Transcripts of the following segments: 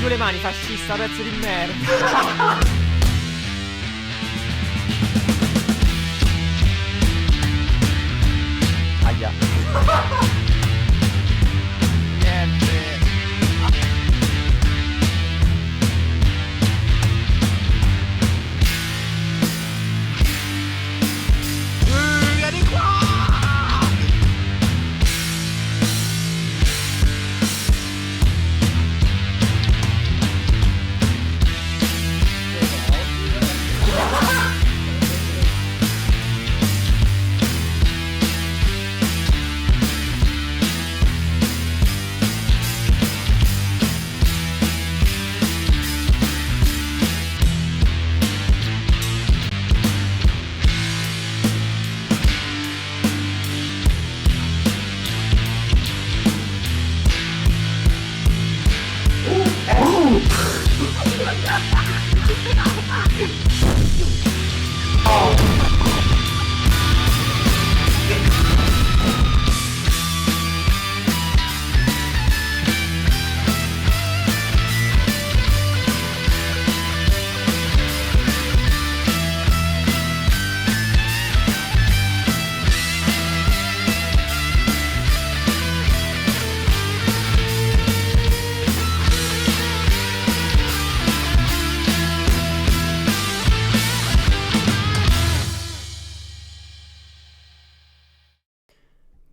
giù le mani, fascista, pezzo di merda. Aia. Niente. Vieni qua.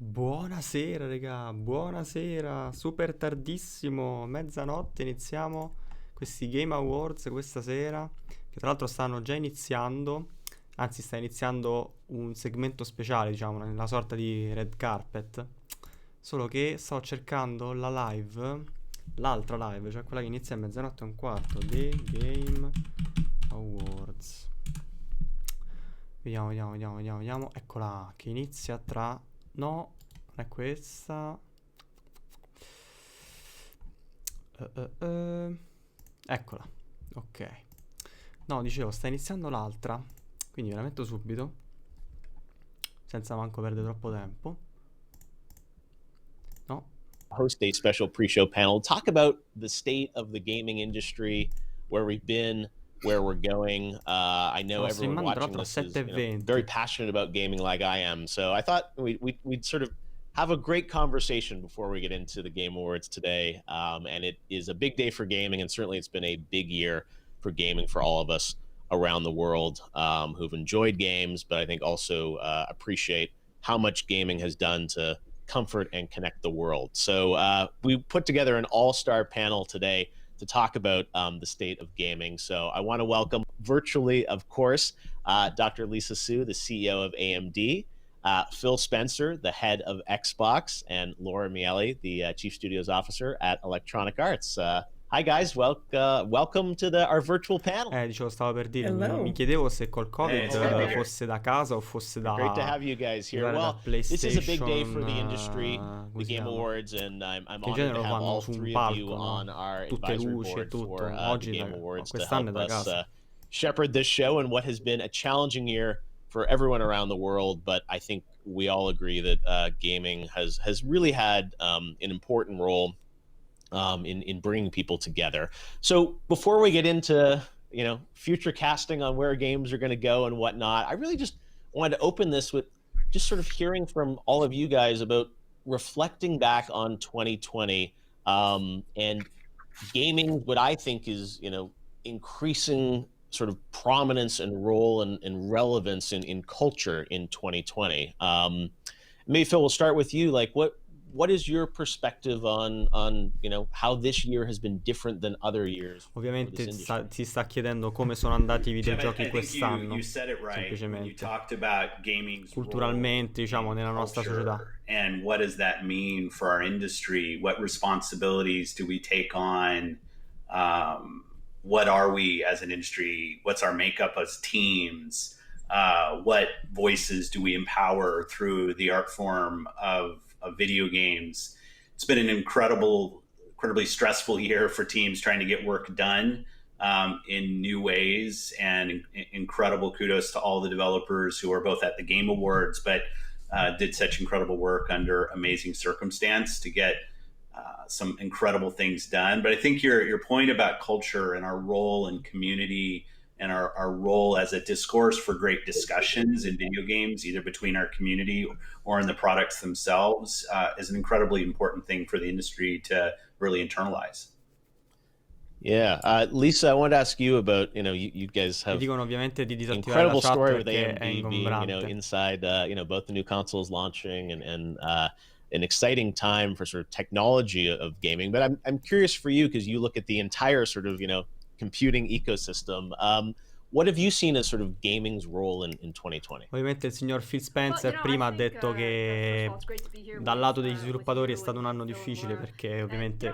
Buonasera raga, buonasera, super tardissimo, mezzanotte iniziamo questi Game Awards questa sera, che tra l'altro stanno già iniziando, anzi sta iniziando un segmento speciale, diciamo, una sorta di red carpet, solo che sto cercando la live, l'altra live, cioè quella che inizia a mezzanotte e un quarto, The Game Awards. Vediamo, eccola, che inizia tra... No, non è questa. Eccola, ok. No, dicevo, sta iniziando l'altra, quindi ve la metto subito, senza manco perdere troppo tempo. No. Host a special pre-show panel, talk about the state of the gaming industry, where we've been, where we're going. I know everyone watching this is very passionate about gaming like I am, so I thought we'd sort of have a great conversation before we get into the Game Awards today. And it is a big day for gaming, and certainly it's been a big year for gaming for all of us around the world who've enjoyed games, but I think also appreciate how much gaming has done to comfort and connect the world. So we put together an all-star panel today to talk about the state of gaming. So I want to welcome virtually, of course, Dr. Lisa Su, the CEO of AMD, Phil Spencer, the head of Xbox, and Laura Miele, the Chief Studios Officer at Electronic Arts. Hi guys, welcome to our virtual panel. Dicevo, stavo per dire, mi chiedevo se col Covid fosse da casa o fosse da... Great to have you guys here. Well, this is a big day for the industry, the Game Awards, and I'm honored to have all three of you on our advisory board for the Game Awards to help us shepherd this show in what has been a challenging year for everyone around the world, but I think we all agree that gaming has really had an important role in bringing people together. So before we get into future casting on where games are going to go and whatnot, I really just wanted to open this with just sort of hearing from all of you guys about reflecting back on 2020 and gaming, what I think is increasing sort of prominence and role and relevance in culture in 2020. Maybe Phil, we'll start with you. Like, what is your perspective on how this year has been different than other years? Ovviamente si sta chiedendo come sono andati i videogiochi quest'anno. You said it right. Semplicemente. You talked about gaming's culturalmente, diciamo, nella nostra società. And what does that mean for our industry? What responsibilities do we take on? What are we as an industry? What's our makeup as teams? What voices do we empower through the art form of video games? It's been an incredibly stressful year for teams trying to get work done in new ways, and incredible kudos to all the developers who are both at the Game Awards, but did such incredible work under amazing circumstance to get some incredible things done. But I think your point about culture and our role in community and our role as a discourse for great discussions in video games, either between our community or in the products themselves, is an incredibly important thing for the industry to really internalize. Yeah, Lisa, I wanted to ask you about, you guys have incredible story with AMD being, inside, both the new consoles launching and an exciting time for sort of technology of gaming. But I'm curious for you, because you look at the entire sort of, computing ecosystem. What have you seen as sort of gaming's role in 2020? Ovviamente il signor Phil Spencer prima ha detto che dal lato degli sviluppatori è stato un anno difficile, perché ovviamente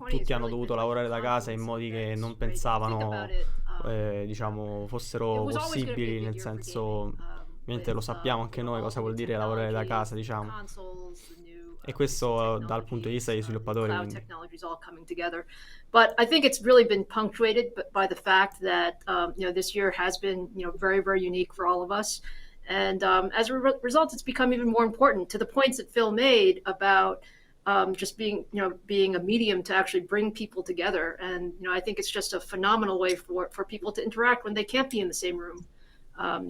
tutti hanno dovuto lavorare da casa in modi che non pensavano diciamo fossero possibili, nel senso, ovviamente lo sappiamo anche noi cosa vuol dire lavorare da casa, diciamo. E questo dal punto di vista degli sviluppatori. But I think it's really been punctuated by the fact that this year has been very, very unique for all of us, and as a result, it's become even more important, to the points that Phil made about just being a medium to actually bring people together. And I think it's just a phenomenal way for people to interact when they can't be in the same room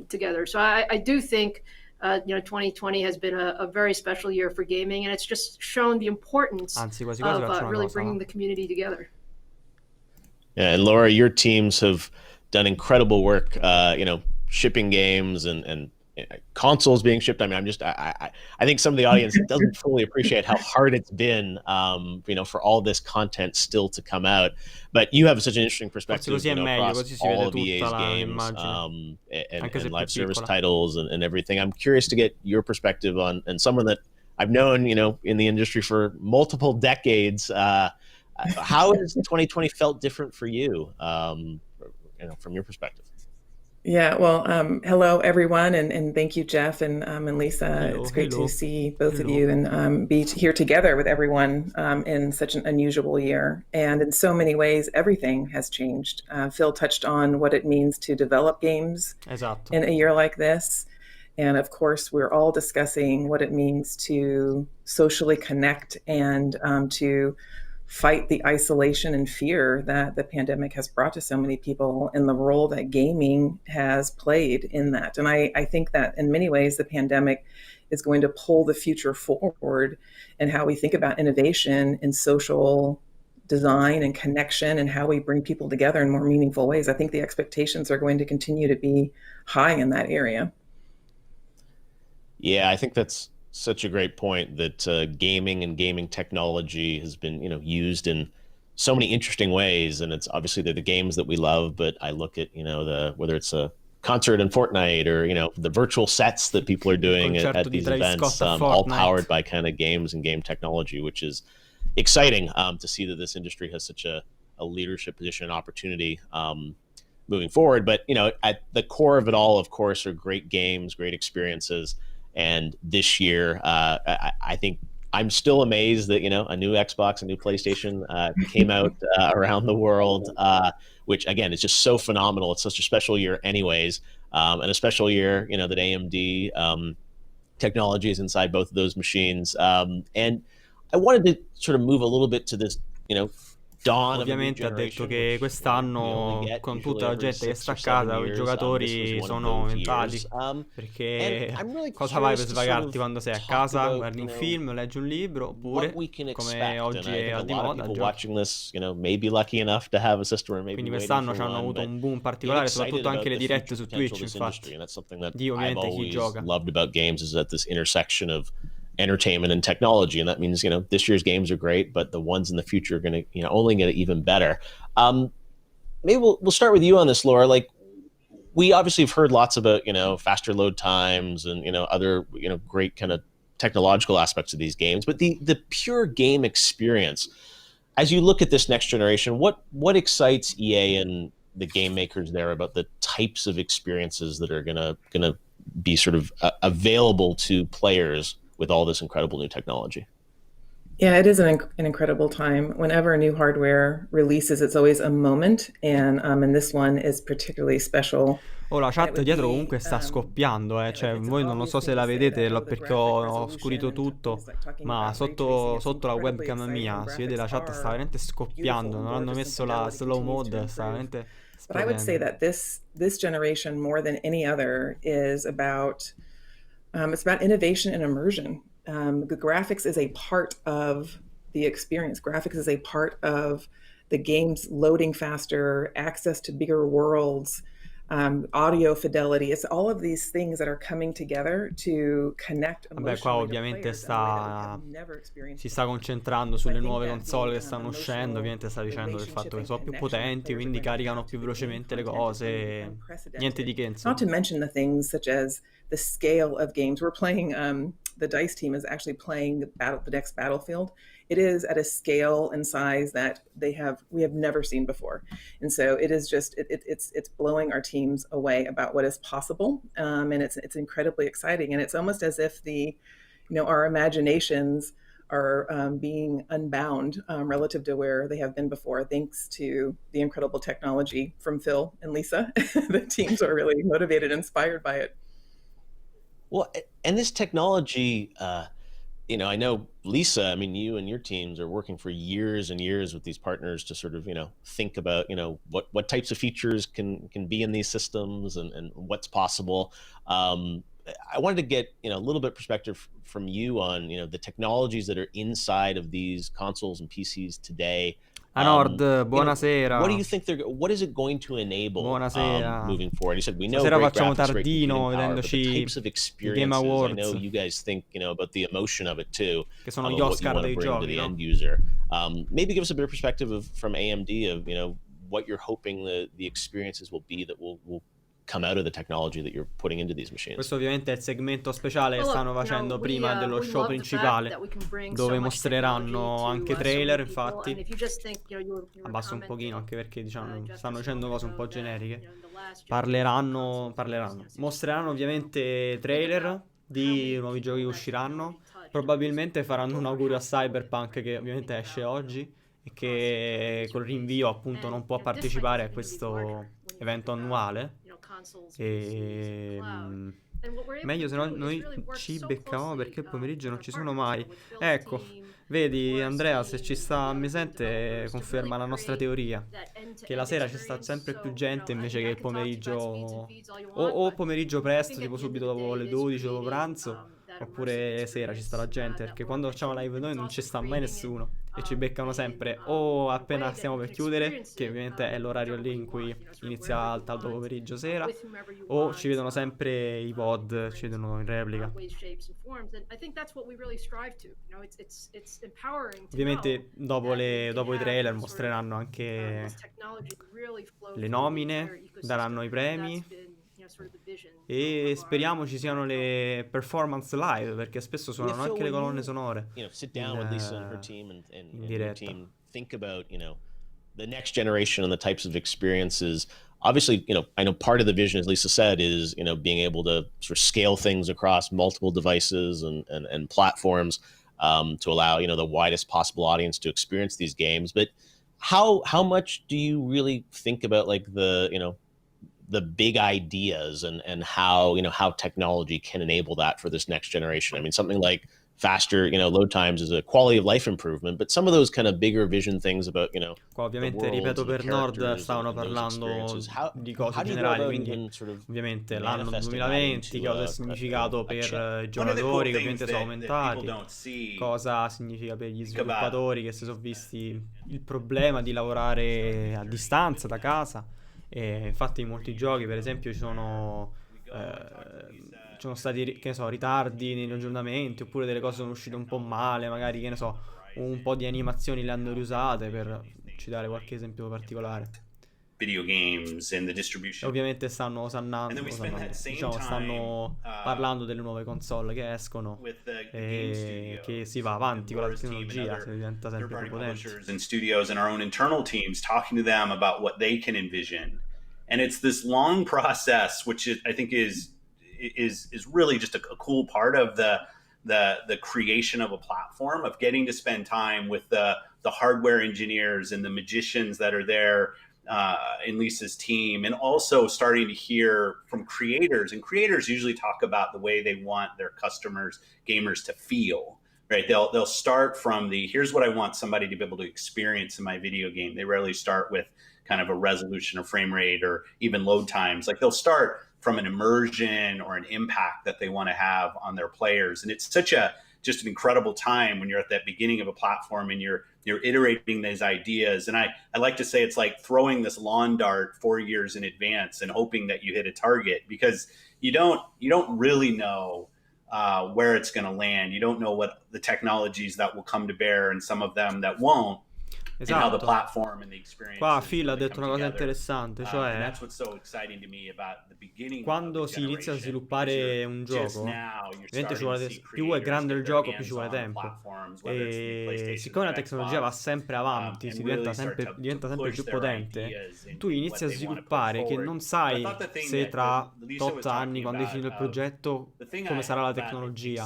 together. So I do think 2020 has been a very special year for gaming, and it's just shown the importance of really bringing the community together. Yeah, and Laura, your teams have done incredible work, shipping games and consoles being shipped. I mean, I think some of the audience doesn't fully appreciate how hard it's been, for all this content still to come out. But you have such an interesting perspective across all of EA's games and live service titles and everything. I'm curious to get your perspective on, and someone that I've known, in the industry for multiple decades. How has 2020 felt different for you, from your perspective? Yeah, well, hello everyone, and thank you, Jeff and Lisa. Hello, it's great to see both of you and be here together with everyone in such an unusual year. And in so many ways, everything has changed. Phil touched on what it means to develop games in a year like this. And of course, we're all discussing what it means to socially connect and to fight the isolation and fear that the pandemic has brought to so many people, and the role that gaming has played in that. And I think that in many ways, the pandemic is going to pull the future forward and how we think about innovation in social design and connection and how we bring people together in more meaningful ways. I think the expectations are going to continue to be high in that area. Yeah, I think that's such a great point, that gaming and gaming technology has been, used in so many interesting ways. And it's obviously they're the games that we love, but I look at, whether it's a concert in Fortnite or, the virtual sets that people are doing at these events, all powered by kind of games and game technology, which is exciting to see that this industry has such a leadership position and opportunity moving forward. But, at the core of it all, of course, are great games, great experiences. And this year, I think I'm still amazed that, a new Xbox, a new PlayStation came out around the world, which, again, is just so phenomenal. It's such a special year anyways, and a special year, that AMD technology is inside both of those machines. And I wanted to sort of move a little bit to this, Ovviamente ha detto che quest'anno, con tutta la gente che sta a casa, i giocatori sono aumentati, perché cosa fai per svagarti quando sei a casa? Guardi un film, leggi un libro, oppure, come oggi è di moda, giochi. Quindi quest'anno ci hanno avuto un boom particolare, soprattutto anche le dirette su Twitch, infatti, di ovviamente chi gioca. Entertainment and technology, and that means this year's games are great, but the ones in the future are going to only get even better. Maybe we'll start with you on this, Laura. Like, we obviously have heard lots about faster load times and other great kind of technological aspects of these games, but the pure game experience, as you look at this next generation, what excites EA and the game makers there about the types of experiences that are gonna be sort of available to players with all this incredible new technology? Yeah, it is an incredible time. Whenever new hardware releases, it's always a moment, and this one is particularly special. Oh, la And it chat would dietro be, comunque sta scoppiando, cioè it's an voi non obvious so se thing to la say vedete that, oh, the perché graphic ho resolution scurito and tutto, things like talking ma about ray tracing, it's sotto la incredibly webcam exciting, and mia si vede la graphics chat sta are veramente beautiful scoppiando, and non hanno gorgeous, and messo la fidelity slow continues to mode, sta improve. veramente But I would say esplodendo. that this generation, more than any other, is about it's about innovation and immersion. The graphics is a part of the experience. Graphics is a part of the game's loading faster, access to bigger worlds, audio fidelity. It's all of these things that are coming together to connect Vabbè, qua emotionally to ovviamente players in a way that we have never si experienced sta before. concentrando And so I sulle think nuove that the console che stanno uscendo, emotional ovviamente sta dicendo del relationship fatto che and sono più connection that potenti, players are quindi going to caricano have to più the game velocemente le content is going to be cose, niente unprecedented. di che Not to insomma. mention the things such as the scale of games. We're playing the dice team is actually playing the next battlefield. It is at a scale and size that we have never seen before, and so it is just it's blowing our teams away about what is possible, and it's incredibly exciting, and it's almost as if our imaginations are being unbound relative to where they have been before, thanks to the incredible technology from Phil and Lisa. The teams are really motivated, inspired by it. Well, and this technology, I know Lisa, I mean, you and your teams are working for years and years with these partners to sort of, think about, what types of features can be in these systems and what's possible. I wanted to get, a little bit perspective from you on, the technologies that are inside of these consoles and PCs today. A Nord, What do buonasera. you think what is it going to enable Buonasera. moving forward? You said we know Stasera great facciamo graphics, great computing tardino power, but the vedendoci types of i Game experiences, I know Awards, you guys think, about the emotion of it too, che sono gli of what you Oscar want to dei bring to giochi, the no? end user. Maybe give us a bit of perspective from AMD of, what you're hoping the experiences will be that will come out of the technology that you're putting into these machines. Questo ovviamente è il segmento speciale che Well, stanno look, facendo prima dello we show love the fact that principale, we can bring dove so much technology mostreranno to anche so many trailer, people. And infatti. if you just think, you were Abbasso un pochino commenting anche perché diciamo just stanno a dicendo moment cose un ago po' that generiche. in the last generation of Parleranno, consoles, parleranno. there's Mostreranno ovviamente think trailer about how di many nuovi people giochi che that technology usciranno. touched Probabilmente faranno un over augurio a half a billion Cyberpunk che people. If you think ovviamente esce about, oggi e across the entire che user col base. rinvio appunto And non può this cycle partecipare is a going to be even larger questo when you think evento about annuale. consoles, PCs, and E cloud. And what we're able to meglio se no do is noi really work ci so beccavamo closely perché il pomeriggio with non our ci sono partners, mai. with Phil's Ecco, team, with vedi Laura's Andrea, se team, ci and the sta mi other game sente, developers to really conferma la nostra create teoria. that Che la end-to-end sera ci sta experience. sempre più So, gente invece che I il can talk to you about pomeriggio speeds and feeds all you o, want, o but pomeriggio I presto, think at tipo the end of subito the dopo day, it le is 12 dopo creating pranzo, that immersive oppure sera ci sta la experience gente, that perché we're quando facciamo envisioning, live and noi it's non ci also sta mai creating it nessuno e ci beccano sempre o in a appena way that stiamo you per can chiudere, experience che it ovviamente è l'orario whichever lì way in you cui want, sort of inizia wherever you al tardo want, pomeriggio sera, with whomever you o ci want. vedono sempre i We can VOD, ci bring vedono in replica. ways, shapes, and forms, and I think that's what we really strive to. It's empowering to know Ovviamente dopo, that you can dopo i have trailer sort of mostreranno this anche technology really flow le through the entire nomine, ecosystem, daranno i and that's premi been sort of the vision e speriamo ci of our siano development. le performance live perché spesso Yeah, suonano Phil, anche le when colonne sonore sit down with Lisa and her in, team in and your diretta. team, think about, the next generation and the types of experiences. Obviously, I know part of the vision, as Lisa said, is, being able to sort of scale things across multiple devices and platforms to allow, the widest possible audience to experience these games. But how much do you really think about like the big ideas and how technology can enable that for this next generation? I mean, something like faster load times is a quality of life improvement, but some of those kind of bigger vision things about Qua the ovviamente, worlds ripeto, and the per Nord characters stavano and those parlando experiences, how di cose do you go generali, about quindi even sort of ovviamente l'anno manifesting that 2020, into cosa ha significato a per chip? i One of the cool giocatori che things ovviamente sono that people aumentati, don't see, cosa significa per gli think about sviluppatori che si sono visti il problema di lavorare a distanza da casa e infatti in molti giochi per esempio ci sono stati che ne so, ritardi negli aggiornamenti oppure delle cose sono uscite un po' male, magari che ne so, un po' di animazioni le hanno riusate per citare qualche esempio particolare. video games and the E distribution. ovviamente And then we spend that same diciamo, stanno time parlando delle nuove console che escono with the game e che si va studios avanti and con la Laura's team and tecnologia, si other diventa sempre più third-party potenti. publishers and studios and our own internal teams, talking to them about what they can envision. And it's this long process, which I think is really just a cool part of the creation of a platform, of getting to spend time with the hardware engineers and the magicians that are there in Lisa's team, and also starting to hear from creators. And creators usually talk about the way they want their customers, gamers, to feel. Right? They'll start from here's what I want somebody to be able to experience in my video game. They rarely start with kind of a resolution or frame rate or even load times. Like, they'll start from an immersion or an impact that they want to have on their players. And it's just an incredible time when you're at that beginning of a platform and you're iterating these ideas. And I like to say it's like throwing this lawn dart 4 years in advance and hoping that you hit a target, because you don't really know where it's going to land. You don't know what the technologies that will come to bear, and some of them that won't. Esatto. And how the platform and the experience. Qua Phil ha detto una cosa interessante, cioè quando si inizia a sviluppare un gioco, ovviamente ci vuole più è grande il gioco, più ci vuole tempo. E siccome la tecnologia va sempre avanti, diventa sempre più potente, tu inizi a sviluppare che non sai se tra tot anni, quando hai finito il progetto, come sarà la tecnologia.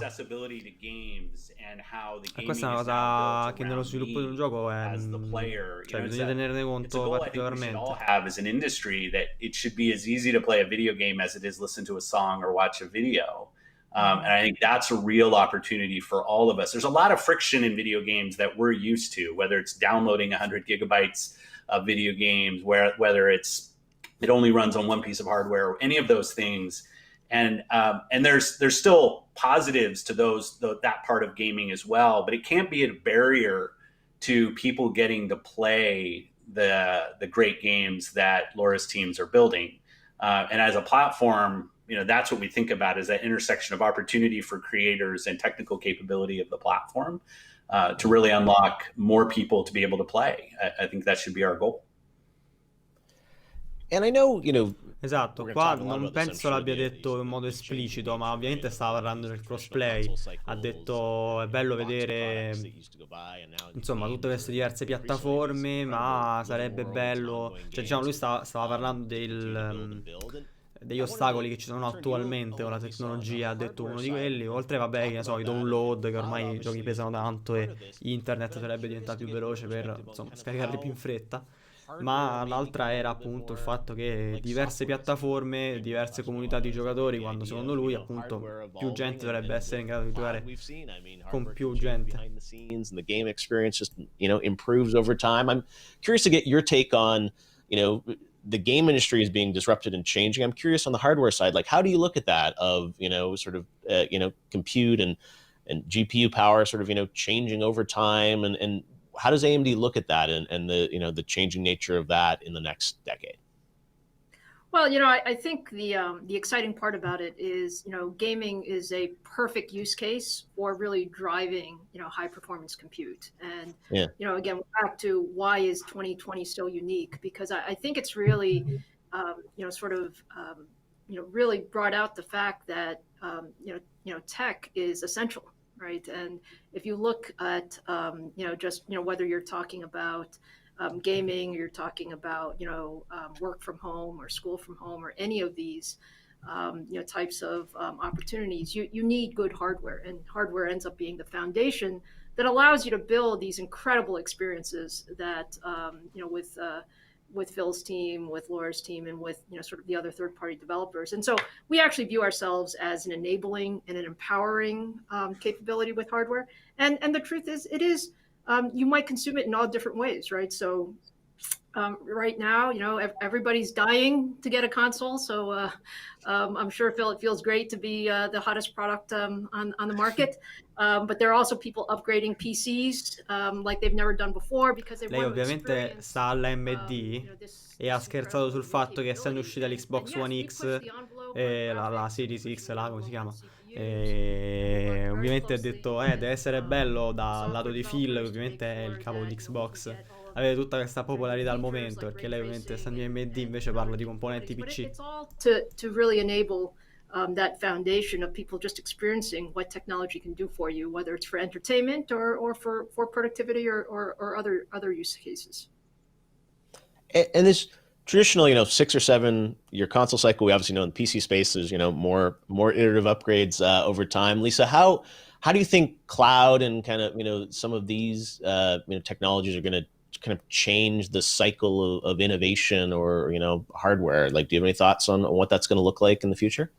E questa è una cosa che nello sviluppo di un gioco è, cioè, bisogna tenerne conto particolarmente. We all have as an industry that it should be as easy to play a video game as it is listen to a song or watch a video. And I think that's a real opportunity for all of us. There's a lot of friction in video games that we're used to, whether it's downloading 100 gigabytes of video games, whether it only runs on one piece of hardware, or any of those things. And there's still positives to that part of gaming as well, but it can't be a barrier to people getting to play the great games that Laura's teams are building. And as a platform, that's what we think about, is that intersection of opportunity for creators and technical capability of the platform to really unlock more people to be able to play. I think that should be our goal. And I know, esatto, qua non penso l'abbia detto in modo esplicito, ma ovviamente stava parlando del crossplay. Ha detto è bello vedere, insomma, tutte queste diverse piattaforme, ma sarebbe bello, cioè, diciamo, lui stava parlando degli ostacoli che ci sono attualmente con la tecnologia. Ha detto uno di quelli, oltre, vabbè, che ne so, i download, che ormai i giochi pesano tanto e internet sarebbe diventato più veloce per, insomma, scaricarli più in fretta. Ma l'altra era appunto il fatto che diverse piattaforme, diverse comunità di giocatori, quando secondo lui appunto più gente dovrebbe essere in grado di giocare con più gente. The game experience just, improves over time. I'm curious to get your take on, the game industry is being disrupted and changing. I'm curious on the hardware side, like, how do you look at that of, sort of, compute and GPU power sort of, changing over time, and how does AMD look at that and the changing nature of that in the next decade? Well, I think the exciting part about it is, gaming is a perfect use case for really driving, high performance compute. And, again, back to why is 2020 so unique? Because I think it's really, really brought out the fact that, tech is essential. Right. And if you look at, whether you're talking about gaming, or you're talking about, work from home or school from home, or any of these, types of opportunities, you need good hardware, and hardware ends up being the foundation that allows you to build these incredible experiences that, with Phil's team, with Laura's team, and with sort of the other third-party developers. And so we actually view ourselves as an enabling and an empowering capability with hardware. And the truth is, it is you might consume it in all different ways, right? So right now, everybody's dying to get a console. So I'm sure, Phil, it feels great to be the hottest product on the market. But there are also people upgrading PCs like they've never done before because they Lei ovviamente sta all'AMD e ha scherzato sul fatto che, essendo uscita l'Xbox One X e la Series X, come si chiama, e ovviamente ha detto deve essere bello dal lato di Phil, che ovviamente è il capo di Xbox, avere tutta questa popolarità al momento, perché lei ovviamente, essendo in AMD, invece parla di componenti PC. To really enable that foundation of people just experiencing what technology can do for you, whether it's for entertainment or for productivity or other use cases. And this traditional, 6 or 7 year console cycle, we obviously know in the PC space, there's, more iterative upgrades over time. Lisa, how How do you think cloud and kind of, some of these, technologies are going to kind of change the cycle of innovation or, hardware? Like, do you have any thoughts on what that's going to look like in the future?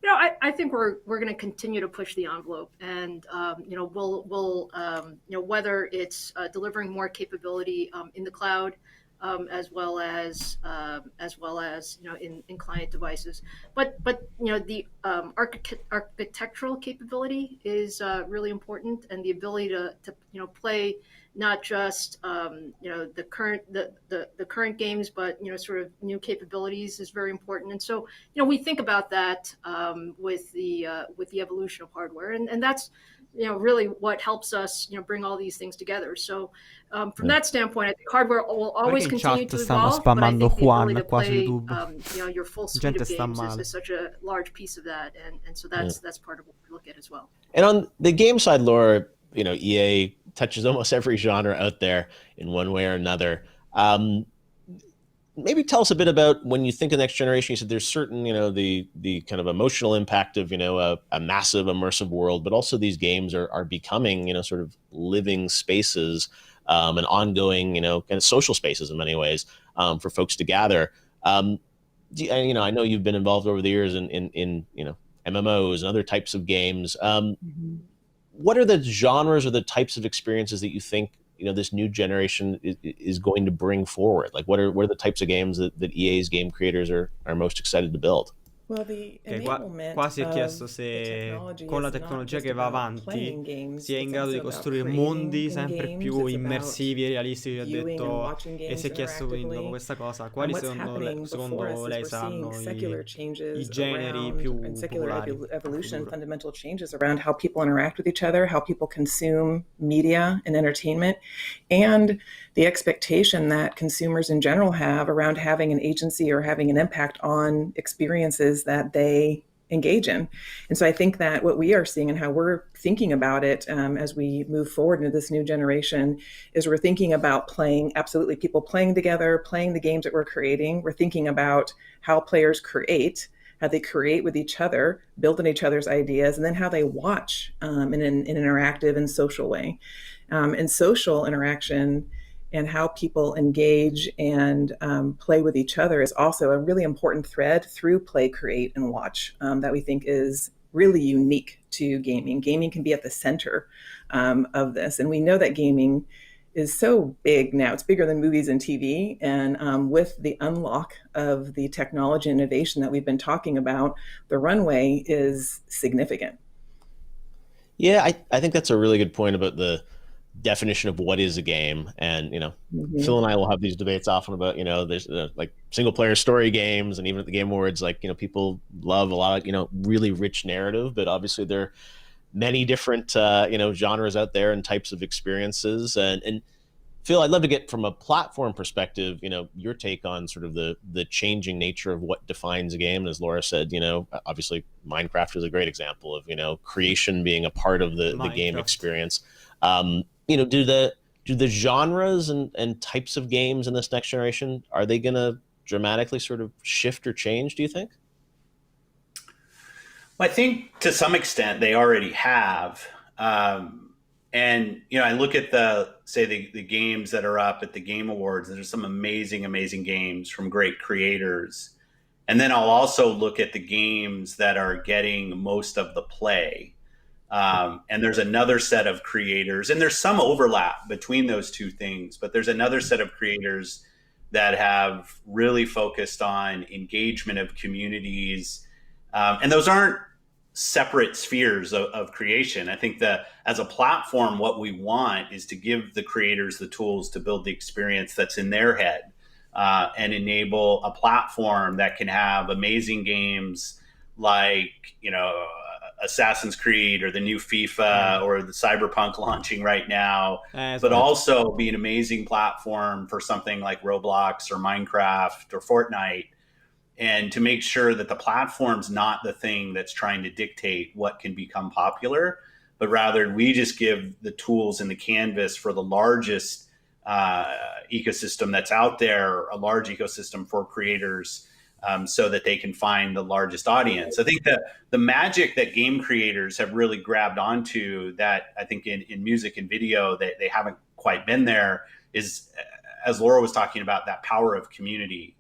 I think we're going to continue to push the envelope, and we'll whether it's delivering more capability in the cloud, as well as in client devices. But the architectural capability is really important, and the ability to play not just the current games, but sort of new capabilities is very important. And so we think about that with the evolution of hardware, and that's really what helps us bring all these things together. So from that standpoint, I think hardware will always continue to evolve, but I think the ability to play your full suite of games is such a large piece of that, and so that's part of what we look at as well. And on the game side, Laura, EA touches almost every genre out there in one way or another. Maybe tell us a bit about, when you think of next generation, you said there's certain, the kind of emotional impact of, a massive immersive world, but also these games are becoming, sort of living spaces, and ongoing, kind of social spaces in many ways, for folks to gather. I know you've been involved over the years in MMOs and other types of games. What are the genres or the types of experiences that you think this new generation is going to bring forward? Like, what are the types of games that EA's game creators are most excited to build? Quasi è chiesto se con la tecnologia che va avanti si è in grado di costruire mondi sempre più immersivi e realistici, ha detto, e si è chiesto quindi dopo questa cosa quali secondo lei saranno i generi più popolari. Fundamental changes around how people interact with each other, how people consume media and entertainment, and the expectation that consumers in general have around having an agency or having an impact on experiences that they engage in. And so I think that what we are seeing and how we're thinking about it as we move forward into this new generation is we're thinking about absolutely people playing together, playing the games that we're creating. We're thinking about how players create, how they create with each other, build on each other's ideas, and then how they watch in an interactive and social way. And social interaction and how people engage and play with each other is also a really important thread through play, create, and watch that we think is really unique to gaming. Gaming can be at the center of this. And we know that gaming is so big now. It's bigger than movies and TV. And with the unlock of the technology and innovation that we've been talking about, the runway is significant. Yeah, I think that's a really good point about the definition of what is a game. And Phil and I will have these debates often about there's like single player story games, and even at the Game Awards, like people love a lot of really rich narrative, but obviously there are many different genres out there and types of experiences. And Phil, I'd love to get, from a platform perspective, your take on sort of the changing nature of what defines a game. And as Laura said, obviously Minecraft is a great example of creation being a part of the game experience. Do the genres and types of games in this next generation, are they going to dramatically sort of shift or change, do you think? Well, I think to some extent they already have. And, I look at the games that are up at the Game Awards, and there's some amazing, amazing games from great creators. And then I'll also look at the games that are getting most of the play. And there's another set of creators, and there's some overlap between those two things, but there's another set of creators that have really focused on engagement of communities. And those aren't separate spheres of creation. I think that as a platform, what we want is to give the creators the tools to build the experience that's in their head, and enable a platform that can have amazing games like, Assassin's Creed or the new FIFA or the Cyberpunk launching right now, but also be an amazing platform for something like Roblox or Minecraft or Fortnite, and to make sure that the platform's not the thing that's trying to dictate what can become popular, but rather we just give the tools and the canvas for the largest ecosystem that's out there, a large ecosystem for creators, so that they can find the largest audience. I think that the magic that game creators have really grabbed onto, that I think in music and video that they haven't quite been there, is, as Laura was talking about, that power of community.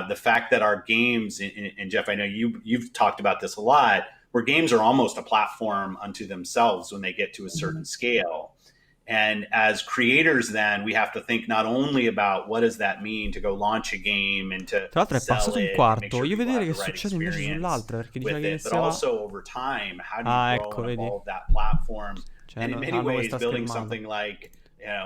The fact that our games, and Jeff, I know you've talked about this a lot, where games are almost a platform unto themselves when they get to a certain scale. And as creators, then we have to think not only about what does that mean to go launch a game and to Tra l'altro è sell passato un it and make quarto. sure Voglio people vedere have che the right succede invece experience sull'altra, perché diceva with che it, but iniziava... also over time, how do you grow ecco, and vedi. evolve that platform? Cioè, And in many hanno ways, questa building schermata. something like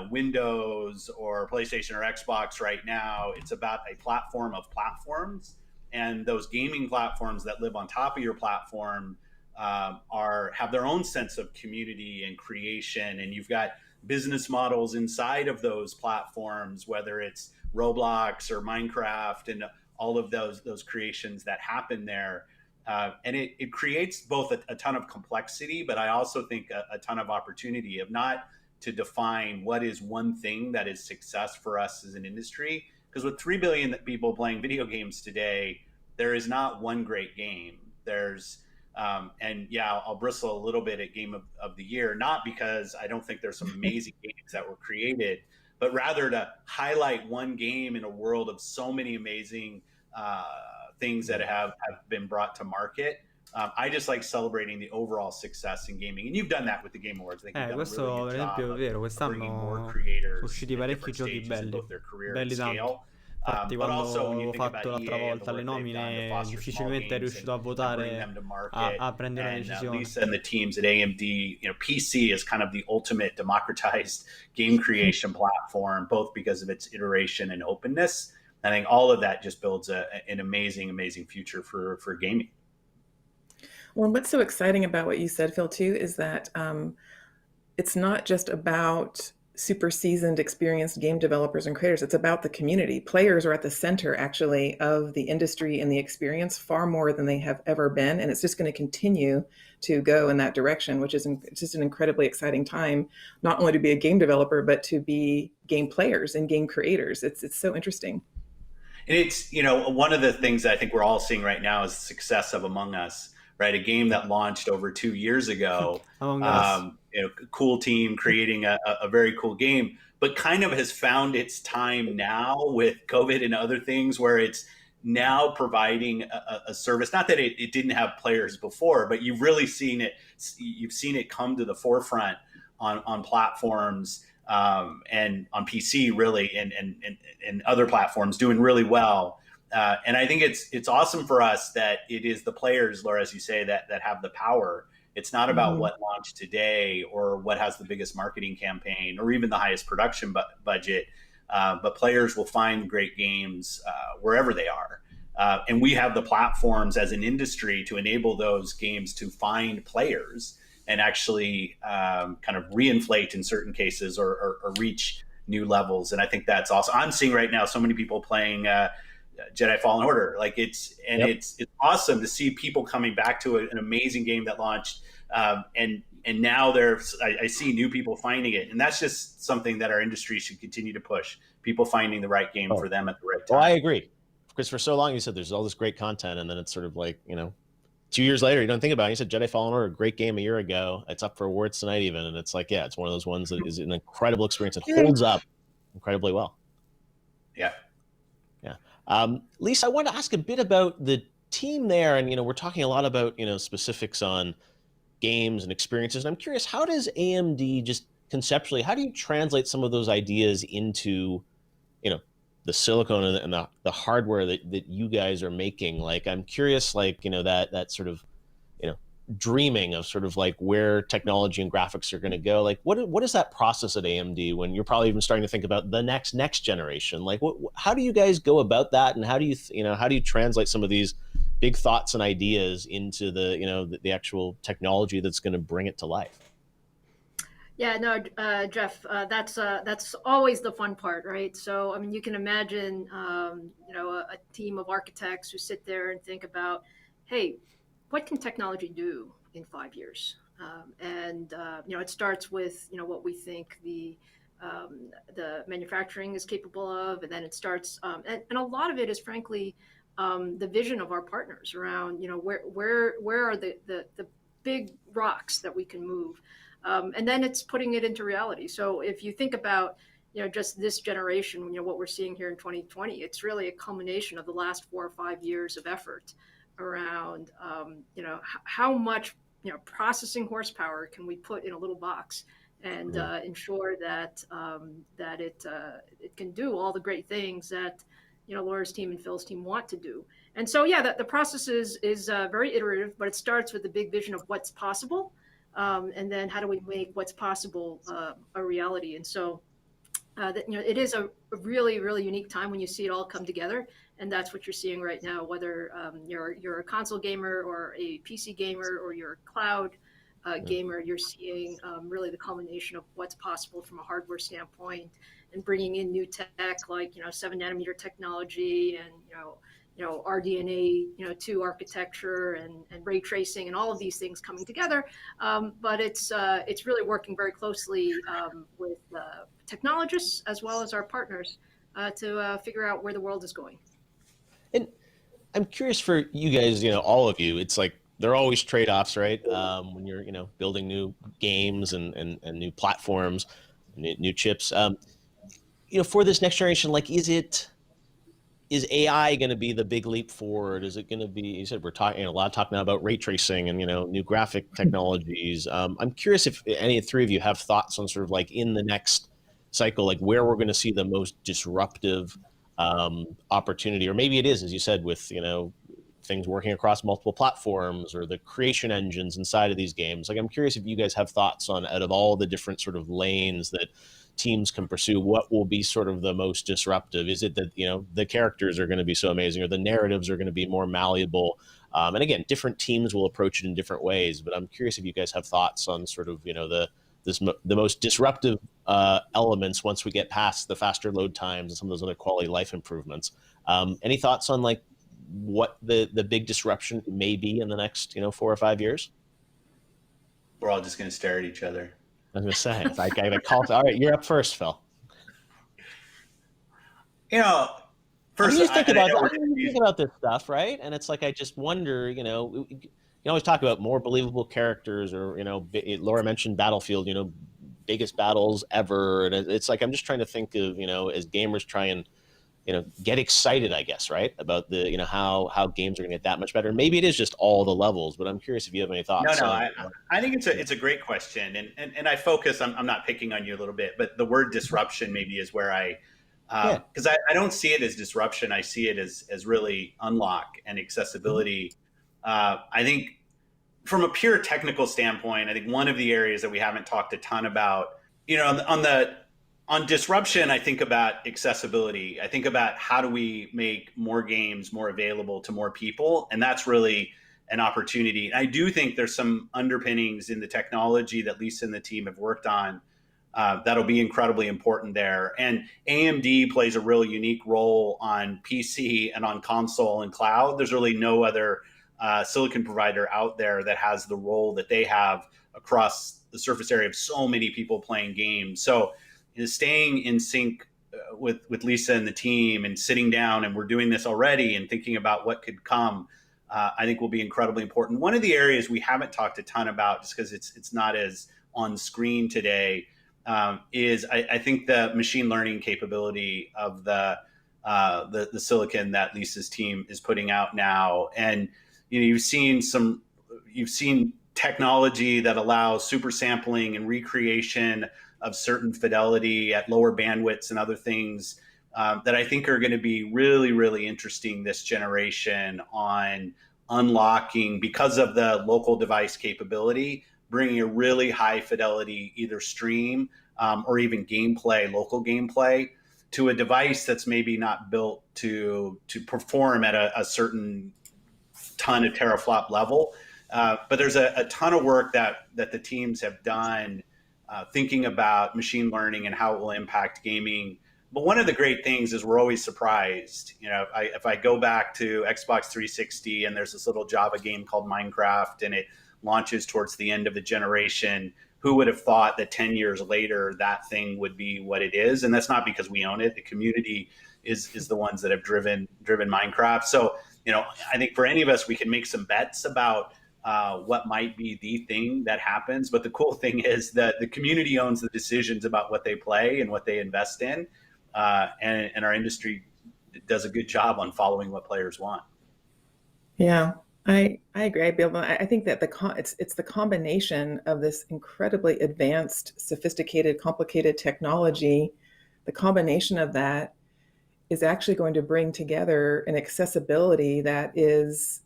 Windows or PlayStation or Xbox right now, it's about a platform of platforms, and those gaming platforms that live on top of your platform have their own sense of community and creation, and you've got business models inside of those platforms, whether it's Roblox or Minecraft and all of those creations that happen there. And it creates both a ton of complexity, but I also think a ton of opportunity of not to define what is one thing that is success for us as an industry. Because with 3 billion people playing video games today, there is not one great game. There's and yeah, I'll bristle a little bit at Game of the Year, not because I don't think there's some amazing games that were created, but rather to highlight one game in a world of so many amazing things that have been brought to market. I just like celebrating the overall success in gaming, and you've done that with the Game Awards. I think you've done questo a really per good esempio job è vero, of bringing more quest'anno creators sono usciti at parecchi different giochi stages in belli, both their career and belli tanto. scale. Infatti But quando also when you avevo think about fatto l'altra EA and the volta alle work they've done to nomine, foster small difficilmente eri games riuscito a and bring them votare to market, a prendere una and decisione. Lisa and the teams at AMD, PC is kind of the ultimate democratized game creation platform, both because of its iteration and openness. I think all of that just builds an amazing future for gaming. Well, and what's so exciting about what you said, Phil, too, is that it's not just about super seasoned, experienced game developers and creators. It's about the community. Players are at the center, actually, of the industry and the experience far more than they have ever been. And it's just going to continue to go in that direction, which is just an incredibly exciting time, not only to be a game developer, but to be game players and game creators. It's so interesting. And it's, one of the things that I think we're all seeing right now is the success of Among Us, right? A game that launched over 2 years ago. Cool team creating a very cool game, but kind of has found its time now with COVID and other things, where it's now providing a service. Not that it didn't have players before, but you've really seen it. You've seen it come to the forefront on platforms and on PC, really, and other platforms, doing really well. And I think it's awesome for us that it is the players, Laura, as you say, that have the power. It's not about what launched today or what has the biggest marketing campaign or even the highest production budget, but players will find great games wherever they are. And we have the platforms as an industry to enable those games to find players and actually kind of reinflate in certain cases or reach new levels. And I think that's awesome. I'm seeing right now so many people playing Jedi Fallen Order. It's awesome to see people coming back to an amazing game that launched, and now I see new people finding it, and that's just something that our industry should continue to push. People finding the right game for them at the right time. Well, I agree, because for so long you said there's all this great content, and then it's sort of like 2 years later you don't think about it. You said Jedi Fallen Order, a great game a year ago. It's up for awards tonight even, and it's like, yeah, it's one of those ones that is an incredible experience. It holds up incredibly well. Yeah. Lisa, I want to ask a bit about the team there, and we're talking a lot about specifics on games and experiences, and I'm curious, how does AMD just conceptually, how do you translate some of those ideas into the silicon and the hardware that you guys are making? Like, I'm curious, that sort of dreaming of sort of like where technology and graphics are going to go. Like, what is that process at AMD when you're probably even starting to think about the next generation? Like, how do you guys go about that, and how do you translate some of these big thoughts and ideas into the actual technology that's going to bring it to life? Yeah, no, Jeff, that's always the fun part, right? So, I mean, you can imagine, a team of architects who sit there and think about, hey, what can technology do in 5 years? It starts with, what we think the manufacturing is capable of, and then it starts, and a lot of it is frankly the vision of our partners around, where are the big rocks that we can move. And then it's putting it into reality. So if you think about, just this generation, what we're seeing here in 2020, it's really a culmination of the last 4 or 5 years of effort around, how much, processing horsepower can we put in a little box and ensure that it can do all the great things that, Laura's team and Phil's team want to do. And so, the process is very iterative, but it starts with the big vision of what's possible. And then how do we make what's possible a reality? And so, it is a really, really unique time when you see it all come together. And that's what you're seeing right now, whether you're a console gamer or a PC gamer or you're a cloud gamer, you're seeing really the culmination of what's possible from a hardware standpoint and bringing in new tech like, 7-nanometer technology and, RDNA, 2 architecture and ray tracing and all of these things coming together. But it's really working very closely with technologists as well as our partners to figure out where the world is going. And I'm curious for you guys, all of you, it's like there are always trade-offs, right? When you're, building new games and new platforms, new chips. For this next generation, like, is AI going to be the big leap forward? Is it going to be, you said we're talking a lot talking now about ray tracing and, new graphic technologies. I'm curious if any of the three of you have thoughts on sort of like in the next cycle, like where we're going to see the most disruptive opportunity, or maybe it is, as you said, with, things working across multiple platforms or the creation engines inside of these games. Like, I'm curious if you guys have thoughts on, out of all the different sort of lanes that teams can pursue, what will be sort of the most disruptive? Is it that, the characters are going to be so amazing or the narratives are going to be more malleable? And again, different teams will approach it in different ways, but I'm curious if you guys have thoughts on sort of, the most disruptive elements once we get past the faster load times and some of those other quality life improvements. Any thoughts on like what the big disruption may be in the next 4 or 5 years? We're all just going to stare at each other. I was going to say, if I got a call. All right, you're up first, Phil. First, you think about this stuff, right? And it's like, I just wonder, you always talk about more believable characters, or Laura mentioned Battlefield, biggest battles ever, and it's like I'm just trying to think of, as gamers try and get excited, I guess, right, about the how games are going to get that much better. Maybe it is just all the levels, but I'm curious if you have any thoughts. I think it's a great question, and I focus. I'm not picking on you a little bit, but the word disruption maybe is where because I don't see it as disruption. I see it as really unlock and accessibility. I think from a pure technical standpoint, I think one of the areas that we haven't talked a ton about, on disruption, I think about accessibility. I think about how do we make more games more available to more people, and that's really an opportunity. I do think there's some underpinnings in the technology that Lisa and the team have worked on that'll be incredibly important there. And AMD plays a really unique role on PC and on console and cloud. There's really no other silicon provider out there that has the role that they have across the surface area of so many people playing games. So staying in sync with Lisa and the team and sitting down, and we're doing this already, and thinking about what could come, I think will be incredibly important. One of the areas we haven't talked a ton about, just because it's not as on screen today, is I think the machine learning capability of the silicon that Lisa's team is putting out now. And you've seen technology that allows super sampling and recreation of certain fidelity at lower bandwidths and other things that I think are going to be really, really interesting this generation on unlocking, because of the local device capability, bringing a really high fidelity either stream or even gameplay, local gameplay, to a device that's maybe not built to perform at a certain ton of teraflop level. But there's a ton of work that the teams have done thinking about machine learning and how it will impact gaming. But one of the great things is we're always surprised. If I go back to Xbox 360 and there's this little Java game called Minecraft and it launches towards the end of the generation, who would have thought that 10 years later that thing would be what it is? And that's not because we own it. The community is the ones that have driven Minecraft. So I think for any of us, we can make some bets about what might be the thing that happens. But the cool thing is that the community owns the decisions about what they play and what they invest in. And our industry does a good job on following what players want. Yeah, I agree, Bill. I think that it's the combination of this incredibly advanced, sophisticated, complicated technology. The combination of that is actually going to bring together an accessibility that is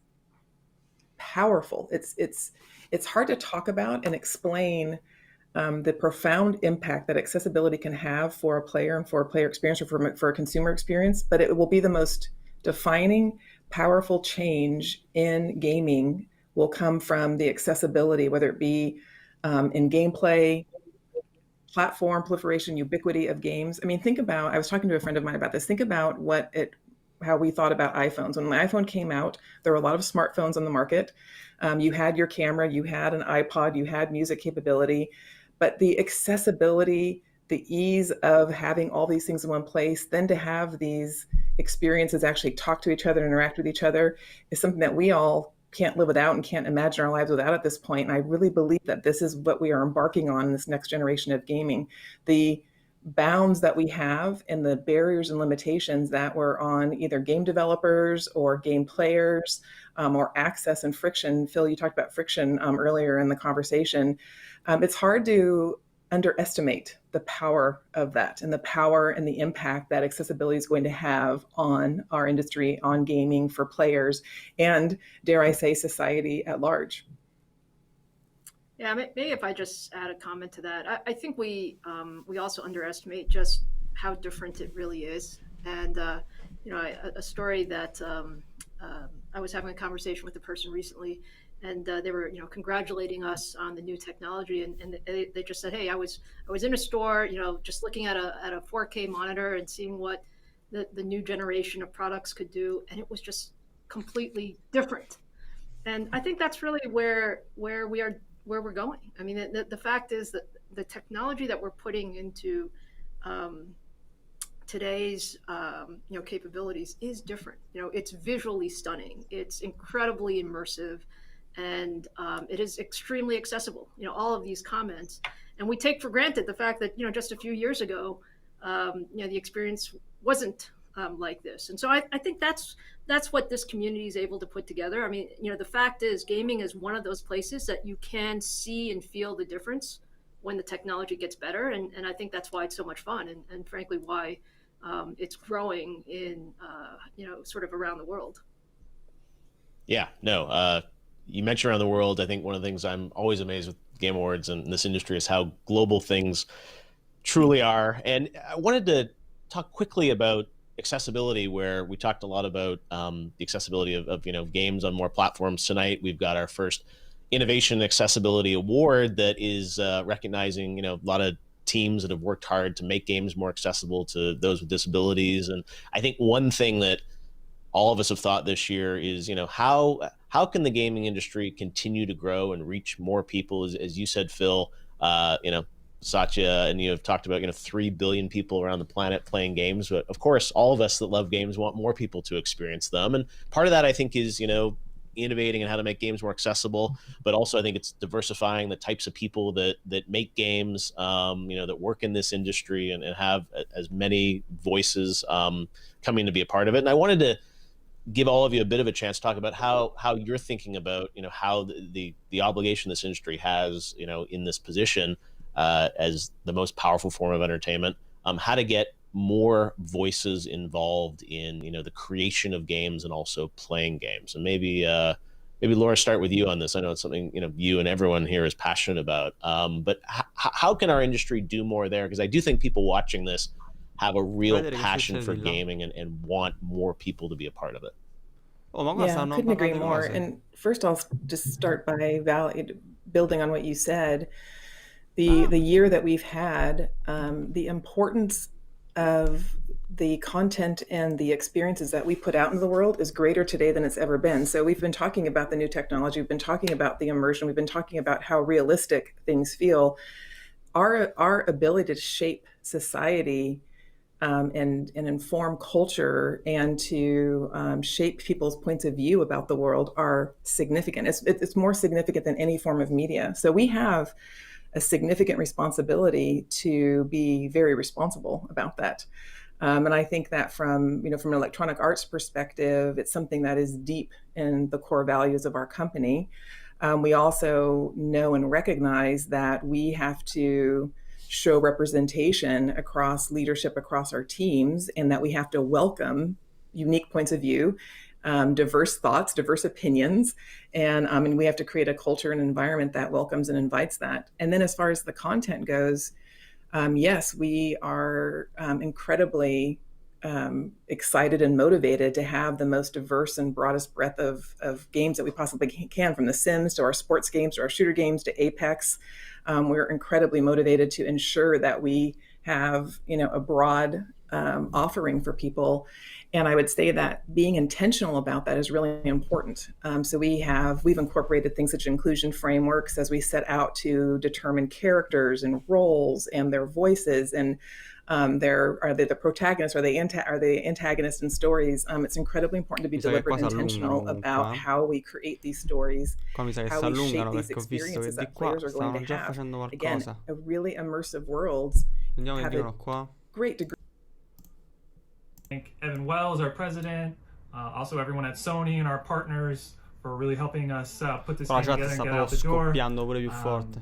powerful. It's hard to talk about and explain the profound impact that accessibility can have for a player and for a player experience or for a consumer experience, but it will be the most defining, powerful change in gaming will come from the accessibility, whether it be in gameplay, platform proliferation, ubiquity of games. I mean, I was talking to a friend of mine about this. Think about how we thought about iPhones. When my iPhone came out, there were a lot of smartphones on the market. You had your camera, you had an iPod, you had music capability, but the accessibility, the ease of having all these things in one place, then to have these experiences actually talk to each other, interact with each other, is something that we all can't live without and can't imagine our lives without at this point. And I really believe that this is what we are embarking on in this next generation of gaming. The bounds that we have and the barriers and limitations that were on either game developers or game players or access and friction. Phil, you talked about friction earlier in the conversation. It's hard to underestimate the power of that and the power and the impact that accessibility is going to have on our industry, on gaming for players, and dare I say, society at large. Yeah, maybe if I just add a comment to that, I think we also underestimate just how different it really is. And a story that I was having a conversation with a person recently, and they were congratulating us on the new technology, and they just said, hey, I was in a store, just looking at a 4K monitor and seeing what the new generation of products could do, and it was just completely different. And I think that's really where we're going. I mean, the fact is that the technology that we're putting into today's capabilities is different. It's visually stunning, it's incredibly immersive, and it is extremely accessible. All of these comments, and we take for granted the fact that just a few years ago, the experience wasn't like this. And so I think that's what this community is able to put together. I mean, the fact is, gaming is one of those places that you can see and feel the difference when the technology gets better, and I think that's why it's so much fun, and frankly why it's growing in sort of around the world. Yeah, no. You mentioned around the world. I think one of the things I'm always amazed with Game Awards and this industry is how global things truly are. And I wanted to talk quickly about accessibility, where we talked a lot about the accessibility of games on more platforms. Tonight, we've got our first Innovation Accessibility Award that is recognizing a lot of teams that have worked hard to make games more accessible to those with disabilities. And I think one thing that all of us have thought this year is, how can the gaming industry continue to grow and reach more people? As you said, Phil, Satya, and you have talked about 3 billion people around the planet playing games, but of course all of us that love games want more people to experience them, and part of that I think is innovating and how to make games more accessible, but also I think it's diversifying the types of people that make games, that work in this industry and have as many voices coming to be a part of it. And I wanted to give all of you a bit of a chance to talk about how you're thinking about how the obligation this industry has in this position as the most powerful form of entertainment, how to get more voices involved in the creation of games and also playing games. And maybe Laura, start with you on this. I know it's something you and everyone here is passionate about, but how can our industry do more there? Because I do think people watching this have a real passion for gaming and want more people to be a part of it. Yeah, couldn't agree more. And first I'll just start by building on what you said. The year that we've had, the importance of the content and the experiences that we put out into the world is greater today than it's ever been. So we've been talking about the new technology, we've been talking about the immersion, we've been talking about how realistic things feel. Our ability to shape society and inform culture and to shape people's points of view about the world are significant. It's more significant than any form of media. So we have a significant responsibility to be very responsible about that. And I think that from an electronic arts perspective, it's something that is deep in the core values of our company. We also know and recognize that we have to show representation across leadership, across our teams, and that we have to welcome unique points of view, diverse thoughts, diverse opinions, and we have to create a culture and environment that welcomes and invites that. And then as far as the content goes, yes, we are incredibly excited and motivated to have the most diverse and broadest breadth of games that we possibly can, from The Sims to our sports games to our shooter games to Apex. We're incredibly motivated to ensure that we have, a broad offering for people. And I would say that being intentional about that is really important. So we've incorporated things such as inclusion frameworks as we set out to determine characters and roles and their voices and are they the protagonist, are they antagonists in stories. It's incredibly important to be deliberate and intentional about how we create these stories, Qua mi sa che si how we shape allungano these perché ho visto che experiences di that qua players are going stavano to già have. facendo Again, qualcosa. a really immersive worlds Vediamo che have dicono a qua. great degree. Thank Evan Wells, our president, also everyone at Sony and our partners for really helping us put this game together and get it out the door. Scoppiando pure più forte.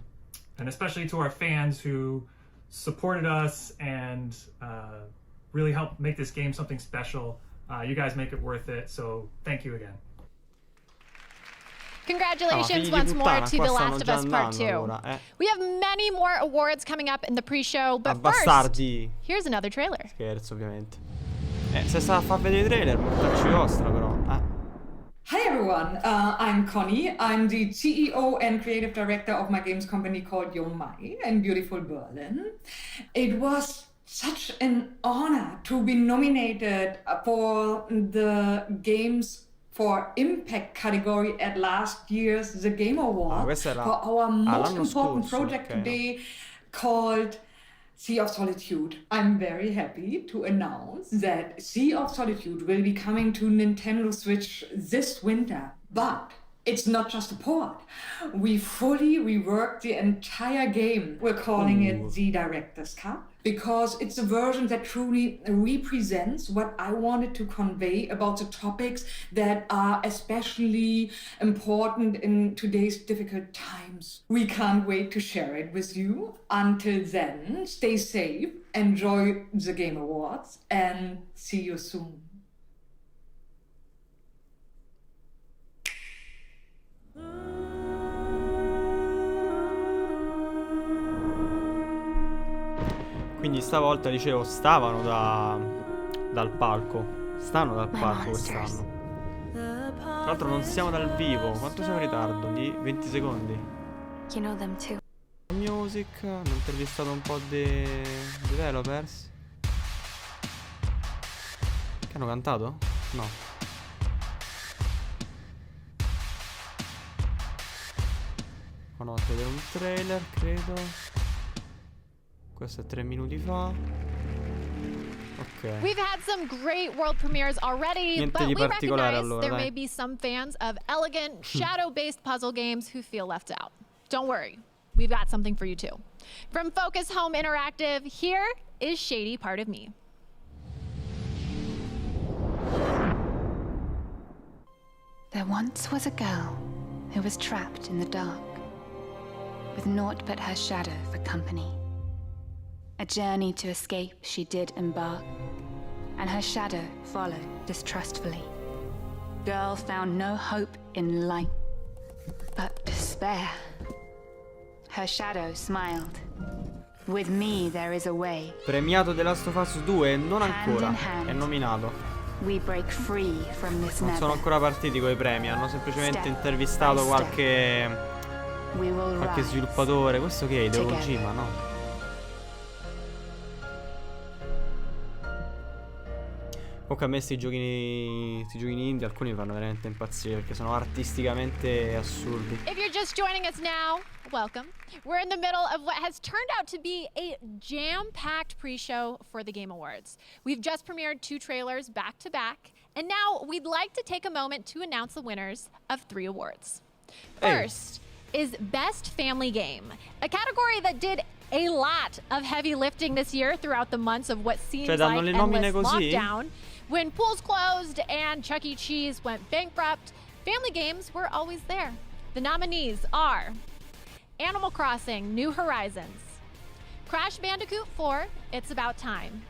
And especially to our fans who supported us and really helped make this game something special. You guys make it worth it, so thank you again. Congratulations once more to The Last of Us Part 2. We have many more awards coming up in the pre-show, but first, here's another trailer. Scherzo, ovviamente. Se sta a far vedere i trailer, mortacci vostra però. Hi everyone, I'm Connie. I'm the CEO and creative director of my games company called Yomai in beautiful Berlin. It was such an honor to be nominated for the Games for Impact category at last year's The Game Awards for our most important project today called Sea of Solitude. I'm very happy to announce that Sea of Solitude will be coming to Nintendo Switch this winter, but it's not just a port. We fully reworked the entire game. We're calling it the Director's Cut because it's a version that truly represents what I wanted to convey about the topics that are especially important in today's difficult times. We can't wait to share it with you. Until then, stay safe, enjoy the Game Awards, and see you soon. Quindi stavolta, dicevo, stavano dal palco. Stanno dal palco quest'anno. Tra l'altro non siamo dal vivo. Quanto siamo in ritardo? Di 20 secondi. Music. Hanno intervistato un po' di developers. Che hanno cantato? No. Qua no, vedere un trailer, credo. Questo è 3 minuti fa. Ok. We've had some great world premieres already, Niente but di we particolare recognize allora, there dai. may be some fans of elegant, shadow-based puzzle games who feel left out. Don't worry, we've got something for you too. From Focus Home Interactive, here is Shady Part of Me. There once was a girl who was trapped in the dark, with naught but her shadow for company. A journey to escape she did embark, and her shadow followed distrustfully. Girl found no hope in light, but despair. Her shadow smiled. With me there is a way. Premiato The Last of Us 2, non ancora, è nominato. We break free from this Non sono ancora partiti coi premi, hanno semplicemente intervistato qualche sviluppatore. Questo che è? Hideo Kojima, no? Comunque a me sti giochini indie alcuni mi fanno veramente impazzire perché sono artisticamente assurdi. If you're just joining us now, welcome. We're in the middle of what has turned out to be a jam-packed pre-show for the Game Awards. We've just premiered 2 trailers back to back, and now we'd like to take a moment to announce the winners of 3 awards. First is Best Family Game, a category that did a lot of heavy lifting this year throughout the months of what seems like endless lockdown. When pools closed and Chuck E. Cheese went bankrupt, family games were always there. The nominees are Animal Crossing: New Horizons, Crash Bandicoot 4: It's About Time,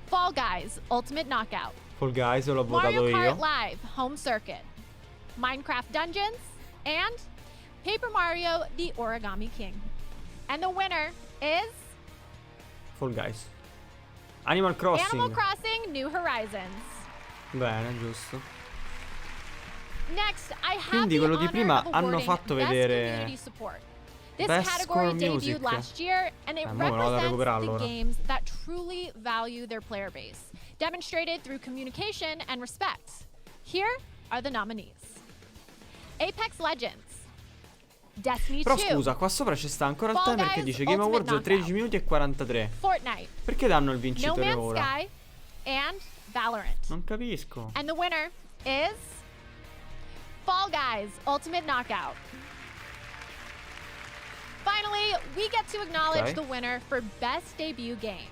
Fall Guys: Ultimate Knockout, Fall Guys l'ho votato Mario Kart io. Live: Home Circuit, Minecraft Dungeons, and Paper Mario: The Origami King. And the winner is Fall Guys. Animal Crossing. Animal Crossing: New Horizons. Bene, giusto. Next, I have Quindi the quello di honor prima of hanno awarding fatto Best vedere Community Support. This Best category Score debuted Music. last year, and it mo me lo vado a represents recuperare the allora. games that truly value their player base, demonstrated through communication and respect. Here are the nominees: Apex Legends, Destiny 2, Però scusa, qua sopra ci sta ancora il Fall timer che Guys dice Game Ultimate Awards 13 Knockout, minuti e 43. Fortnite, Perché danno il No vincitore Man's ora? Sky, and Valorant. Non capisco. And the winner is Fall Guys Ultimate Knockout. Finally, we get to acknowledge the winner for Best Debut Game.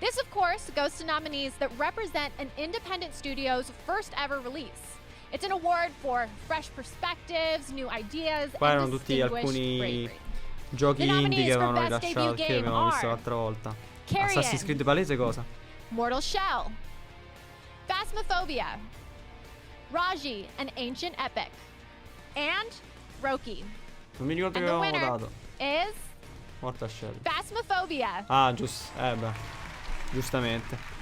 This, of course, goes to nominees that represent an independent studio's first ever release. It's an award for fresh perspectives, new ideas, Qua erano and tutti distinguished alcuni bravery. giochi The indie nominees che for avevano Best rilasciato, Debut che abbiamo Game visto are l'altra volta. Carrion, Assassin's Creed Palese cosa? Mortal Shell, Phasmophobia, Raji, an Ancient Epic, and Roki. Non mi ricordo And che the avevamo winner dato. is Mortal Shell. Phasmophobia. Ah, giusto. Beh. Giustamente.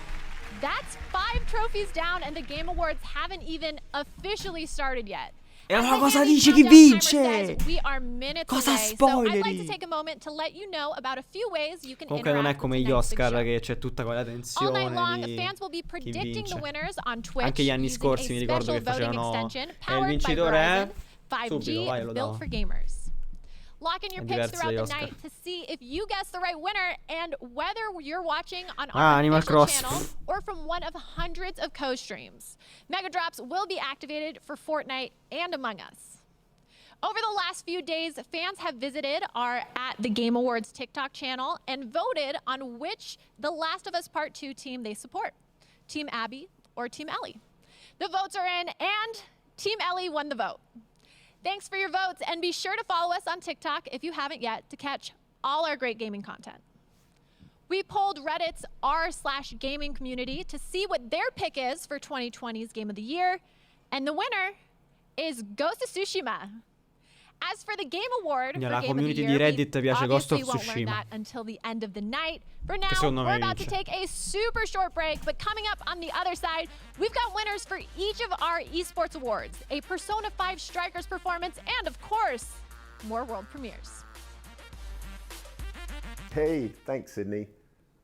That's 5 trophies down, and the Game Awards haven't even officially started yet. E allora As the cosa handy dici chi countdown timer vince? says, we are minutes Cosa away, so I'd like to spoileri? take a moment to let you know about a few ways you can Comunque non è interact come with gli tonight's big Oscar show. che c'è tutta quella All night tensione long, di fans will be chi predicting the vince. winners on Twitch Anche gli anni using scorsi a mi ricordo special che voting facevano extension il powered by vincitore è Verizon 5G subito, vai, lo built davo. for gamers. Lock in your È picks diverso throughout dagli the Oscar. night to see if you guess the right winner and whether you're watching on Ah, our Animal official Crossing. channel or from one of hundreds of co-streams. Mega drops will be activated for Fortnite and Among Us. Over the last few days, fans have visited our at the Game Awards TikTok channel and voted on which The Last of Us Part 2 team they support, Team Abby or Team Ellie. The votes are in, and Team Ellie won the vote. Thanks for your votes, and be sure to follow us on TikTok if you haven't yet to catch all our great gaming content. We polled Reddit's r/gaming community to see what their pick is for 2020's Game of the Year, and the winner is Ghost of Tsushima. As for the Game Award for La Game of the community Year, di Reddit we piace Ghost of obviously won't learn Tsushima. that until the end of the night. For now, secondo me we're about to vince. take a super short break, but coming up on the other side, we've got winners for each of our esports awards, a Persona 5 Strikers performance, and of course, more world premieres. Hey, thanks, Sydney.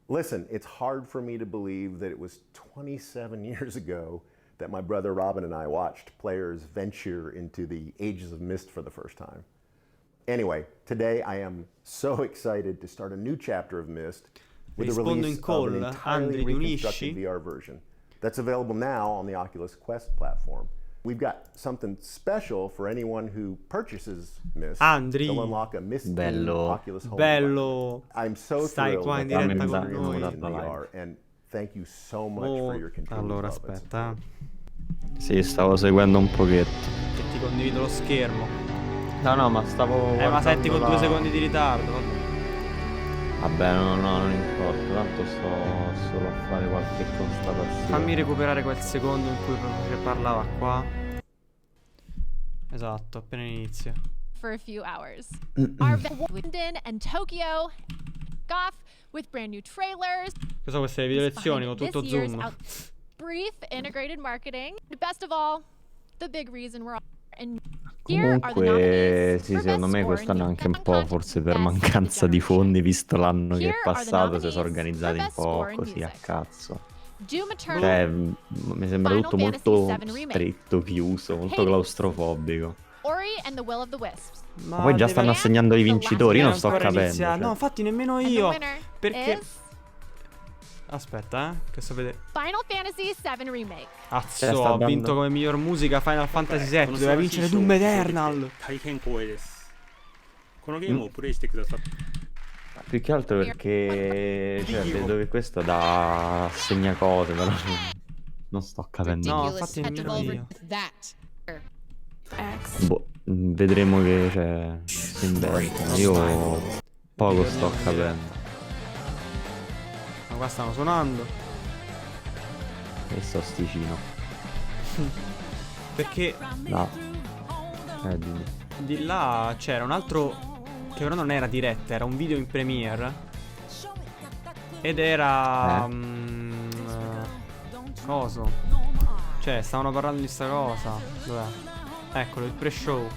Listen, it's hard for me to believe that it was 27 years ago that my brother Robin and I watched players venture into the Ages of Mist for the first time. Anyway, today I am so excited to start a new chapter of Mist with the Rispondo release in call, of an entirely Andri, reconstructed unisci? VR version that's available now on the Oculus Quest platform. We've got something special for anyone who purchases Mist. Andri, They'll unlock a Mist bello, Oculus Home bello. environment. I'm so Stai thrilled qua in that diretta I'm con experiencing noi. it in VR, and thank you so much for your continued Allora, love and aspetta. Sì, stavo seguendo un pochetto. Che ti condivido lo schermo. No, no, ma stavo Ma senti con 2 la... secondi di ritardo. Vabbè, non importa, tanto sto solo a fare qualche constatazione. Fammi recuperare quel secondo in cui proprio parlava qua. Esatto, appena inizia. For a few hours. Our London and Tokyo off with brand new trailers. Cosa queste video lezioni con behind tutto this year's zoom? brief integrated marketing. Best of all, the big reason we're all and here are the Comunque, nominees sì, for secondo best me score quest'anno in anche un new po' content, forse per best mancanza di generation. fondi, visto l'anno che Here è are the passato, si nominees sono organizzati for un best po' score in così a music. cazzo. Doom Eternal, Cioè, mi sembra tutto molto stretto, chiuso, molto claustrofobico. Ori and the Will of the Wisps. Ma poi già stanno assegnando i vincitori, io non sto capendo. Cioè. No, infatti nemmeno io. Perché... Aspetta, che sto vedendo. Final Fantasy VII Remake. Azzo, ha vinto come miglior musica Final Fantasy VII. Doveva vincere Doom Eternal. Più che altro perché cioè, vedo che questo dà segna cose, però non sto capendo. No, infatti nemmeno io. Boh, vedremo che cioè, si inventa. Io poco sto capendo. Ma qua stanno suonando. Questo sticino. Perché no. Di là c'era un altro che però non era diretta, era un video in Premiere. Ed era coso. Cioè, stavano parlando di sta cosa. Dov'è? Eccolo, il pre-show.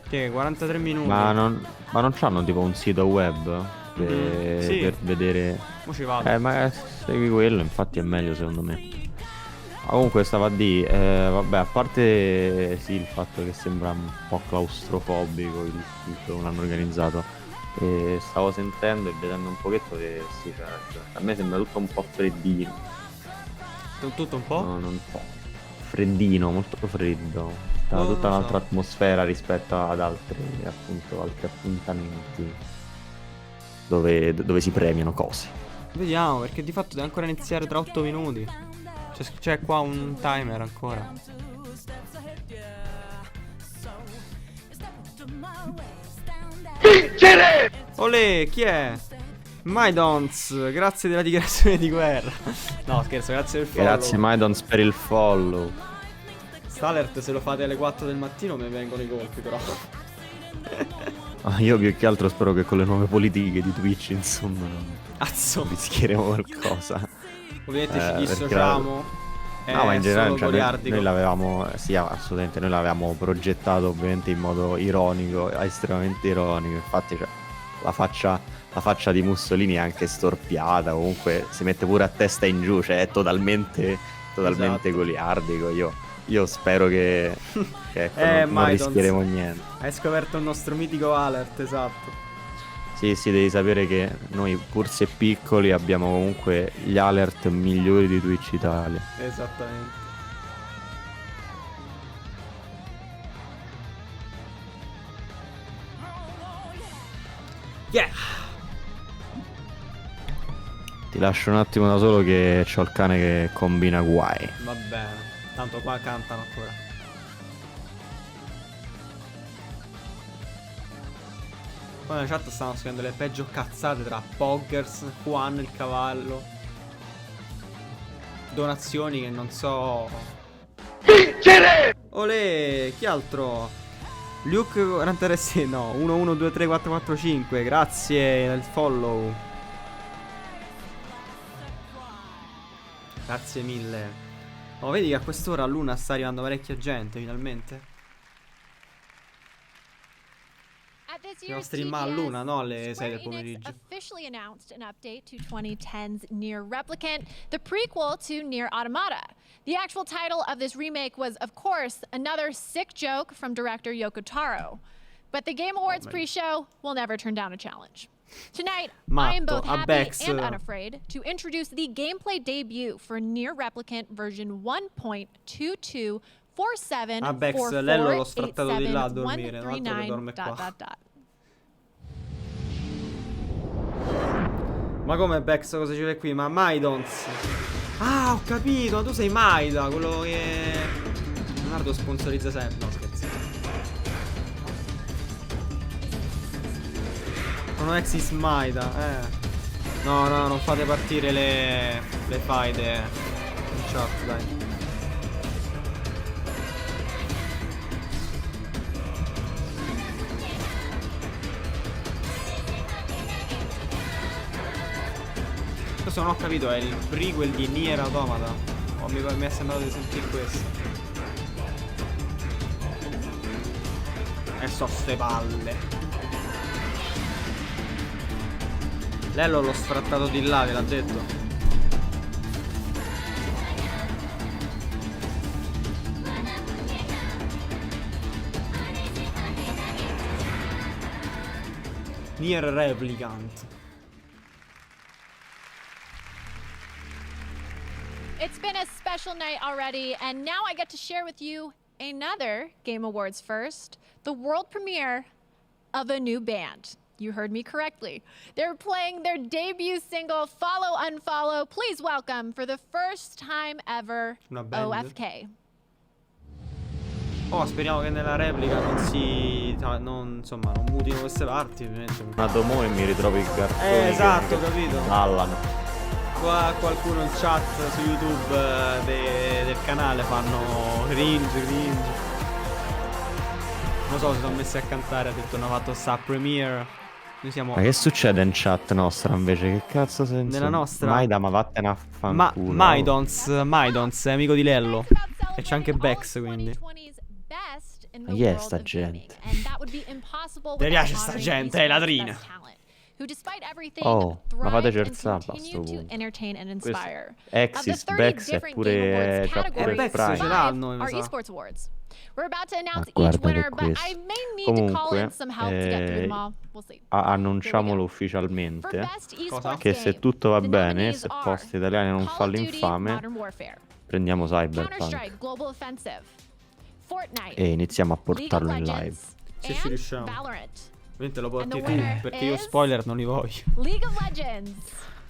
Che 43 minuti. Ma non c'hanno tipo un sito web per vedere. Mo ci vado. Ma segui quello, infatti è meglio secondo me. Comunque stava a dire, vabbè, a parte sì il fatto che sembra un po' claustrofobico il tutto che l'hanno organizzato, stavo sentendo e vedendo un pochetto che sì, cioè, a me sembra tutto un po' freddino. Tutto un po'? No, non un po'. Freddino, molto freddo. Tutta un'altra atmosfera rispetto ad altri appuntamenti dove si premiano cose. Vediamo, perché di fatto deve ancora iniziare tra 8 minuti. C'è qua un timer ancora. Vincere! Olè, chi è? Maidons, grazie della dichiarazione di guerra. No, scherzo, grazie del follow. Grazie Maidons per il follow. St'alert se lo fate alle 4 del mattino mi vengono i colpi però. Io più che altro spero che con le nuove politiche di Twitch insomma rischieremo qualcosa. Ovviamente ci dissociamo. No, ma in generale noi l'avevamo, sì, assolutamente, noi l'avevamo progettato ovviamente in modo ironico, estremamente ironico. Infatti cioè, la faccia di Mussolini è anche storpiata, comunque si mette pure a testa in giù, cioè è totalmente goliardico. Io spero che non rischieremo niente. Hai scoperto il nostro mitico alert, esatto. Sì, devi sapere che noi, pur se piccoli, abbiamo comunque gli alert migliori di Twitch Italia. Esattamente. Yeah! Ti lascio un attimo da solo che c'ho il cane che combina guai. Va bene, tanto qua cantano ancora. Poi nella chat stanno scrivendo le peggio cazzate tra Poggers, Juan il cavallo, donazioni che non so. Vincere! Olè, chi altro? Luke 43, no, 1123445, grazie del follow. Grazie mille. Oh, vedi che a quest'ora a Luna sta arrivando parecchia gente finalmente. Devo streamare a Luna, no alle 6 del pomeriggio. Officially announced an update to 2010's Nier Replicant, the prequel to Nier Automata. The actual title of this remake was, of course, another sick joke from director Yoko Taro. But the Game Awards pre-show will never turn down a challenge. Tonight, I am both happy and unafraid to introduce the gameplay debut for Nier Replicant version 1.2247. Abex, Lello l'ho sfrattato di là a dormire, non altro che dorme qua. Ma come Bex, cosa ci vede qui? Ma Maidons. Ah, ho capito, ma tu sei Maida, quello che Leonardo sponsorizza sempre. No, scherzo. Sono Exis Maida, No, non fate partire le faide in chat, dai. Questo non ho capito, è il prequel di Nier Automata? O mi è sembrato di sentire questo? E so ste palle. Lello l'ho sfrattato di là, ve l'ha detto. Nier Replicant. It's been a special night already, and now I get to share with you another Game Awards first, the world premiere of a new band. You heard me correctly. They're playing their debut single, Follow Unfollow. Please welcome, for the first time ever, OFK. Oh, speriamo che nella replica non si... insomma, non mutino queste parti, ovviamente. Una domo e mi ritrovo i cartoni esatto, capito? ballano. Qua qualcuno in chat su YouTube del canale fanno cringe. Non so, si sono messi a cantare, ha detto hanno fatto sta premiere. Noi siamo... Ma che succede in chat nostra invece? Che cazzo senso? Nella nostra? Maida, ma vattene a fanculo. Maidons è amico di Lello. E c'è anche Bex, quindi. Ma chi è sta gente? Ti piace sta gente, ladrina? Oh, ma fate scherzare a sto punto. Exis, Bex e pure... c'ha pure il Bex Prime. ce l'hanno, mi sa. Ma guardate questo. Comunque, annunciamolo ufficialmente che se tutto va bene, se Post Italiani non fa l'infame, prendiamo Cyberpunk e iniziamo a portarlo in live. Se ci riusciamo. Ovviamente lo porti tu, perché io spoiler non li voglio.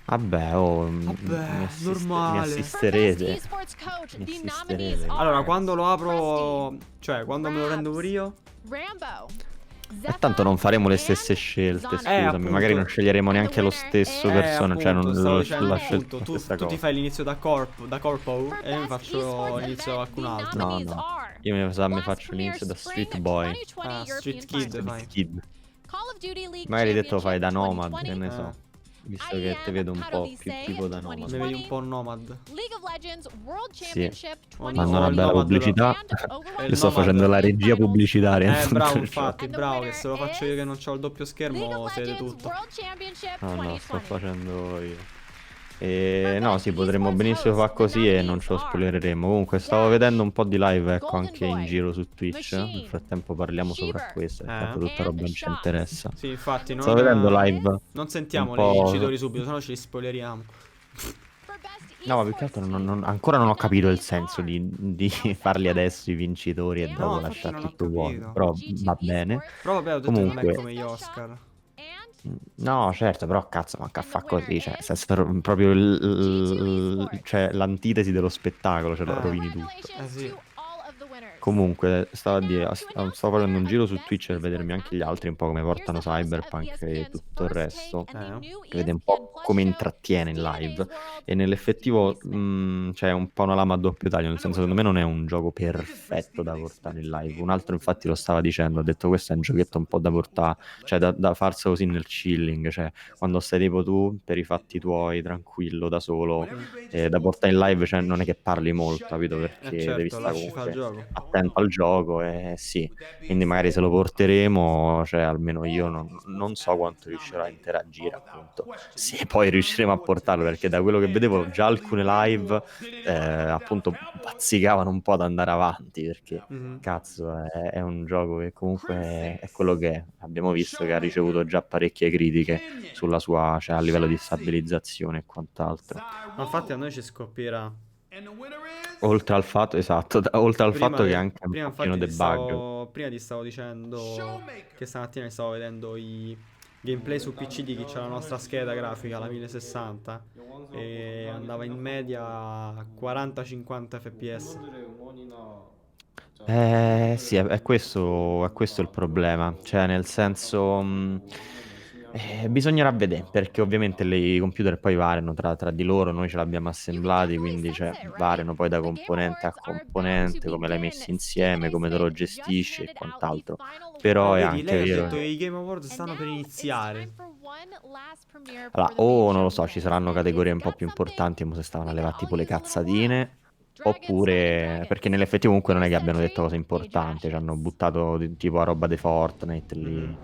Vabbè, normale. Mi assisterete. Allora, quando lo apro, cioè quando me lo prendo pure io. E tanto non faremo le stesse scelte, scusami, appunto. magari non sceglieremo neanche lo stesso persona, cioè non lo scelto tu ti fai l'inizio da Corpo e io mi faccio l'inizio da qualcun altro. No, io mi faccio l'inizio da Street Boy. Street Kid fai. Magari detto lo fai da Nomad, che ne so. Visto che ti vedo un po' più tipo da Nomad. Mi vedi un po' Nomad. Sì, fanno una bella pubblicità. Io sto facendo la regia pubblicitaria. Bravo, infatti, bravo, che se lo faccio io che non ho il doppio schermo si vede tutto. No, sto facendo io. E no, sì, potremmo benissimo fare così e non ce lo spoilereremo. Comunque stavo vedendo un po' di live, ecco, anche in giro su Twitch. Nel frattempo parliamo sopra questo, tanto tutta roba non ci interessa. Sì, infatti, stavo vedendo live. Non sentiamo le vincitori subito, sennò ci li spoileriamo. No, ma più che altro ancora non ho capito il senso di farli adesso i vincitori e dopo lasciare tutto vuoto. Però va bene. Però vabbè, ho detto non è come gli Oscar. No, certo, però cazzo, manca a fa così, cioè, proprio cioè, l'antitesi dello spettacolo, cioè lo rovini tutto. Sì. Comunque, stavo facendo un giro su Twitch per vedermi anche gli altri, un po' come portano Cyberpunk e tutto il resto, che vede un po' come intrattiene in live. E nell'effettivo c'è un po' una lama a doppio taglio, nel senso, secondo me non è un gioco perfetto da portare in live. Un altro infatti lo stava dicendo, ha detto questo è un giochetto un po' da portare, cioè da farselo così nel chilling, cioè quando stai tipo tu per i fatti tuoi, tranquillo, da solo, da portare in live, cioè non è che parli molto, capito? Perché certo, devi stare comunque attento al gioco, sì, quindi magari se lo porteremo, cioè almeno io non so quanto riuscirò a interagire, appunto, se poi riusciremo a portarlo, perché da quello che vedevo già alcune live appunto bazzicavano un po' ad andare avanti, perché cazzo è un gioco che comunque è quello che è. Abbiamo visto che ha ricevuto già parecchie critiche sulla sua, cioè a livello di stabilizzazione e quant'altro. Ma infatti a noi ci scoppierà. Oltre al fatto, esatto, oltre al fatto che anche un pochino debug. Prima ti stavo dicendo che stamattina mi stavo vedendo i gameplay su PC di chi c'ha la nostra scheda grafica, la 1060, e andava in media a 40-50 fps. Sì, è questo il problema, cioè nel senso bisognerà vedere, perché ovviamente i computer poi variano tra di loro, noi ce l'abbiamo assemblati, quindi variano poi da componente a componente, come l'hai messo insieme, come te lo gestisci e quant'altro, però è anche lei vero. Ha detto che i Game Awards stanno per iniziare. Allora, o non lo so, ci saranno categorie un po' più importanti, come se stavano a levare tipo le cazzatine, oppure perché nell'effettivo comunque non è che abbiano detto cose importanti, ci hanno buttato tipo a roba di Fortnite lì.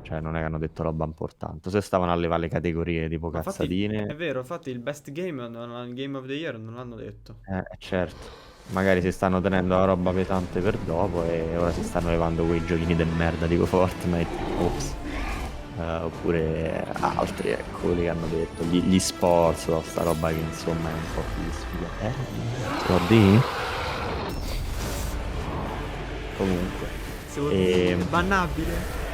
cioè non è che hanno detto roba importante. Se stavano a levare le categorie tipo Ma infatti, cazzatine, è vero, infatti il best game, il Game of the Year non l'hanno detto. certo. Magari si stanno tenendo la roba pesante per dopo e ora si stanno levando quei giochini del merda tipo Fortnite, ops. Oppure altri, ecco, quelli che hanno detto, gli sports, sta roba che insomma è un po' più sfigata. Se lo di? Comunque. Bannabile?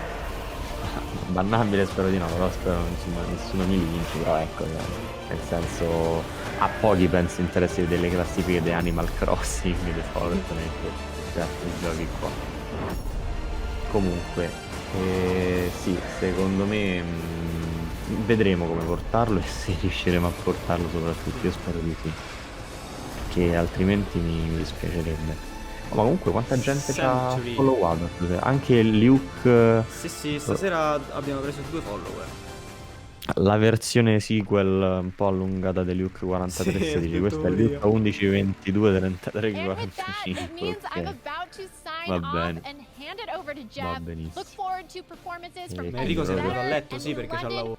Bannabile spero di no, però spero insomma nessuno mi linci, però ecco, nel senso a pochi penso interessi vedere le classifiche di Animal Crossing, di Fortnite e altri giochi qua. Comunque, sì, secondo me vedremo come portarlo e se riusciremo a portarlo soprattutto, io spero di sì, perché altrimenti mi dispiacerebbe. Ma comunque quanta gente ci ha followato, anche Luke. Sì, stasera abbiamo preso 2 follower. La versione sequel un po' allungata di Luke 4316, questa è Luke 11 22 33 45. Va bene. Va benissimo. Enrico si è andato a letto, sì, perché c'ha lavoro.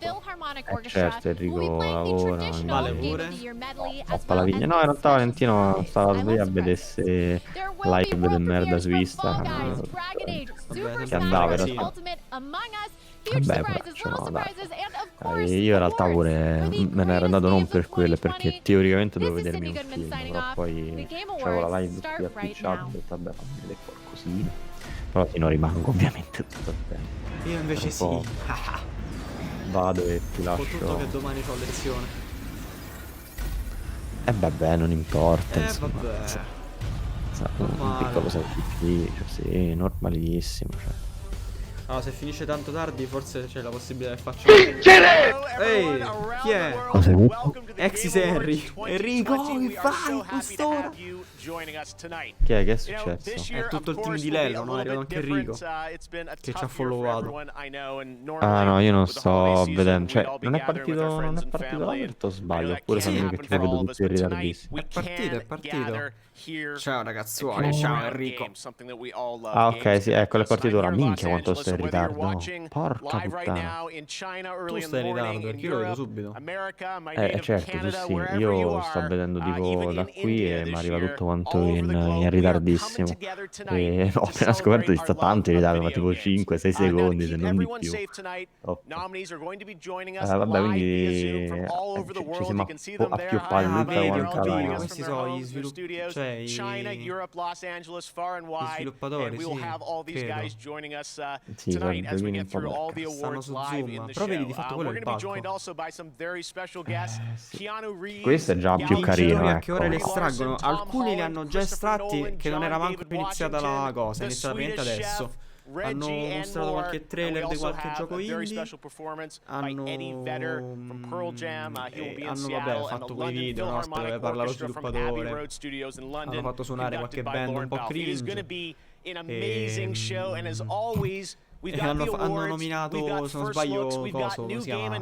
Certo, Enrico lavora. Vale pure. Fappa la vigna. No, in realtà Valentino stava lì a vedere se live del merda su Instagram. Che andava in realtà. Vabbè, no, dai. Io in realtà pure me ne ero andato non per quello, perché teoricamente dovevo vedermi un film, però poi c'avevo la live qui a Twitch, ho detto vabbè fammi vedere qualcosina, però sì, non rimango ovviamente tutto il tempo. Io invece sì. Vado e ti lascio. Soprattutto che domani ho lezione. Vabbè, non importa, insomma. Vabbè. Un piccolo sacrificio, sì, normalissimo, cioè. Allora, se finisce tanto tardi, forse c'è la possibilità che faccia. Ehi, chi è? Exis Henry. Enrico, che fai quest'ora? Chi è? Che è successo? È tutto il team di Lello, no? È arrivato anche Enrico, che ci ha followato. Ah no, io non sto vedendo, cioè non è partito l'alert o sbaglio? Oppure sono io che ti vedo tutti in ritardissimo? È partito. Ciao ragazzuoli, ciao Enrico. Ah ok, sì, ecco, è partito ora. Minchia quanto stai in ritardo. Porca puttana. Tu stai in ritardo, perché io lo vedo subito. Certo, tu sì. Io sto vedendo tipo da qui e mi arriva tutto quanto in ritardissimo. E ho appena scoperto di sta tanto in ritardo, ma tipo 5-6 secondi, se non di più. Vabbè, quindi ci siamo appioppati tutta quanta. Questi sono gli sviluppatori, cioè gli sviluppatori, sì, credo. Sì, stanno su Zoom. Però vedi, di fatto quello è il palco. Sì. Questo è già più carino, a che ore le estraggono? Alcuni li hanno già estratti che non era manco più iniziata la cosa, è iniziata praticamente adesso. Hanno mostrato qualche trailer di qualche gioco indie. Hanno vabbè, fatto quei video, no? Dove parla lo sviluppatore. Hanno fatto suonare qualche band un po' cringe. E hanno nominato, se non sbaglio, coso, come si chiama?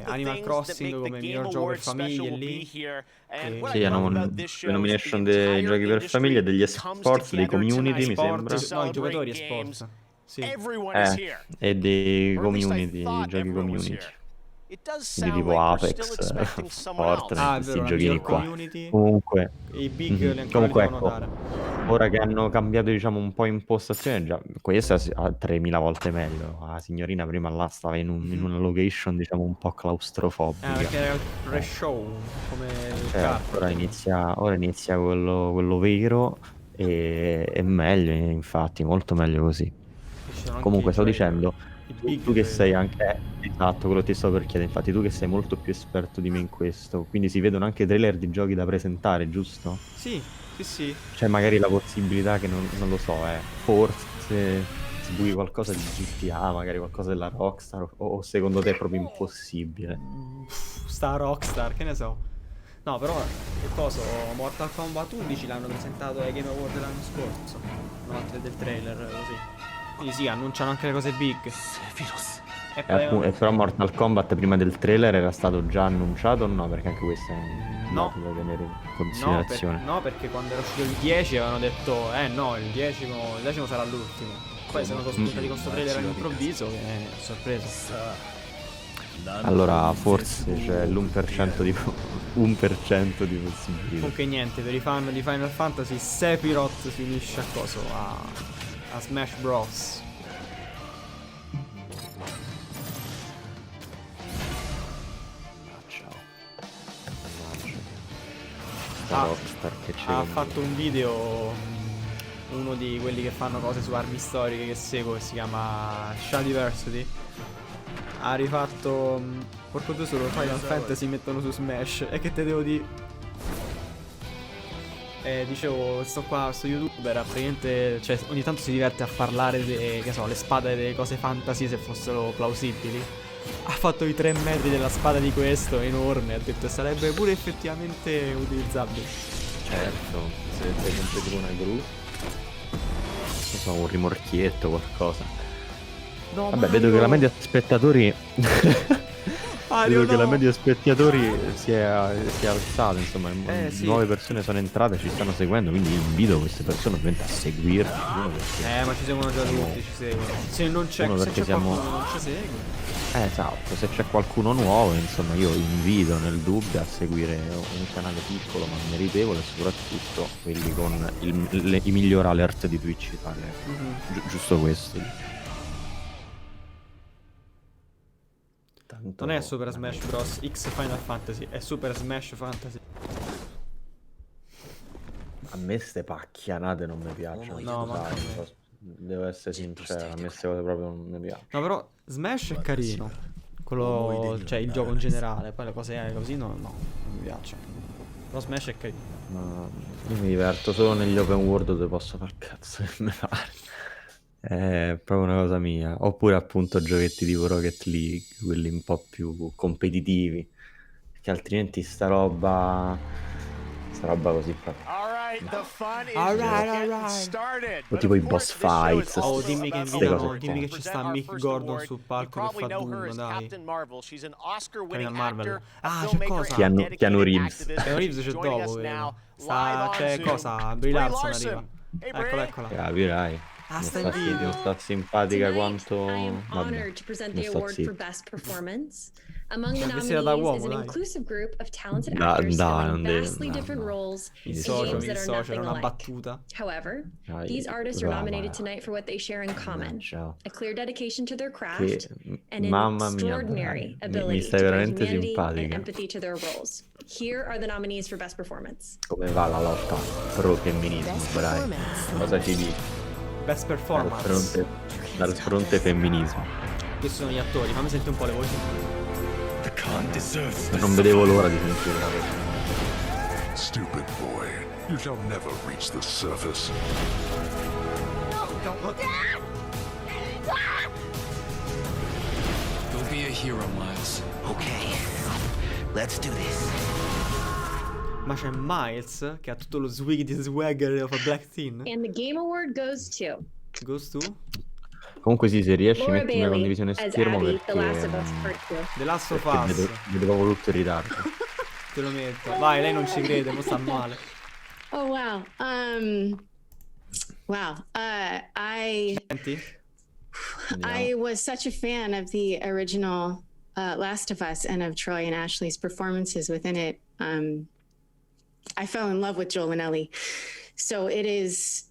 Animal Crossing come miglior gioco per famiglie lì. Sì, hanno le nomination dei giochi per famiglia e degli esports, dei community, mi sembra. No, i giocatori esports. Sì. E dei community, i giochi community. Quindi tipo Apex, Fortnite, questi giochini qua. Comunque, i big li comunque ecco, ora che hanno cambiato diciamo un po' impostazione, già questa è 3000 volte meglio. La signorina prima là stava in una location diciamo un po' claustrofobica. Perché era il pre-show, come ora inizia quello vero e è meglio, infatti, molto meglio così. Comunque sto dicendo, tu che sei anche esatto, quello ti sto per chiedere, infatti tu che sei molto più esperto di me in questo, quindi si vedono anche trailer di giochi da presentare, giusto? Sì. C'è magari la possibilità che non lo so, forse sbughi qualcosa di GTA, magari qualcosa della Rockstar, o secondo te è proprio impossibile? Sta Rockstar, che ne so. No, però che cosa? Mortal Kombat 11 l'hanno presentato ai Game Award l'anno scorso, del trailer così. Quindi sì, annunciano anche le cose big. E però Mortal Kombat prima del trailer era stato già annunciato o no? Perché anche questo è un dato da tenere in considerazione. No, perché quando era uscito il 10 avevano detto no, il decimo sarà l'ultimo. poi sono spuntati con sto trailer all'improvviso che è sorpreso. Allora forse c'è l'1% di 1% di possibilità. Comunque niente, per i fan di Final Fantasy, Sephiroth si unisce a coso, a Smash Bros. Ha fatto un video, uno di quelli che fanno cose su armi storiche che seguo, che si chiama Shadiversity. Ha rifatto porco due solo Final Fantasy mettono su Smash. E che te devo dire? Dicevo, sto youtuber, praticamente, cioè, ogni tanto si diverte a parlare che so, le spade delle cose fantasy se fossero plausibili. Ha fatto i 3 metri della spada di questo, enorme, ha detto sarebbe pure effettivamente utilizzabile. Certo, se sei sempre tipo una gru, non so, un rimorchietto, qualcosa. No, vabbè, vedo che la media spettatori vedo che la media spettatori si è alzata, insomma, sì. Nuove persone sono entrate, ci stanno seguendo, quindi invito queste persone ovviamente a seguirci. Ma ci seguono già tutti, ci seguono. Se non c'è, qualcuno non ci segue. Esatto, se c'è qualcuno nuovo, insomma, io invito nel dubbio a seguire un canale piccolo ma meritevole, e soprattutto quelli con i miglior alert di Twitch Italia. Giusto questo. Non è Super Smash Bros. X Final Fantasy, è Super Smash Fantasy. A me ste pacchianate non mi piacciono. No, ma devo essere sincero, a me queste cose proprio non mi piacciono. No, però Smash è carino. Quello, cioè il gioco in generale, poi le cose così no, non mi piacciono. Però Smash è carino. No, io mi diverto solo negli open world dove posso far cazzo che mi pare. È proprio una cosa mia. Oppure appunto giochetti tipo Rocket League, quelli un po' più competitivi, perché altrimenti sta roba così proprio. Alright. O tipo i boss fights. Oh, dimmi che invitano, dimmi che ci sta Mick Gordon sul palco che fa Doom, dai. Captain Marvel. Ah, c'è cosa? Keanu Reeves. Keanu Reeves c'è dopo, c'è cosa? Brie Larson arriva. Eccola. Capirai. Sta in video. Non sta simpatica quanto... Vabbè, to present the award for best performance. Among the nominees is an inclusive group of talented actors filling vastly different roles in games that are nothing alike. However, these artists are nominated tonight for what they share in common: a clear dedication to their craft and an extraordinary ability to bring humanity and empathy to their roles. Here are the nominees for best performance. Come va la lotta pro femminismo, Brian? Cosa ci dici? Best performance. Dal fronte femminismo. Questi sono gli attori, fammi sentire un po' le voci. Non vedevo l'ora di sentire la voce. Stupid boy, you shall never reach the surface. No, don't look at Go be a hero, Miles. Okay, let's do this. Ma c'è Miles che ha tutto lo swagger of a black teen. And the Game Award goes to... Goes to? Comunque sì, se riesci metti una condivisione schermo perché The Last of Us. Vedevo voluto in ritardo. Te lo metto. Vai, lei non ci crede, mo sta male. Oh wow. I was such a fan of the original Last of Us and of Troy and Ashley's performances within it. I fell in love with Joel and Ellie. So it is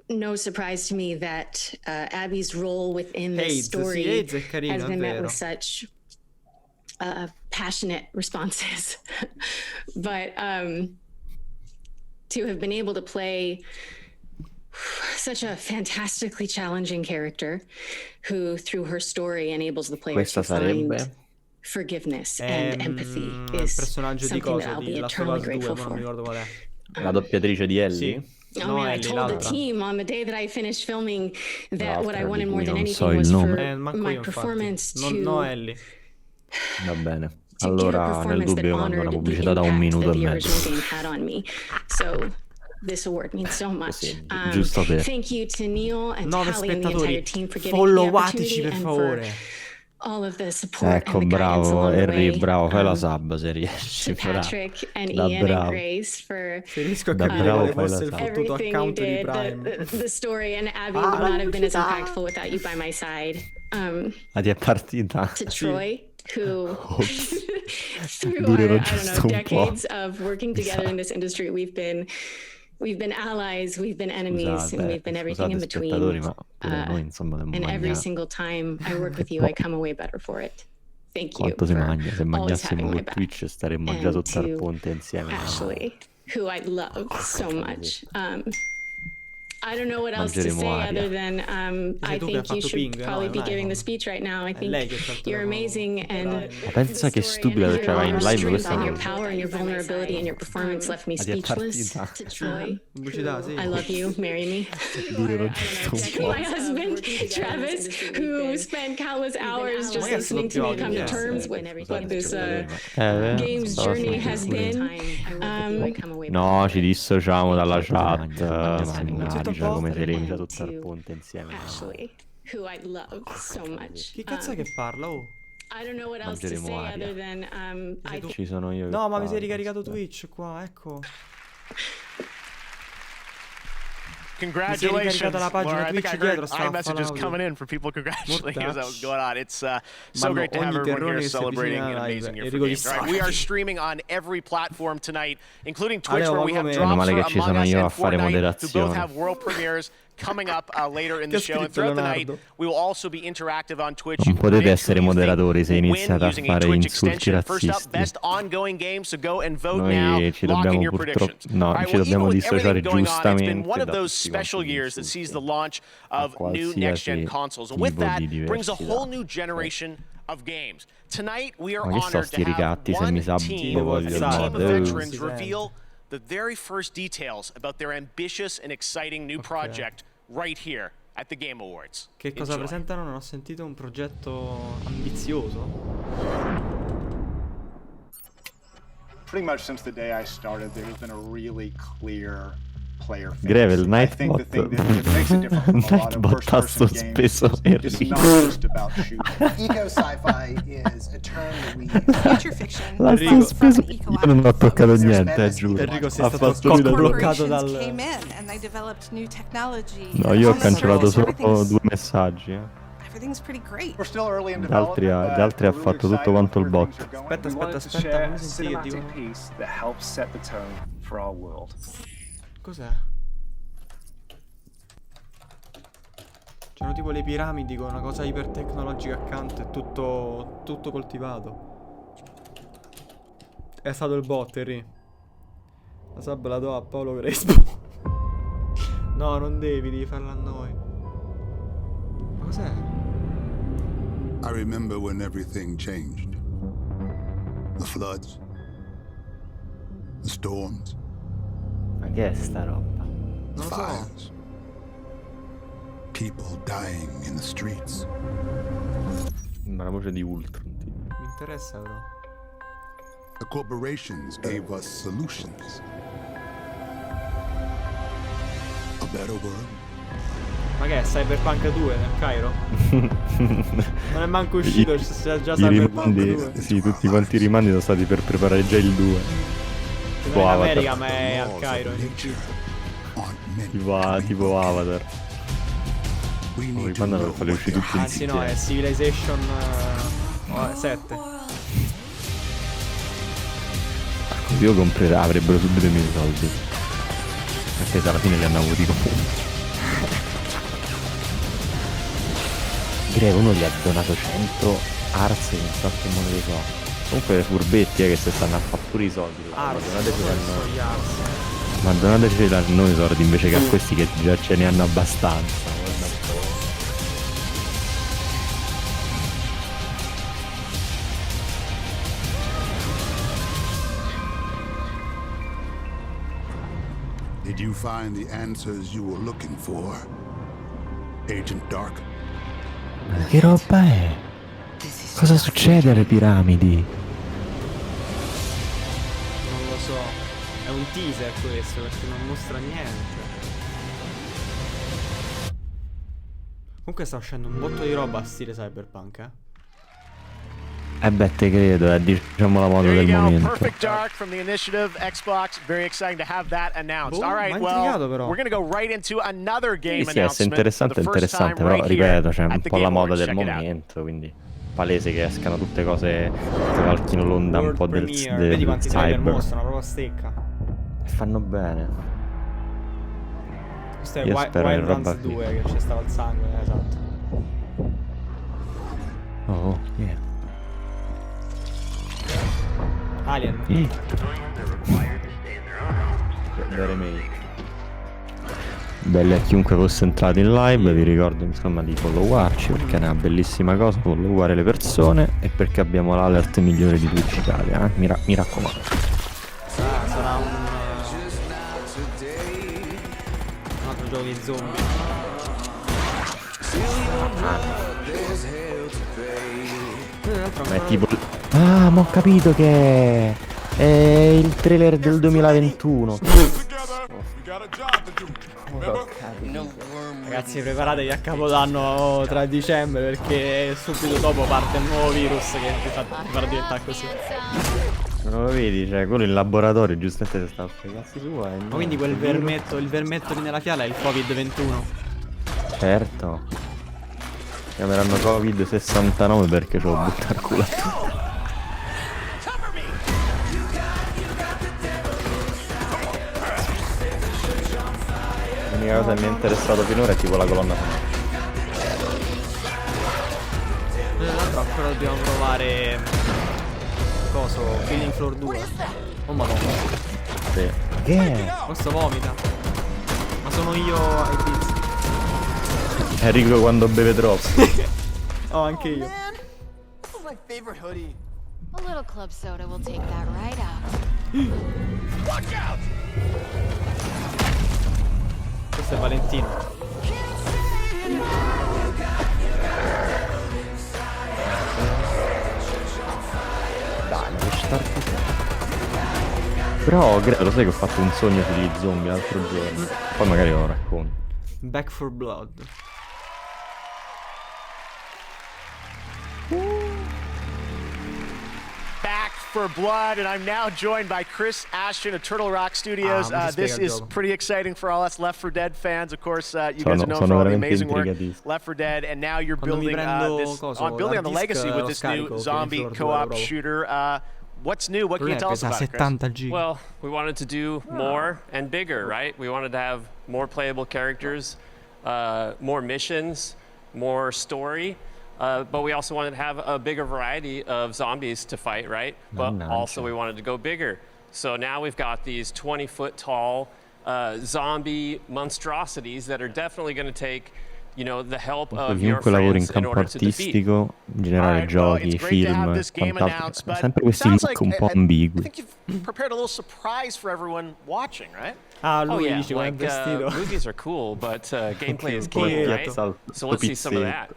no surprise to me that Abby's role within this story has been met with such passionate responses. But to have been able to play such a fantastically challenging character who, through her story, enables the player to find forgiveness and empathy is something that I'll be eternally grateful for. La doppiatrice di Ellie? Sì. Oh man, I told the team on the day that I finished filming that what I wanted more than anything was for my performance to... No, Ellie. Va bene. Allora, nel dubbio mando una pubblicità da 1 minuto e mezzo. So, this award means so much. Sì, giusto per... Thank you to Neil and Tally and the entire team for getting the opportunity and for Ecco, bravo, Henry, bravo, fai la sub se riesci. Patrick and Da Ian bravo. and Grace for Se riesco a Da capire bravo quale fai la fosse il sub. fottuto everything you account di did. Prime. The story and Abby would not have been as impactful without you by my side. Ah, ti è partita? To Troy, who through our, Durerò I don't giusto know, un po'. decades of working together in this industry, we've been allies, we've been enemies, and we've been everything in Scusate spettatori, between. ma pure noi insomma And dobbiamo every mangiare. single time I work with you, I come away better for it. Thank you Quanto si for mangia? Se always having mangiassimo my con back. Twitch staremmo già And sotto al to ponte insieme. Ashley, who I love so much. I don't know what else to Mangeremo say aria. other than I tu che hai think you fatto should ping, probably no, be è giving the l'iPhone. speech right now. I È lei che think c'ha il you're telefono. amazing and Ma pensa che stupido che c'era in live questa and your cosa. power and your vulnerability and your performance left me Ah, ti è speechless. partita? To Troy, Pubblicità, sì. I love you, marry me. Durerò giusto un po'. My husband, Travis, who spent countless hours just Magari listening to me come to yes. terms with what this game's stavo journey has been. No, ci dissociamo dalla chat. Zitto un po'. Come se eri già sotto al ponte insieme. Ashley, who I love so much. Chi cazzo è che parla? Oh. I don't know what else to Mangeremo say aria. other than I Ci sono io. No, ma mi che sei parlo, ricaricato aspetta. Twitch qua, ecco. Congratulations, la pagina Laura. I think Twitch I heard dietro, sta iMessages falando. coming in for people congratulating us. That was going on. It's so Vanno great to have ogni everyone terrone here che si celebrating avvicina an alla amazing live. year for Enrico games. All right, we are streaming on every platform tonight, including Twitch, where we have come- drops Meno male for che ci Among sono Us io and a fare Fortnite, who both moderazione. have world premieres coming up later in the Che ha show. And scritto throughout the night, Leonardo? we will also be interactive on Twitch. Non You potete predict essere who you think moderatori se will win iniziate a using a fare Twitch insulti extension. First up, razzisti. best ongoing game, so go and vote now. Noi ci Lock in dobbiamo your purtroppo predictions. no, All right, ci well, dobbiamo even with dissociare everything going on, it's been giustamente one of da those tutti special quanti gli years that insulti. sees the launch of new qualsiasi next-gen consoles. And with tipo that di brings a diversità. whole new generation of games. Tonight, we are Ma che sto honored sti to have ricatti, se one mi sa team, lo a voglio new il team of mod. veterans Si reveal the very first details about their ambitious and exciting new project right here at the Game Awards. Che cosa Enjoy. presentano? Non ho sentito. Un progetto ambizioso. Pretty much since the day I started, there's been a really clear player face. Gravel, I think the thing that makes it different from a lot of Nightbot first-person spesso games is not Enrico. just about shooting. Eco sci-fi is a term that we use. Future fiction. La sto speso. Io non ho toccato niente, giuro. Enrico sei Ha stato fatto lui da bloccato solo. dal... Came in and they developed new technology. No, io ho On the cancellato surface, solo everything's- 2 messaggi. Everything's pretty great. We're still early in Gli altri ha development, but ha we're fatto really tutto quanto il excited bot. with where things are going. Aspetta, We wanted aspetta, to aspetta, share fammi a sentire che cinematic dico. piece that helps set the tone for our world. Cos'è? C'erano tipo le piramidi con una cosa ipertecnologica accanto e tutto coltivato. È stato il bot, Henry. La sub la do a Paolo Crespo. No, non devi farla a noi. Ma cos'è? I remember when everything changed. The floods. The storms. Ma che è sta roba? Non lo so. Fires. People dying in the streets. Sembra la voce di Ultron. Tipo. Mi interessa però. The corporations gave us solutions. A better world. Ma che è Cyberpunk 2 nel Cairo? Non è manco uscito, c'è già I Cyberpunk rimandi, 2. sì, tutti quanti i rimandi sono stati per preparare già il 2. Non Tipo è in Avatar. America, ma è al Cairo, in Egitto. Tipo Avatar. Lo rimandano per farli uscire tutti Anzi no, insieme. è Civilization 7. Io comprerei, avrebbero subito i miei soldi. Anche se alla fine li hanno avuti comunque. Greve uno gli ha donato 100 arse, non so che modo lo so. Comunque furbetti che se stanno a fare pure i soldi. Ma donateci a noi i soldi invece che a questi che già ce ne hanno abbastanza. Guarda un po'. Did you find the answers you were looking for, Agent Dark? Ma che roba è? Cosa succede alle piramidi? Non lo so. È un teaser questo perché non mostra niente. Comunque sta uscendo un botto di roba a stile Cyberpunk, eh. beh, te credo, diciamo la moda del momento. Perfect Dark from the Initiative Xbox. Very exciting to have that announced. All right, well, we're going to go right into another game sì, è interessante, però ripeto, c'è un po' la moda del momento, quindi palese che escano tutte cose che cavalchino l'onda un po' del vedi quanti trailer cyber. mostrano, proprio a stecca. E fanno bene. Questo è Wildlands 2 che c'è stato il sangue, esatto. Oh, yeah. Alien. Belle a chiunque fosse entrato in live, vi ricordo insomma di followarci perché è una bellissima cosa followare le persone e perché abbiamo l'alert migliore di Twitch Italia, mi raccomando. Sarà un altro gioco di zombie. Ma è tipo... Ah, ma ho capito che è il trailer del 2021. Ragazzi, preparatevi a Capodanno tra dicembre perché subito dopo parte un nuovo virus che vi farà diventare così. Non lo vedi? Cioè, quello in laboratorio giustamente si sta cazzi sua. Ma quindi quel vermetto, il vermetto lì nella fiala è il Covid-21? Certo. Chiameranno Covid-69 perché ce l'ho buttato il culo a tutti. L'unica cosa che mi è interessato finora è tipo la colonna sonora. L'altro ancora dobbiamo provare coso, Killing Floor 2. Oh madonna. Sì. Che? Questo vomita. Ma sono io ai pizzi. Enrico quando beve troppo. Oh, anche io. A little club soda will take that right out. Watch out! Questo è Valentino. Dai, ma che starti. Però lo sai che ho fatto un sogno sugli zombie l'altro giorno. Poi magari lo racconto. Back 4 Blood. Back for Blood, and I'm now joined by Chris Ashton of Turtle Rock Studios. This is pretty exciting for all us Left 4 Dead fans. Of course, you guys are known for all the amazing work Left 4 Dead, and now you're building building on the legacy with this new zombie co-op shooter. What's new? What can you tell us about it, Chris? Well, we wanted to do more and bigger, right? We wanted to have more playable characters, more missions, more story. But we also wanted to have a bigger variety of zombies to fight, right? But also we wanted to go bigger. So now we've got these 20-foot tall zombie monstrosities that are definitely going to take, you know, the help of your friends in order to defeat. Generare giochi, film, quant'altro. Sempre questi look un po' ambigui. I think you've prepared a little surprise for everyone watching, right? Ah, lui dice come è vestito. Movies are cool, but gameplay is king, right? So let's see some of that.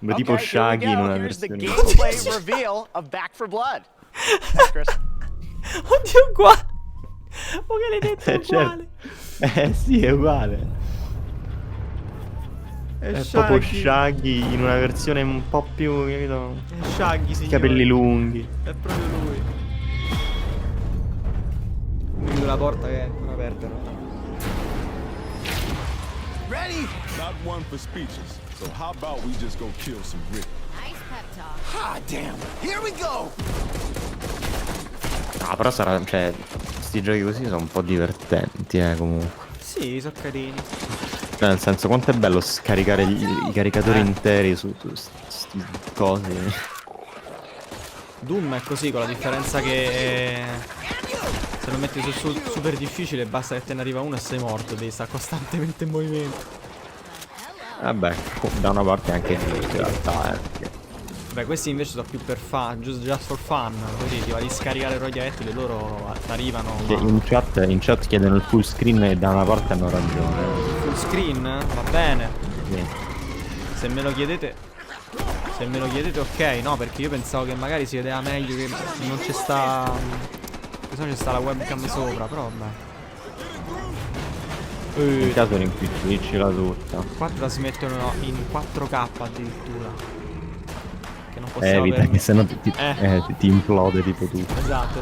Ma tipo Shaggy in una Here's the versione. gameplay reveal of Back 4 Blood. Thanks, Chris. Oddio, uguale. Ma che l'hai detto uguale? Certo. Sì, è uguale. È proprio Shaggy in una versione un po' più, capito? È Shaggy, signori. Capelli lunghi. È proprio lui. Chiudo la porta che è ancora aperta. Ready? Not one for speeches. So how about we just go kill some Rick? Nice pep talk. Ah, damn. Here we go. Ah, però sarà, cioè, sti giochi così sono un po' divertenti, comunque. Sì, sono carini. Cioè, nel senso, quanto è bello scaricare i caricatori interi su sti cosi. Doom è così, con la differenza che se lo metti su super difficile basta che te ne arriva uno e sei morto, devi stare costantemente in movimento. Vabbè, da una parte anche in realtà, Beh, questi invece sono più per fun, just for fun, così ti va di scaricare i proiettili e loro arrivano. In chat chiedono il full screen e da una parte hanno ragione. Full screen? Va bene. Sì. Se me lo chiedete ok, no, perché io pensavo che magari si vedeva meglio, che non c'è sta. Che se no c'è sta la webcam sopra, però vabbè. In caso rimpicciolircela tutta. Qua trasmettono in 4K addirittura. Ok, che non possiamo evita che sennò ti implode tipo tutto. Esatto.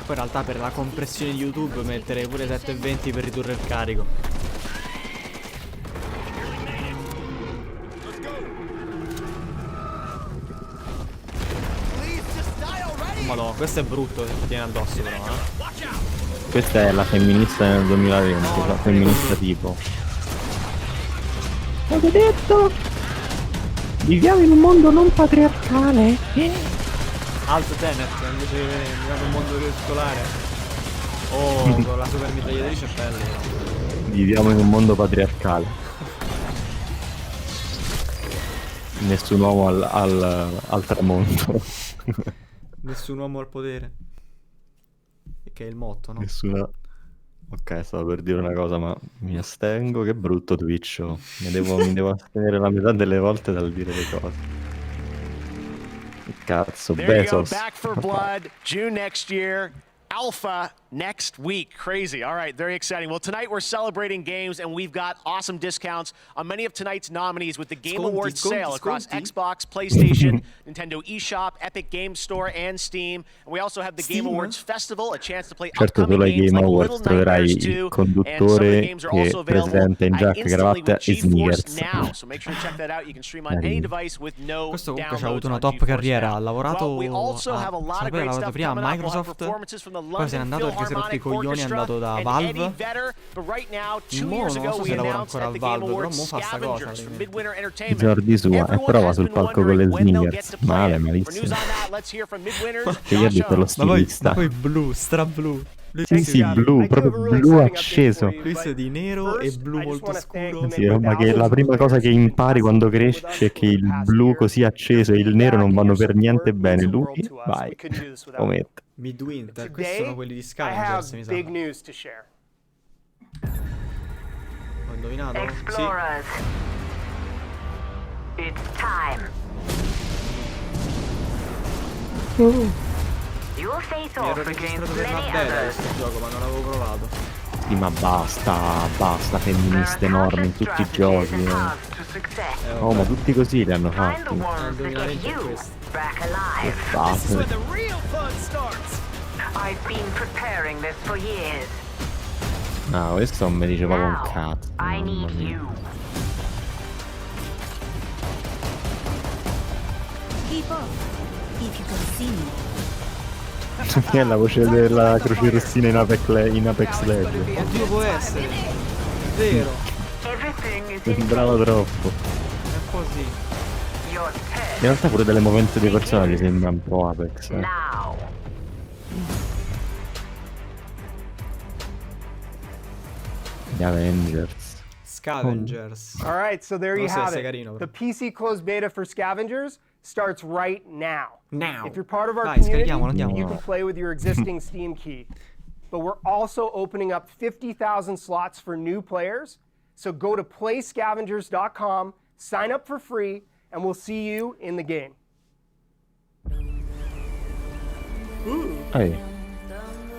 Poi in realtà per la compressione di YouTube metterei pure 720 per ridurre il carico. Madonna, questo è brutto che ti tiene addosso però, Questa è la femminista nel 2020, la femminista tipo. Avete detto? Viviamo in un mondo non patriarcale. Alto Tenet, invece viviamo in un mondo solare. Oh, con la super mitragliatrice è bella. Viviamo in un mondo patriarcale. Nessun uomo al tramonto. Nessun uomo al potere. Che è il motto, no? Nessuna. Ok, stavo per dire una cosa, ma mi astengo. Che brutto Twitch. Mi devo astenere la metà delle volte dal dire le cose. Che cazzo, Bezos. Back for Blood, June next year. Alpha next week. Crazy. All right, very exciting. Well, tonight we're celebrating games, and we've got awesome discounts on many of tonight's nominees with the Game Awards sale across Xbox, PlayStation, Nintendo eShop, Epic Games Store, and Steam. And we also have the Game Awards Festival, a chance to play upcoming games like Little Nightmares 2, and some of the games are also available instantly with GeForce Now. So make sure to check that out. You can stream on any device with no Questo comunque c'ha downloads avuto una on top GeForce carriera, Now. ha lavorato Well, we also have a lot of great stuff prima a coming up. We'll have Microsoft, performances from the poi se n'è London andato perché si è rotto i Philharmonic coglioni, è Orchestra andato da and Valve. Eddie Vedder, but right now, 2 Mo years non ago so we se lavora announced ancora at a the Valve, Game però Awards mo fa sta cosa. Scavengers from Midwinter Entertainment. Zordi sua, Everyone però va has sul been palco con wondering le when they'll get Swingers. to play Male, it. For malissimo. news on that, let's hear from Midwinter's Che io ho detto lo stilista. Ma poi blu, stra blu. Sì, blu, proprio blu acceso. Questo è di nero e blu molto scuro. Sì, roba che la prima cosa che impari quando cresci è che il blu così acceso e il nero non vanno per niente bene. Lui, vai, omette. Midwinter, questi sono quelli di Scavengers, mi sa. Big news to share. Ho indovinato? Explorers. It's time. Your face Mi ero off against registrato per la many beta others. questo gioco, ma non l'avevo provato. Sì, ma basta, femministe enormi in tutti i giochi. Oh, ma tutti così li hanno fatti. Ones that get you back alive. Basta. I've been preparing this for years. No, questo non mi dice proprio un cazzo. I need you. Keep up. If you can see me. Che è la voce della croce rossina in Apex Legends. Oddio, può essere. Vero. Sembrava troppo. È così. In realtà pure delle movenze dei personaggi sembra un po' Apex. Gli Avengers. Scavengers. All right, so there you have it. The PC closed beta for Scavengers starts right now. If you're part of our community, you can play with your existing Steam key. But we're also opening up 50,000 slots for new players. So go to playscavengers.com, sign up for free, and we'll see you in the game.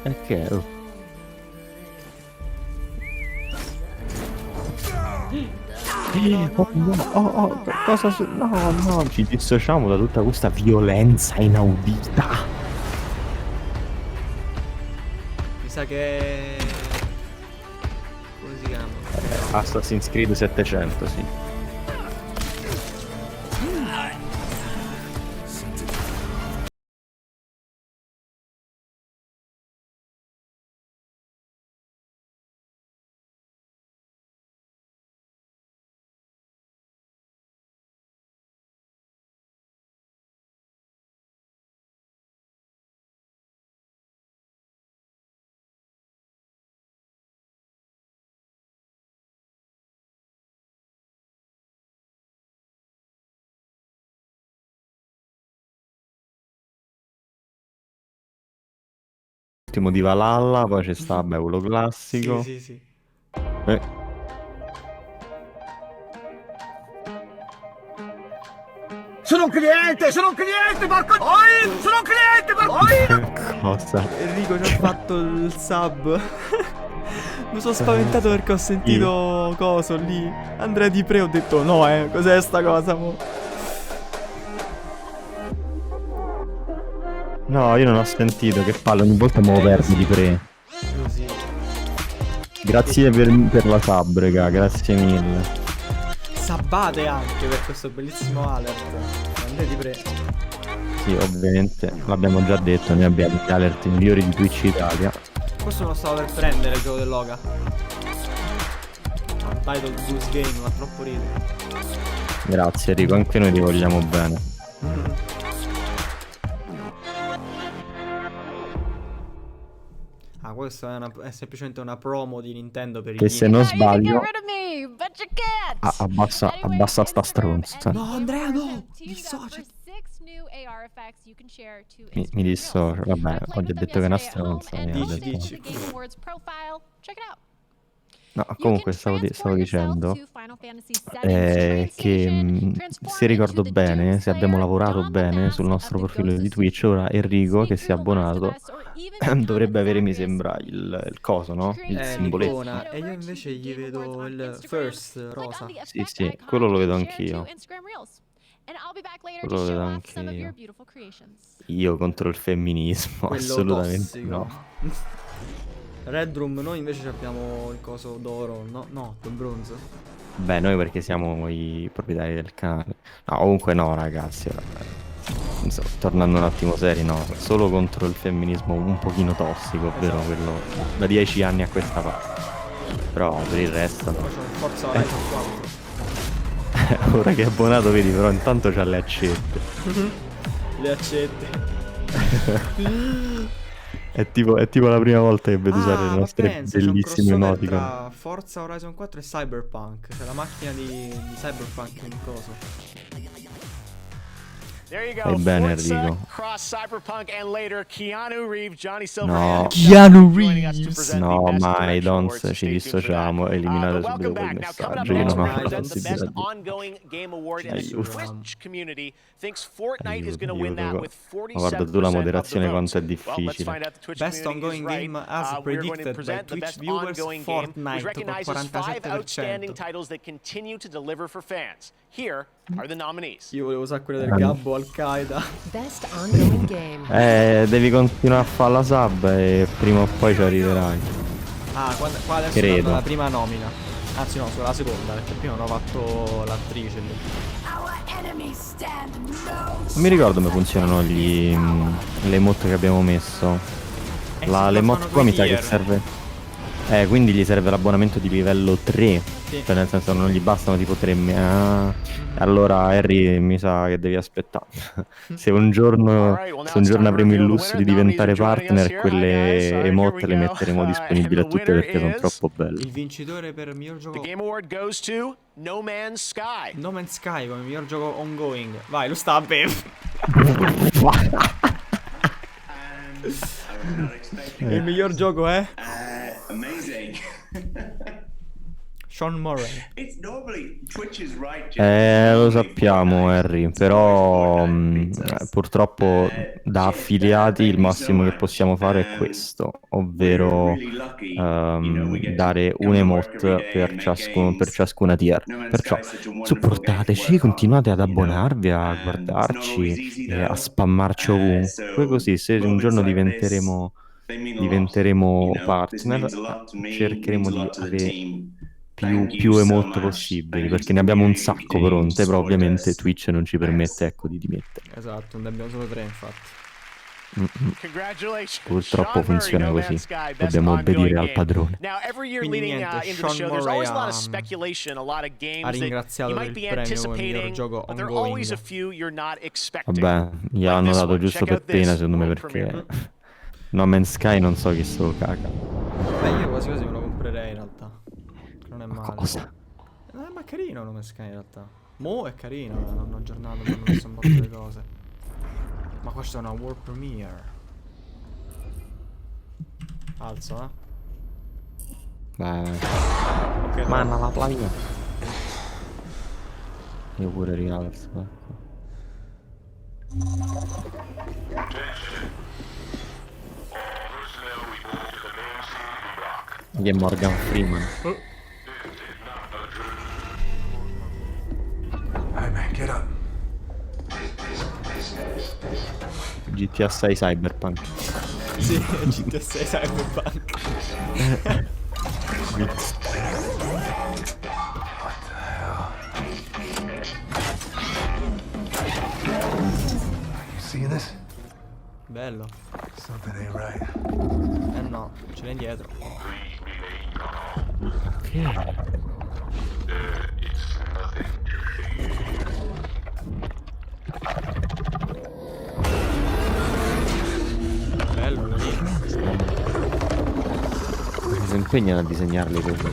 Perché? Cosa no, ci dissociamo da tutta questa violenza inaudita. Mi sa che... come si chiama? Assassin's Creed 700, sì. Ultimo di Valhalla, poi c'è sta, beh, quello classico. Sì. Sono un cliente, porco! Sono un cliente, porco! Cosa? Enrico ci ha fatto il sub. Mi sono spaventato perché ho sentito coso lì. Andrea Di Pre, ho detto no, cos'è sta cosa, mo? No, io non ho sentito, che palle, ogni volta muovo verdi Di Pre. Così. Grazie per la sub, raga, grazie mille. Sabate anche per questo bellissimo alert. Andrea Di Pre. Sì, ovviamente, l'abbiamo già detto, noi abbiamo gli alert migliori di Twitch Italia. Questo non lo stavo per prendere il gioco dell'Oga. Title Goose Game, ma troppo ridere. Grazie Enrico, anche noi ti vogliamo bene. Ah, questa è semplicemente una promo di Nintendo per i Che se non sbaglio Abbassa sta stronza. No, Andrea, no! Dissocia. Mi dissocio, vabbè, ho già detto che è una stronza. Dici. No, comunque stavo dicendo che se ricordo bene, se abbiamo lavorato bene sul nostro profilo di Twitch, ora Enrico che si è abbonato dovrebbe avere, mi sembra, il coso, no? Il simboletto. L'icona, e io invece gli vedo il first rosa. Sì, quello lo vedo anch'io. Quello lo vedo anche io. Io contro il femminismo, Quello assolutamente tossico. no. Redrum, noi invece abbiamo il coso d'oro, no, il bronzo. Beh, noi perché siamo i proprietari del canale. No, comunque no, ragazzi. Tornando un attimo seri, no. Solo contro il femminismo un pochino tossico, ovvero quello da 10 anni a questa parte. Però per il resto no. Forza Horizon 4. Ora che è abbonato, vedi, però intanto c'ha le accette. Le accette. È tipo la prima volta che vedo usare le nostre bellissime emoticon. Tra Forza Horizon 4 e Cyberpunk. C'è la macchina di Cyberpunk in coso. Fai bene, Enrico. No, Keanu Reeves. No, mai, Dons, ci dissociamo. Eliminate subito quel messaggio. Io non ho la possibilità Ma guarda tu la moderazione quanto è difficile. Best ongoing game as predicted by Twitch viewers, Fortnite con 47%. Io volevo usare quella del Gabbo Al-Qaeda. Best ongoing game. Devi continuare a fare la sub e prima o poi ci arriverai. Ah, qua adesso credo. La prima nomina. Anzi no, la seconda, perché prima non ho fatto l'attrice lì. Non mi ricordo come funzionano le emote che abbiamo messo. L'emote qua mi sa che serve. Quindi gli serve l'abbonamento di livello 3. Sì. Cioè nel senso non gli bastano tipo 3. Allora Harry mi sa che devi aspettare. Se un giorno avremo il lusso di diventare partner, quelle emote le metteremo disponibili a tutte perché sono troppo belle. Il vincitore per miglior gioco No Man's Sky come miglior gioco ongoing. Vai, lo sta a bere. Il miglior gioco è amazing. Sean Murray. Lo sappiamo, Harry, però purtroppo da affiliati il massimo che possiamo fare è questo, ovvero dare un emote per ciascuna tier. Perciò supportateci, continuate ad abbonarvi, a guardarci e a spammarci ovunque, così se un giorno diventeremo partner cercheremo di avere più emote possibili, perché ne abbiamo un sacco pronte, però ovviamente Twitch non ci permette, ecco, di dimettere. Esatto, ne abbiamo solo 3 infatti. Purtroppo funziona così, dobbiamo obbedire al padrone. Quindi niente, Sean Murray ha ringraziato per il premio come miglior gioco ongoing. Vabbè, gli hanno dato giusto per pena secondo me, perché No Man's Sky non so chi se lo caga. Beh, io quasi me lo comprerei in realtà. Non è male. Cosa? Ma è carino No Man's Sky in realtà. Mo' è carino, l'hanno aggiornato, hanno messo un po' di cose. Ma questa è una world premiere. Alzo, Vai. Okay, Manna la playa. Io pure rialzo, Che è Morgan Freeman. Alright, man, get up. GTA 6 Cyberpunk. Sì, GTA 6 Cyberpunk. See this? Bello. Something ain't right. Eh no, ce l'è indietro. Bello lì. Si impegnano a disegnarli così.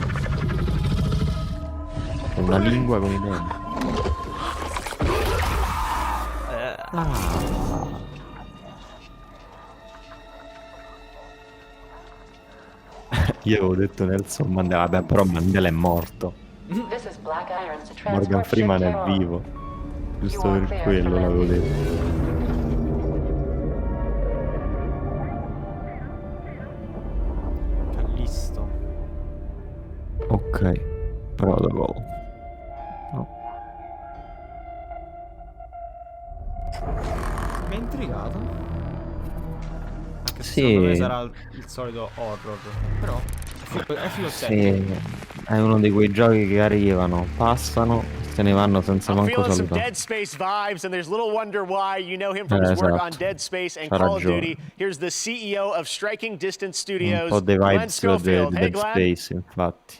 Con una lingua con i denti. Io avevo detto Nelson Mandela, vabbè, però Mandela è morto. Morgan Freeman è vivo. Giusto per quello l'avevo detto. Callisto. Ok, protocol. No. Mi ha intrigato. Anche se Sì. secondo me sarà il solito horror. Però è filo Sì, è uno di quei giochi che arrivano, passano, se ne vanno senza manco some salutare. Dead Space vibes, and there's little wonder why. You know him from his work on Dead Space and Call of Duty. Here's the CEO of Striking Distance Studios, Un po' dei Glenn vibes di Schofield. Hey, Dead Glenn. Space, infatti.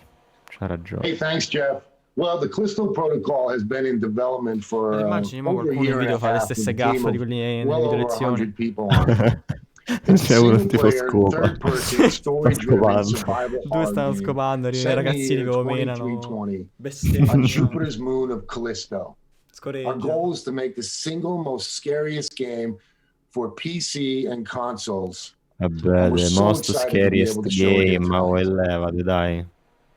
C'ha ragione. Hey, thanks, Jeff. Well, the Callisto Protocol has been in development for immagini mo over a qualcuno in year and video a fa le half stesse with a team gaffe di of quelli nelle well video over lezioni. 100 people on it. It's a C'è uno single tipo player, scopa. third person, story-driven survival Due horror stanno game scopando, arrivano i set in the ragazzini year che lo menano. 2320 Bestemmia. on Jupiter's moon of Callisto. Our Scoreggia. goal is to make the single most scariest game for PC and consoles. Vabbè, We're the so most excited to be scariest able to show it here game, ma tonight. levate, dai.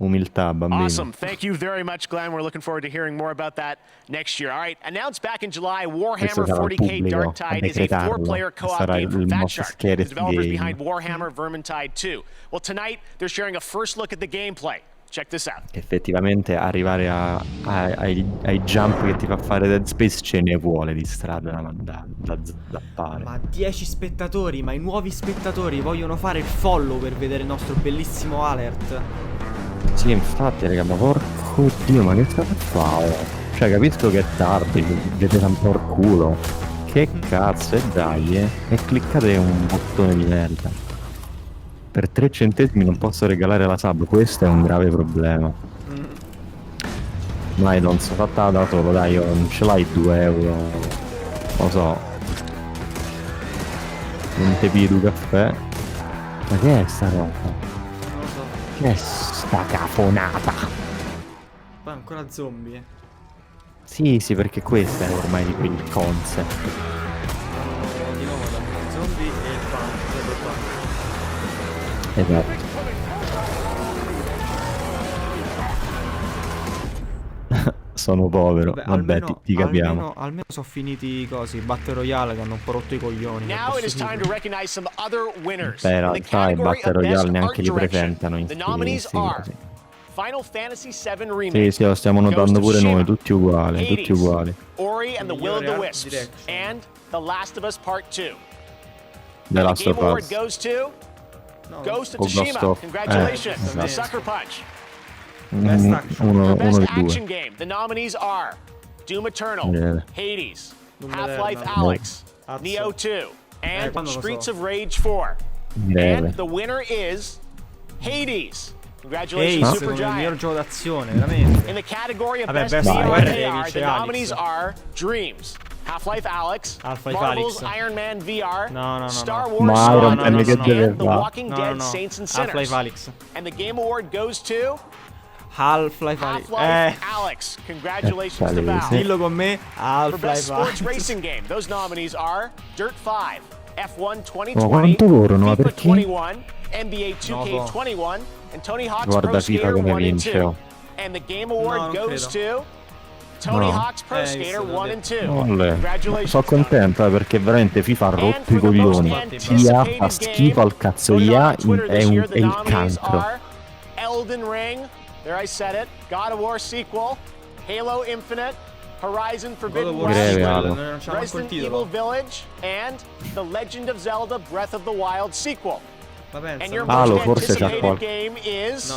Umiltà, bambino. Awesome. Thank you very much, Glenn. We're looking forward to hearing more about that next year. All right. Announced back in July, Questo Warhammer sarà il 40k pubblico a Darktide is a decretarlo. four-player co-op Sarà game from il most Fatshark, the scariest developers game. behind Warhammer Vermintide 2. Well, tonight, they're sharing a first look at the gameplay. Check this out. Effettivamente arrivare ai jump che ti fa fare Dead Space ce ne vuole di strada da zappare. Ma 10 spettatori, ma i nuovi spettatori vogliono fare il follow per vedere il nostro bellissimo alert. Sì, infatti, raga, ma porco dio, ma che state a fare? Cioè, capisco che è tardi, vedete un po' il culo. Che cazzo, e dai, e cliccate un bottone di merda. Per 3 centesimi non posso regalare la sub, questo è un grave problema. Dai, non so, fatta da solo, dai, non ce l'hai 2 euro. Lo so. Non te pido caffè. Ma che è sta roba? Che è sta cafonata? Poi ancora zombie. Sì, perché questo è ormai di quel concept. Di nuovo zombie e il punk. Esatto. Sono povero, vabbè, almeno, ti capiamo. Almeno sono finiti i cosi, Battle Royale che hanno un po' rotto i coglioni. Now it is time to recognize some other winners. Però, In the sai, category Battle of Best Royale neanche Art li Direction, presentano in the sti nominees are cosi. Final Fantasy VII Remake. Sì, lo stiamo notando pure noi, tutti uguali, Hades, tutti uguali. Ori and the Will of the Wisps, and The Last of Us Part 2. The Last Game of Award Us. goes to Ghost of O Ghost Tsushima. of- Congratulations. esatto. Sucker Punch. Uno Best dei action due. game. The nominees are Doom Eternal, Yeah. Hades, Non Half-Life vederla. Alyx, Azzo. Neo 2, and quando lo Streets so. of Rage 4. Breve. And the winner is Hades. Congratulations, Ehi, Super secondo me il miglior Giant. gioco d'azione, veramente. In the category of Vabbè, Best Best VR VR AR, the vince nominees Alyx. are Dreams, Half-Life Alyx, Half-Life Marvel's Alyx. Iron Man VR, No, Star no. Wars Ma Squadrons, Iron Man che deve and The fare? Walking Dead No. Saints and Sinners. Half-Life Alyx. And the Game Award goes to Half-Life Alyx. Half-Life Alyx. Congratulations to Valve. Dillo con me, For Half-Life Best Sports Alyx. Racing Game, those nominees are Dirt 5, F1 Ma 2020, quanto vorano? Ma FIFA perché? 21, NBA 2K21, and Tony Hawk's Pro Guarda FIFA Skater come 1 and vince. 2. And the Game Award No, non goes credo. to Tony No. Hawk's Pro Skater 1 and 2. Olle. Congratulations. Sono contento perché veramente FIFA ha rotto i coglioni. IA fa schifo al cazzo, IA è il cancro. Elden Ring, there I said it, God of War sequel, Halo Infinite, Horizon Forbidden West, Resident Evil Village, and The Legend of Zelda Breath of the Wild sequel. And your most anticipated game is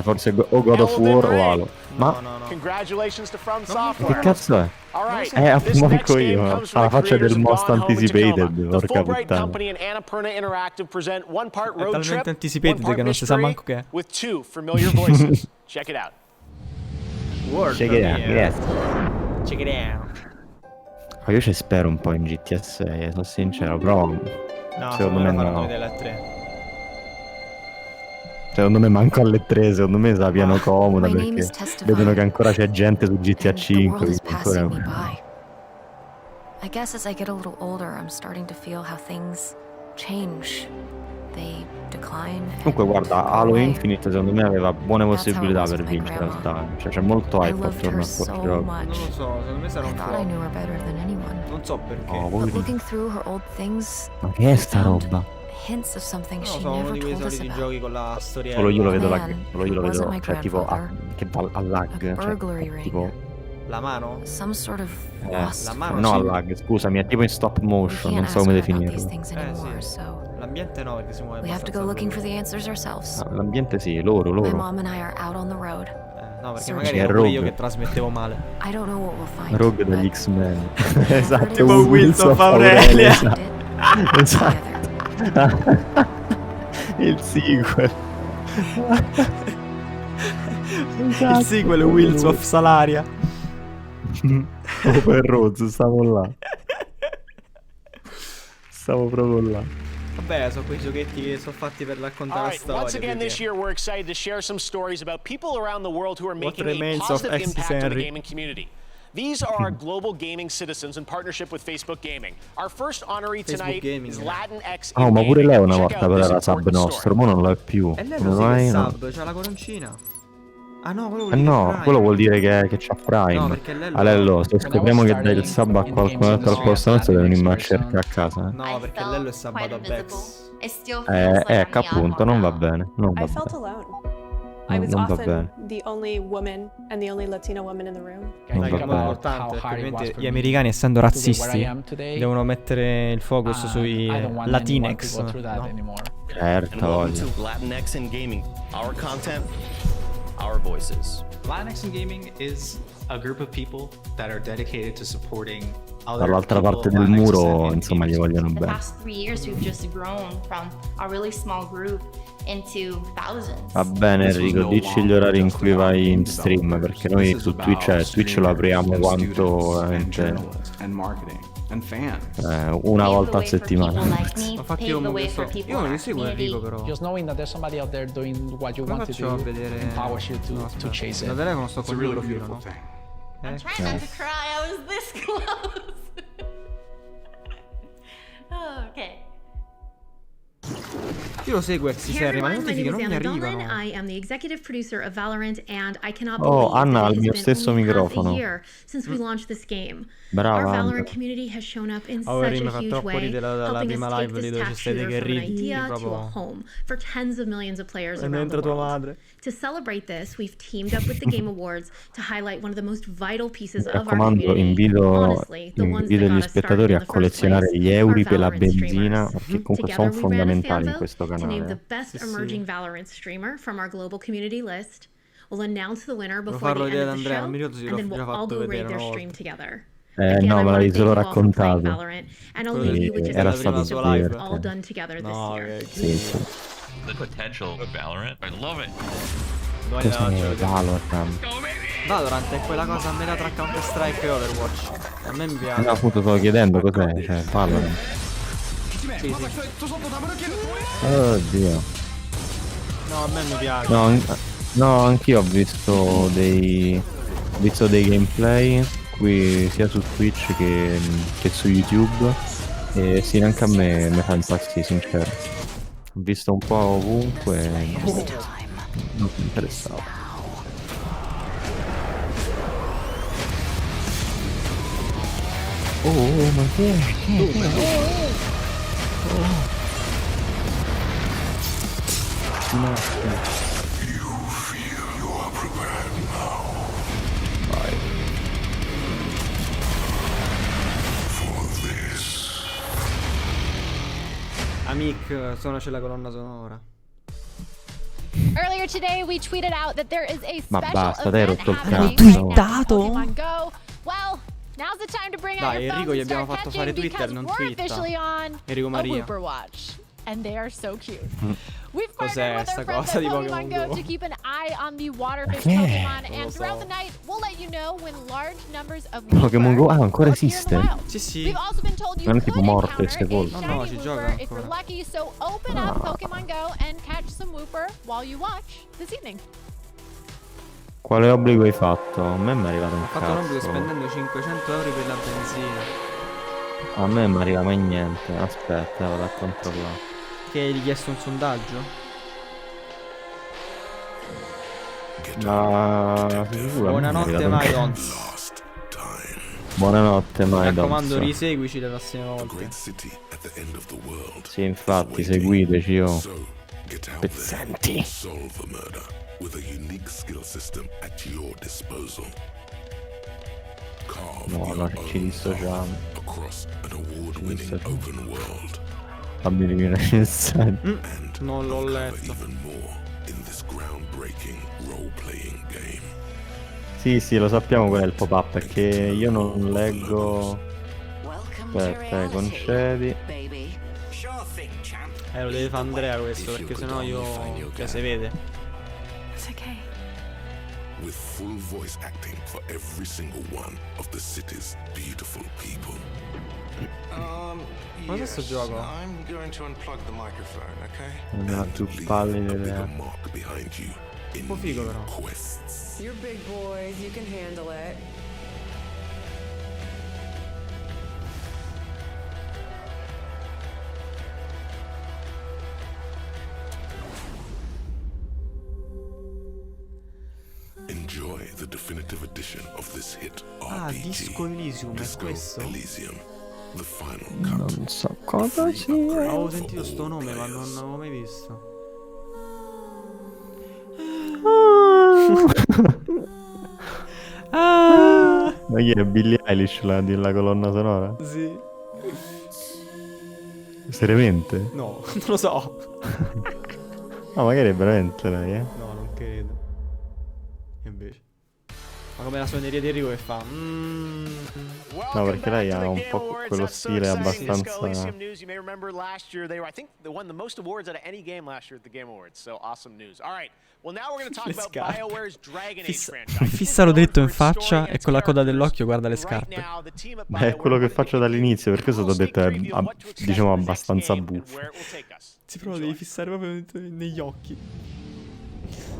forse o God of War o Halo. Ma congratulations to From Software. che cazzo è? Manco io, fa la faccia del most anticipated, porca puttana. È talmente anticipated che non si sa manco che è. Check it out. Check it out, yes. Check it out. Ma io ci spero un po' in GTA 6, sono sincero, però secondo me no. Secondo me manco alle 3, secondo me sa piano comoda perché vedono che ancora c'è gente su GTA 5. I guess as I get a little older, I'm starting to feel how things change. They decline. Comunque guarda, Halo Infinite secondo me aveva buone possibilità per vincere in realtà. Cioè c'è molto hype attorno a questo gioco. Non lo so, secondo me sarà un flop. Non so perché. Ma che è sta roba? Hints of something she sono uno never di quei told us soliti about. giochi con la storia. Solo io lo vedo Man, cioè tipo che va a lag, cioè, tipo la mano? Some sort of la mano no, a lag, scusami, è tipo in stop motion, non so come definirlo. Sì. L'ambiente no, perché si muove. We have to go looking for the answers ourselves. L'ambiente sì, loro. My mom and I are out on the road. No, perché magari ero io che trasmettevo male. I don't know what we'll find. Rogue degli X-Men. Esatto, tipo Wilson of Aurelia. Esatto. Il sequel. Il sequel Wheels of Salaria. Open Roads, stavo là. Stavo proprio là. Vabbè, sono quei giochetti che sono fatti per raccontare la storia. Once again this year we're excited to share some stories about people around the world who are making a positive impact on the gaming community. These are our global gaming citizens in partnership with Facebook Gaming. Our first honoree tonight is Latinx. Oh, ma pure lei una volta però era sub nostro, ma non lo è più. E lei non è sub, c'ha la coroncina. Ah no, quello vuol dire che c'ha Prime. No, perché Lello... Alello, se scopriamo che dai il sub a qualcun altro al posto nostro devono venire a cercare a casa. No, perché Lello è subbato a Bex. Appunto, non va bene. Non va bene. I was often the only woman and the only Latina woman in the room. È importante, perché gli americani, essendo razzisti, devono mettere il focus sui Latinex. No? Certo, voglio. Latinx in gaming. Our content, our voices. Latinx in gaming is a group of people that are dedicated to supporting dall'altra parte del muro, insomma, gli vogliono bene. The past 3 years we've just grown from a really small group into thousands. Va bene Enrico, dici gli orari in cui vai in stream, perché noi su Twitch lo apriamo quanto una volta a settimana. Infatti io non li seguo Enrico però. Just knowing that there's somebody out there doing what you want to do empowers you to chase it. Da telefono sto con il profilo, no? I'm trying not to cry, I was this close. Oh, okay. Io lo seguo X-Serie, ma le notifiche non mi arrivano. I am the executive producer of Valorant and I cannot believe Anna ha il mio stesso microfono. Since we launched this game. Brava. Our Valorant community has shown up in such a huge way, helping us take this tap shooter from an idea to a home for tens of millions of players around the world. To celebrate this, we've teamed up with the Game Awards to highlight one of the most vital pieces of our community. Invito gli spettatori a collezionare gli euro per la benzina, perché comunque sono fondamentali in questo To name the canale. best emerging Valorant streamer from our global community list. We'll announce the winner before the end of the show, and then we'll all go rate their stream together. No, me l'avevi solo raccontato. Era stato all done together this year. Sì. The potential of Valorant. I love it. Cos'è Valorant? Valorant è quella cosa a metà tra Counter Strike e Overwatch. A me mi piace. No, appunto stavo chiedendo cos'è, cioè Valorant. Sì. Oddio. No, a me mi piace. No, anch'io ho visto dei gameplay qui sia su Twitch che su YouTube. E sì, anche a me mi fa impazzire, sincero. Ho visto un po' ovunque, non mi interessava. Oh, ma che è? Amic, suonaci la colonna sonora. Earlier today we tweeted out that there is a Ma special basta, dai, event rotto il happening cazzo. right now in Pokemon Go. Well, now's the time to bring out Dai, your Enrico phones gli and abbiamo start fatto catching fare Twitter, because non we're twitta. officially on Enrico a Maria. Wooper Watch. And they are so cute. We've Cos'è partnered with sta our friends cosa at di Pokemon Pokemon Go Go? to keep an eye on the waterfish Che? Pokemon, Non lo and throughout so. the night we'll let you know when large numbers of Pokémon Go ancora will appear in the esiste? wild. Sì, sì. We've also been told you Non è could tipo morto encounter e sepolto. a No, no, shiny ci gioca Wooper if you're ancora. lucky, so open up Pokemon Go and catch some Wooper while you watch this evening. Quale obbligo hai fatto? A me mi è arrivato un Ho fatto un obbligo cazzo. spendendo 500 euro per la benzina. A me non mi arriva mai niente. Aspetta, vado a controllare. Che hai chiesto un sondaggio? Ma Buonanotte Maidons. Buonanotte Mi Maidons. raccomando, riseguici le prossime volte. Sì, infatti, seguiteci, oh. Pezzenti. No, no, ci dissociamo. Fammi eliminare Non l'ho letto. Sì, lo sappiamo qual è il pop-up, perché io non leggo. Aspetta, concedi. Lo deve fare Andrea questo, perché sennò io... Cioè, se vede. It's okay. With full voice acting for every single one of the city's beautiful people. Ma questo gioco? I'm going to unplug the microphone, okay? Non ho più pallida idea. Un po' figo però. You're big boys, you can handle it. Enjoy the definitive edition of this hit Ah, RPG. Disco Elysium, è questo? Elysium, the final cut. Non so cosa sia. Avevo sentito sto nome, ma non l'avevo mai visto. Ma chi è Billie Eilish la colonna sonora? Sì. Seriamente? No, non lo so. No, magari è veramente lei, eh? No, non credo. E invece. Ma come la suoneria di Enrico che fa? No, perché lei ha un po' quello stile abbastanza. News, you may remember last year they were, I think, they won the most awards out of any game last year at the Game Awards. So awesome news. All right. Well, now we're going to talk about BioWare's Dragon Age franchise. Fissalo dritto in faccia e con la coda dell'occhio guarda le scarpe. Ma è quello che faccio dall'inizio, per questo ti ho detto è diciamo abbastanza buffo. Si prova, devi fissare proprio negli occhi.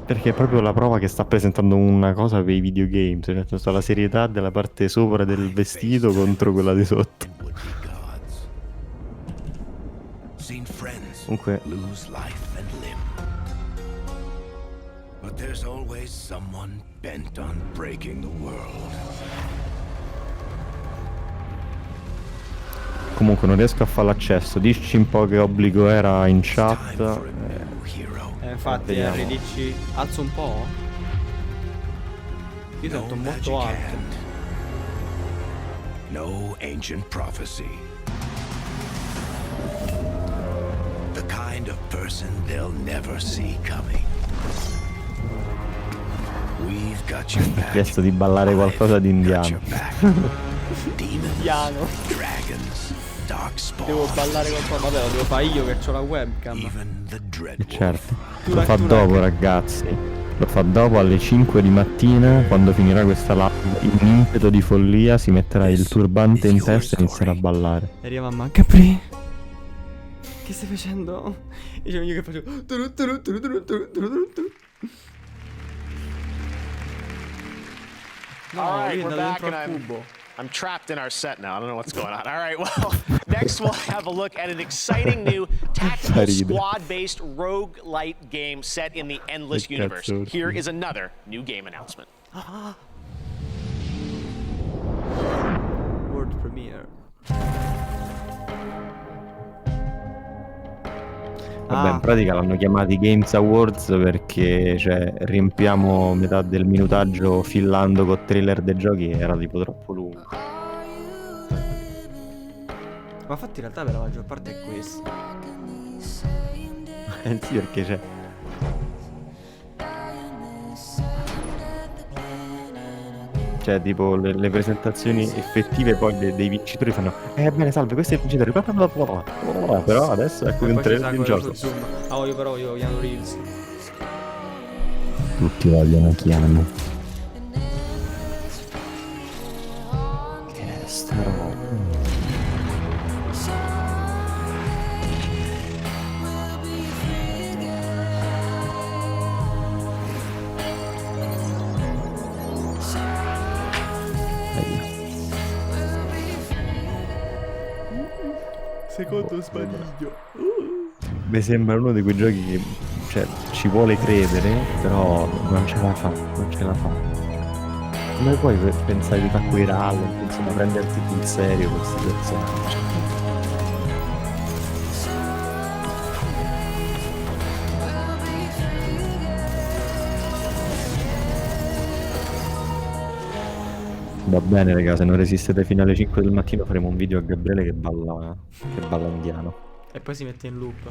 Perché è proprio la prova che sta presentando una cosa per i videogames, nel senso la serietà della parte sopra del vestito contro quella di sotto. Comunque But there's always someone bent on breaking the world. Comunque non riesco a fare l'accesso. Dici un po' che obbligo era in chat. Infatti Harry, dici alzo un po'? Io sento molto alto. No ancient prophecy. The kind of person they'll never see coming. We've got your back. Ho chiesto di ballare qualcosa di indiano. Indiano. Devo ballare qualcosa. Vabbè, lo devo fare io che ho la webcam. Certo. Lo fa dopo, ragazzi. Lo fa dopo alle 5 di mattina, quando finirà questa live. In un impeto di follia si metterà il turbante in testa e inizierà a ballare. E arriva mamma, Capri, che stai facendo? E c'è io che faccio. No, lui è andato dentro al cubo. I'm trapped in our set now. I don't know what's going on. All right, well, next we'll have a look at an exciting new tactical squad-based roguelite game set in the Endless Universe. Here is another new game announcement. World premiere. Vabbè, in pratica l'hanno chiamati Games Awards perché cioè, riempiamo metà del minutaggio fillando con trailer dei giochi, era tipo troppo lungo. Ma infatti in realtà per la maggior parte è questo. Sì, perché c'è. Cioè, tipo, le presentazioni effettive poi dei vincitori fanno bene, salve, questo è il vincitore. Però adesso ecco che entra in gioco. Ah, voglio Keanu Reeves. Tutti vogliono Keanu. Che è sta roba? Secondo sbadiglio. Mi sembra uno di quei giochi che, cioè, ci vuole credere, però non ce la fa, non ce la fa. Come puoi pensare di fare quei rallent, insomma, prenderti sul serio questi personaggi? Va bene, raga, se non resistete fino alle 5 del mattino faremo un video a Gabriele che balla indiano. E poi si mette in loop.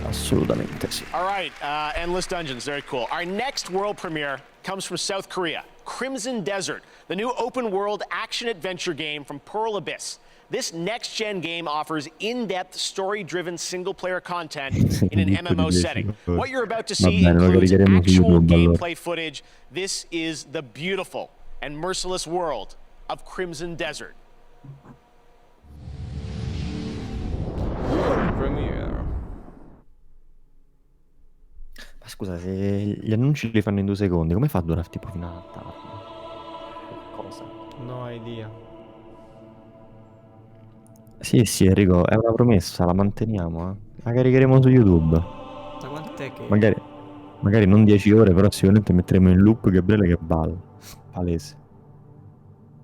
Assolutamente sì. All right, Endless Dungeons, very cool. Our next world premiere comes from South Korea, Crimson Desert, the new open world action adventure game from Pearl Abyss. This next-gen game offers in-depth, story-driven single-player content in an MMO setting. What you're about to see includes actual gameplay footage. This is the beautiful and merciless world of Crimson Desert. Premiere. Ma scusa, se gli annunci li fanno in 2 secondi, come fa a durare tipo fino a tardi? Cosa? No idea. Sì, Enrico, è una promessa, la manteniamo, eh. La caricheremo su YouTube. Da quant'è che... Magari non 10 ore, però sicuramente metteremo in loop Gabriele che balla. Palese.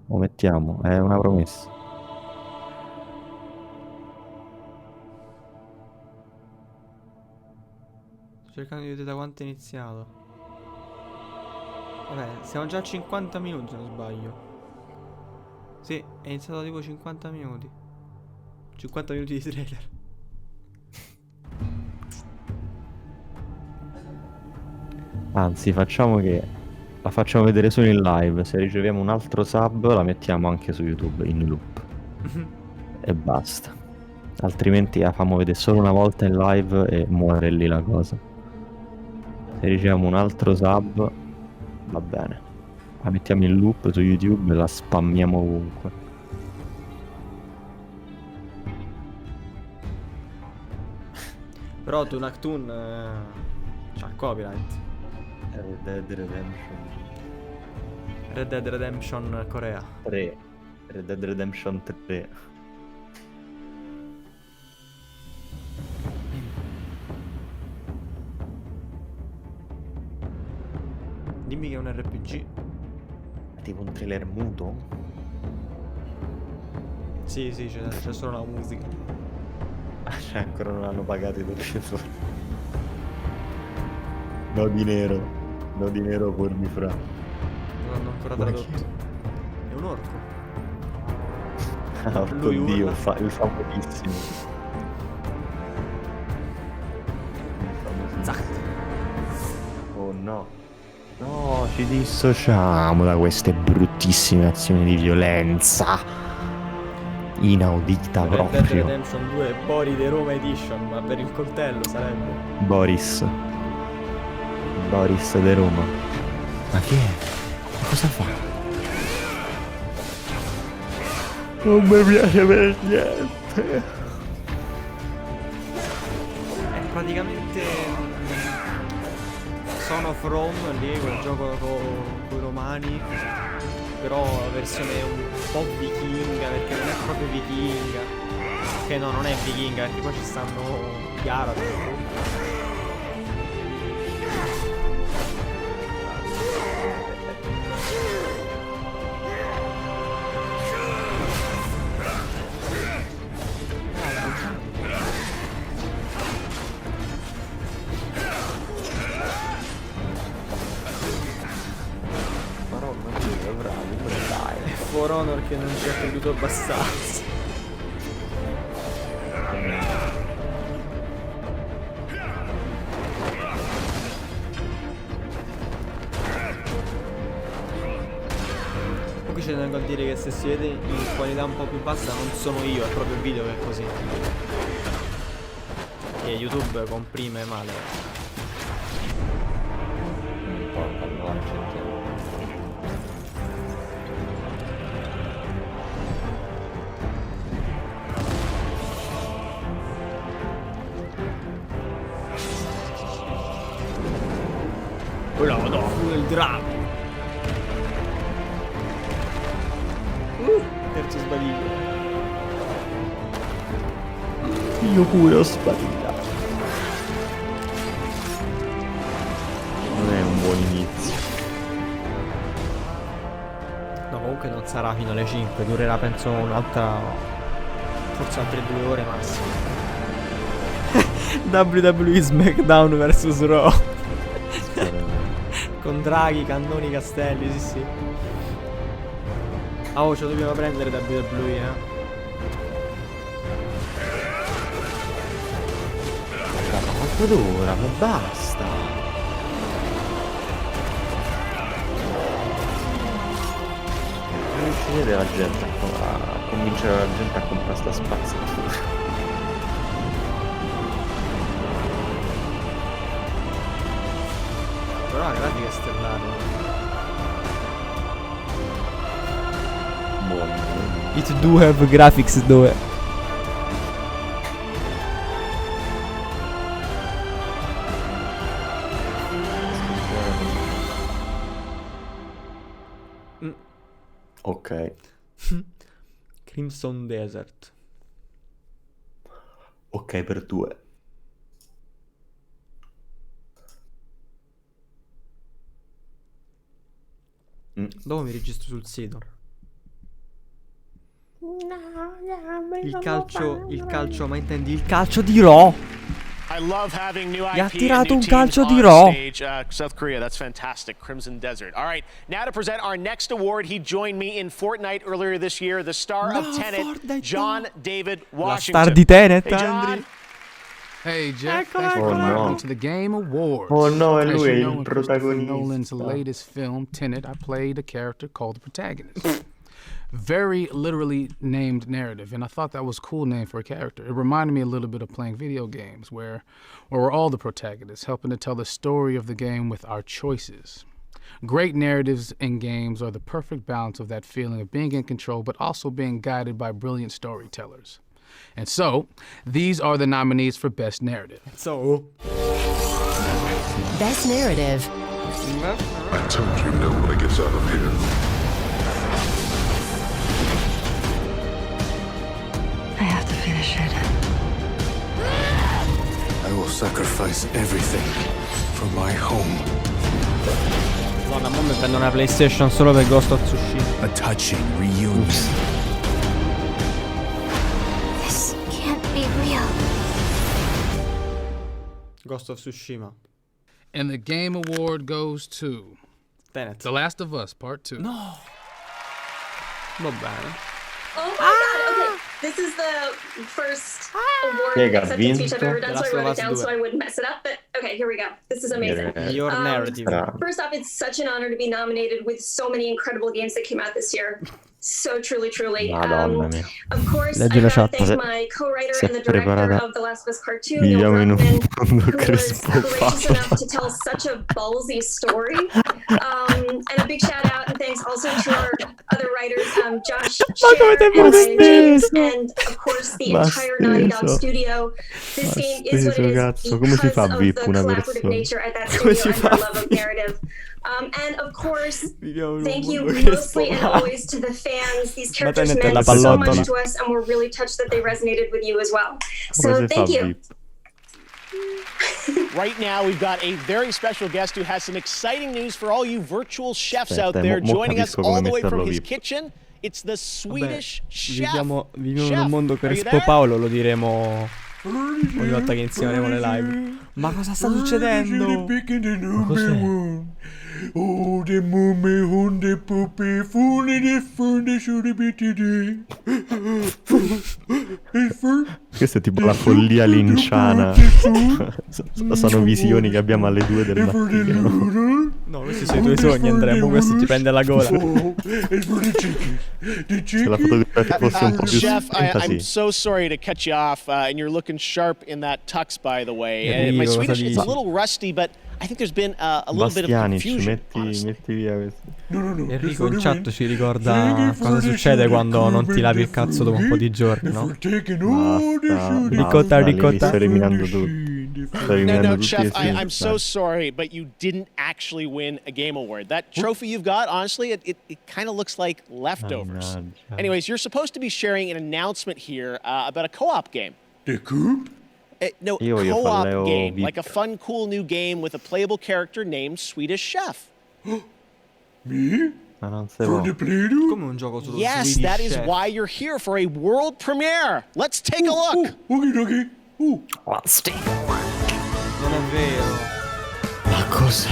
Lo mettiamo, è una promessa. Sto cercando di vedere da quanto è iniziato. Vabbè, siamo già a 50 minuti se non sbaglio. Sì, è iniziato tipo 50 minuti. 50 minuti di trailer. Anzi, facciamo che la facciamo vedere solo in live. Se riceviamo un altro sub la mettiamo anche su YouTube in loop. E basta. Altrimenti la facciamo vedere solo una volta in live e muore lì la cosa. Se riceviamo un altro sub va bene. La mettiamo in loop su YouTube e la spammiamo ovunque. Però Tunactun c'ha copyright. Red Dead Redemption. Red Dead Redemption Corea 3. Red Dead Redemption 3. Dimmi che è un RPG. È tipo un trailer muto? Sì, c'è solo la musica. Cioè ancora non hanno pagato i doppiatori. No di nero por mi fra. Non hanno ancora tradotto. È un orco. Ah, oddio, il famosissimo. Zac. Oh no. No, ci dissociamo da queste bruttissime azioni di violenza. Inaudita Red proprio. Dead Redemption 2 Bori de Roma Edition, ma per il coltello sarebbe. Boris de Roma. Ma che è? Ma cosa fa? Non mi piace per niente. È praticamente Son of Rome, lì quel gioco con i romani, però la versione un po' vichinga, perché non è proprio vichinga. Che no, non è vichinga, perché poi ci stanno gli arabi. Bravo, For Honor che non ci ha creduto abbastanza. ci tengo a dire che se si vede in qualità un po' più bassa non sono io, è proprio il video che è così. E YouTube comprime male. Quella madonna, il drago. Terzo sbadiglio. Io pure ho sbadigliato. Non è un buon inizio. No, comunque non sarà fino alle 5, durerà penso un'altra, forse altre 2 ore massimo. WWE SmackDown vs Raw. Con draghi, cannoni, castelli, sì sì. Ah, oh, ce lo dobbiamo prendere WWE, Ma quanto dura? Ma basta. Non riuscirete la gente a convincere la gente a comprare sta spazzatura. Però la grafica è stellare. It do have graphics dove. Ok. Crimson Desert. Ok per 2. Dopo mi registro sul sito. Il calcio, ma intendi il calcio di Raw? Gli ha tirato un calcio di Raw. South Korea, that's fantastic. Crimson Desert. All right, now to present our next award. He joined me in Fortnite earlier this year. The star of Tenet, John David Washington. La star di Tenet, hey, Andri. Hey Jeff, thanks for coming to the Game Awards. Oh no, è lui il il protagonista. Nolan's latest film, Tenet, I played a character called the protagonist. Very literally named narrative, and I thought that was a cool name for a character. It reminded me a little bit of playing video games, where we're all the protagonists, helping to tell the story of the game with our choices. Great narratives in games are the perfect balance of that feeling of being in control, but also being guided by brilliant storytellers. And so, these are the nominees for Best Narrative. So, Best Narrative. I told you no one gets out of here. I have to finish it. I will sacrifice everything for my home. Madonna, mo mi prendo una PlayStation solo per Ghost of Tsushima. A touching reunion. This can't be real. Ghost of Tsushima. And the Game Award goes to Tenet. The Last of Us Part 2. No. Va bene. Oh my god, okay. This is the first award acceptance speech I've ever done, so I wrote it down so I wouldn't mess it up. But okay, here we go. This is amazing. Your narrative. First off, it's such an honor to be nominated with so many incredible games that came out this year. So truly. Of course, I have to thank my co-writer and the director of The Last of Us Part 2, Neil Druckmann, who was courageous enough to tell such a ballsy story. And a big shout out and thanks also to our other writers, Josh, Cher, and James, and of course the entire Naughty Dog studio. This game is what it is because of the collaborative nature at that studio and their love of narrative. And of course, thank you mostly and always to the fans. These characters meant so much to us, and we're really touched that they resonated with you as well. So thank you. Right now, we've got a very special guest who has some exciting news for all you virtual chefs out there. Joining us all the way from his kitchen, it's the Swedish chef. Viviamo in un mondo Crespo Paolo, lo diremo ogni volta che inizieremo le live. Ma cosa sta succedendo? Ma cos'è? Oh, de mumme, hunde, puppe, funde, de funde, should be today. Questa è tipo la follia linciana. Sono visioni che abbiamo alle 2 del mattino. No, questi sono i tuoi sogni, Andrea. Questo ti prende alla gola. Se la fotografia fosse un po' più Chef, spenta, I'm sì. so sorry to cut you off, and you're looking sharp in that tux, by the way. My Swedish is a little rusty, but I think there's been a little bit of confusion. Metti via questo. Enrico in chat ci ricorda cosa succede quando non ti lavi il cazzo dopo un po' di giorni, no? Ricotta. Sto eliminando tutto. No, Chef, I'm so sorry, but you didn't actually win a Game Award. That trophy you've got, honestly, it kind of looks like leftovers. Anyways, you're supposed to be sharing an announcement here about a co-op game. The Coop? No, co-op game, like a fun, cool new game with a playable character named Swedish Chef. Me? Ma non si For può. the Play-Doh? Come un gioco sullo Yes, Swedish that is Chef. why you're here for a world premiere. Let's take a look. Okay. Non è vero. Ma cos'è?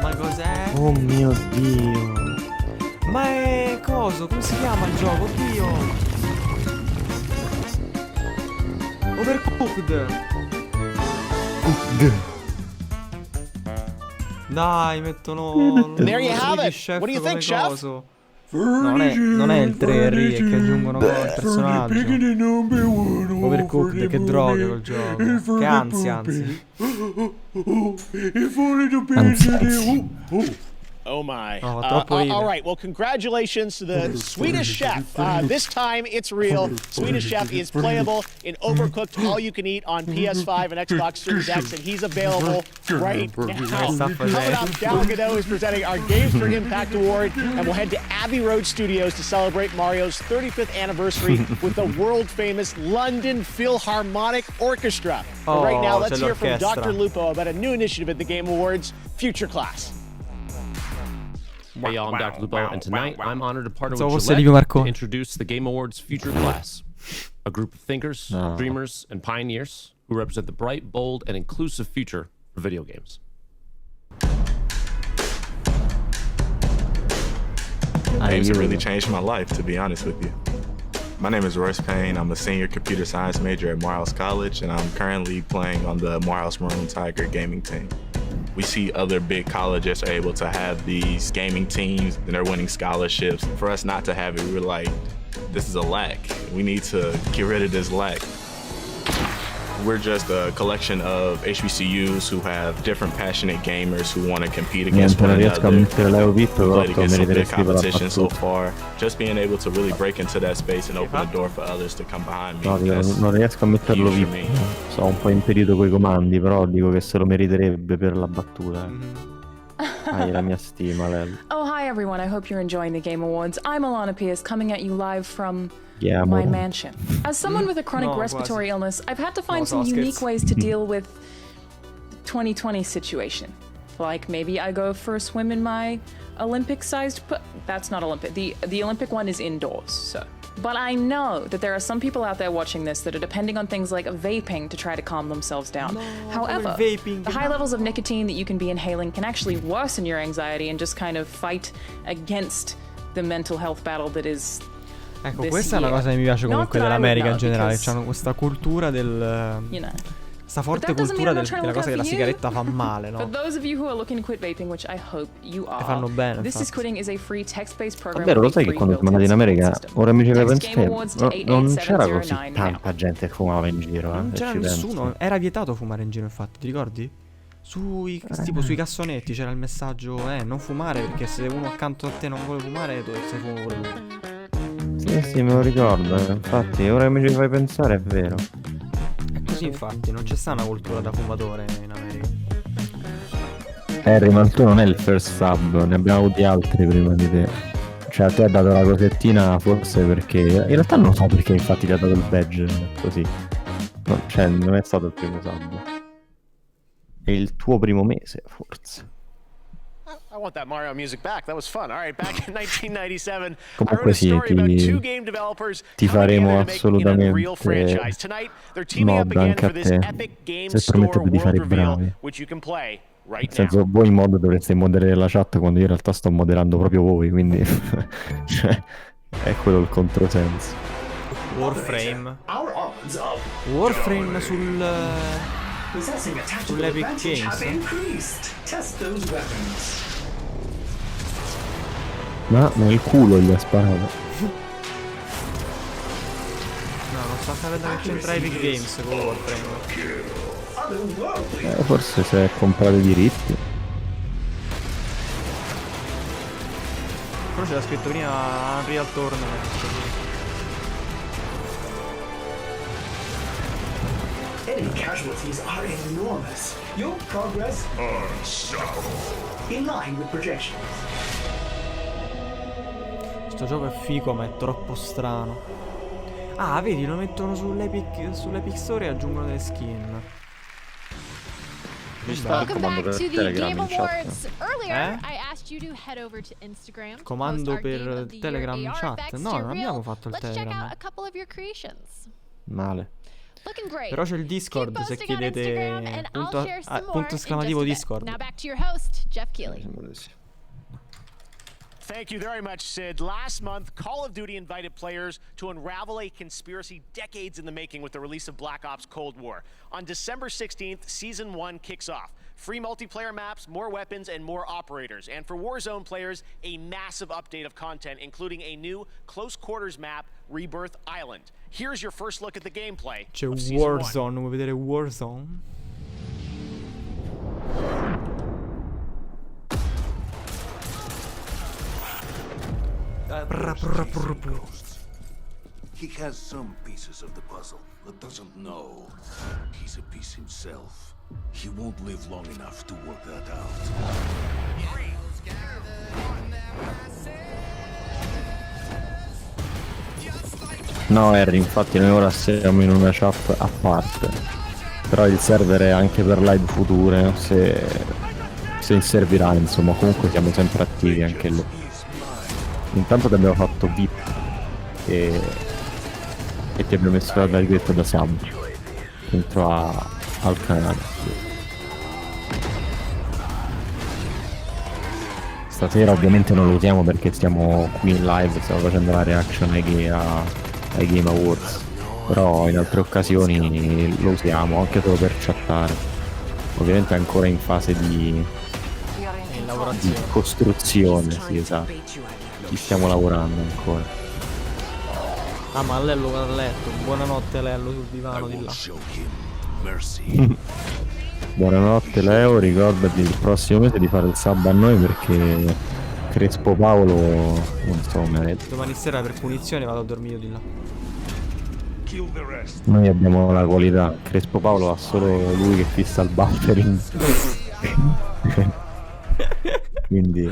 Ma cos'è? Oh mio Dio. Ma è coso? Come si chiama il gioco? Oddio. Overcooked. Dai, mettono. There you have it. Chef What do you come think, Chef? coso. Non è il 3 che aggiungono il personaggio. Overcooked, che droga quel gioco. Che ansia, anzi. Oh my. Oh, troppo ride. all right, well, congratulations to the Swedish Chef. This time it's real. Swedish Chef is playable in Overcooked All You Can Eat on PS5 and Xbox Series X, and he's available right now. Coming up, Gal Gadot is presenting our Games for Impact Award, and we'll head to Abbey Road Studios to celebrate Mario's 35th anniversary with the world-famous London Philharmonic Orchestra. But right now, let's hear from Dr. Lupo about a new initiative at the Game Awards, Future Class. Hey y'all, I'm Dr. Lupo, and tonight I'm honored to partner So with what's Gillette to introduce the Game Awards Future Class, a group of thinkers, dreamers, and pioneers who represent the bright, bold, and inclusive future for video games. Games have really changed my life, to be honest with you. My name is Royce Payne. I'm a senior computer science major at Morehouse College, and I'm currently playing on the Morehouse Maroon Tiger gaming team. We see other big colleges are able to have these gaming teams and they're winning scholarships. For us not to have it, we're like, this is a lack. We need to get rid of this lack. We're just a collection of HBCUs who have different passionate gamers who want to compete against one another. Played against some big competition so far. Just being able to really break into that space and open the door for others to come behind me. No, non riesco a metterlo VIP. Sono un po' impedito coi comandi, però dico che se lo meriterebbe per la battuta. Hai la mia stima, Lel. Oh, hi everyone. I hope you're enjoying the Game Awards. I'm Alana Pierce, coming at you live from my mansion. As someone with a chronic respiratory illness, I've had to find some unique ways to deal with 2020 situation. Like maybe I go for a swim in my Olympic-sized that's not Olympic. The Olympic one is indoors, so. But I know that there are some people out there watching this that are depending on things like vaping to try to calm themselves down. However, the high levels of nicotine that you can be inhaling can actually worsen your anxiety and just kind of fight against the mental health battle that is. Ecco, questa è una cosa che mi piace comunque dell'America in generale. C'hanno questa cultura del. Questa forte cultura della cosa che la sigaretta fa male, no? For those of you who are looking to quit vaping, which I hope you are. E fanno bene. This is Quitting is a free text-based program. Davvero, lo sai che quando sono andato in America, ora mi ci fai pensare, non c'era così tanta gente che fumava in giro. Non c'era nessuno, era vietato fumare in giro, infatti, ti ricordi? Tipo sui cassonetti c'era il messaggio, non fumare, perché se uno accanto a te non vuole fumare, se fuma pure lui. Sì, me lo ricordo, infatti, ora che mi ci fai pensare è vero. È così, infatti, non c'è sta una cultura da fumatore in America. Harry, ma tu non è il first sub, ne abbiamo avuti altri prima di te. Cioè, a te ha dato la cosettina forse perché. In realtà non so perché, infatti, ti ha dato il badge così. No, cioè, non è stato il primo sub. È il tuo primo mese, forse. I want that Mario music back. That was fun. All right, back in 1997, Comunque sì, ti faremo assolutamente mod anche a te, se promettete di fare i bravi. Nel senso, voi mod dovreste moderare la chat quando io in realtà sto moderando proprio voi, quindi cioè, è quello il controsenso. Warframe. Warframe sull'Epic Games. Ma nel culo gli ha sparato. No, non sto sapendo che c'entra Epic Games con Warframe. Forse se è comprato i diritti. Però c'era scritto prima Unreal Tournament. Enemy casualties are enormous. Your progress in line with projections. Questo gioco è figo, ma è troppo strano. Ah, vedi, lo mettono sull'Epic Store e aggiungono delle skin. Welcome back to the Game Awards. Earlier, I asked you to head over to Instagram. Comando per Telegram in chat. No, non abbiamo fatto il Telegram. Let's check out Telegram. a couple of your creations. Male. Looking great. Però c'è il Discord se chiedete punto esclamativo Discord. Now back to your host, Jeff Keighley. Thank you very much, Sid. Last month, Call of Duty invited players to unravel a conspiracy decades in the making with the release of Black Ops Cold War. On December 16th, Season 1 kicks off. Free multiplayer maps, more weapons, and more operators. And for Warzone players, a massive update of content, including a new close quarters map, Rebirth Island. Here's your first look at the gameplay. C'è Warzone, vuoi vedere Warzone? He has some pieces of the puzzle, but doesn't know he's a piece himself. He won't live long enough to work that out. No, Harry, infatti noi ora siamo in una chat a parte. Però il server è anche per live future, se servirà, insomma, comunque siamo sempre attivi anche lì. Intanto ti abbiamo fatto VIP e ti abbiamo messo la richiesta da sub dentro al canale. Stasera ovviamente non lo usiamo perché stiamo qui in live, stiamo facendo la reaction ai Game Awards, però in altre occasioni lo usiamo anche solo per chattare. Ovviamente è ancora in fase di costruzione, sì, esatto. Ci stiamo lavorando ancora. Ah, ma Lello va a letto. Buonanotte Lello sul divano di là. Buonanotte Leo, ricordati il prossimo mese di fare il sub a noi perché Crespo Paolo non so come ha detto. Domani sera per punizione vado a dormire di là. Noi abbiamo la qualità, Crespo Paolo ha solo lui che fissa il buffering. Quindi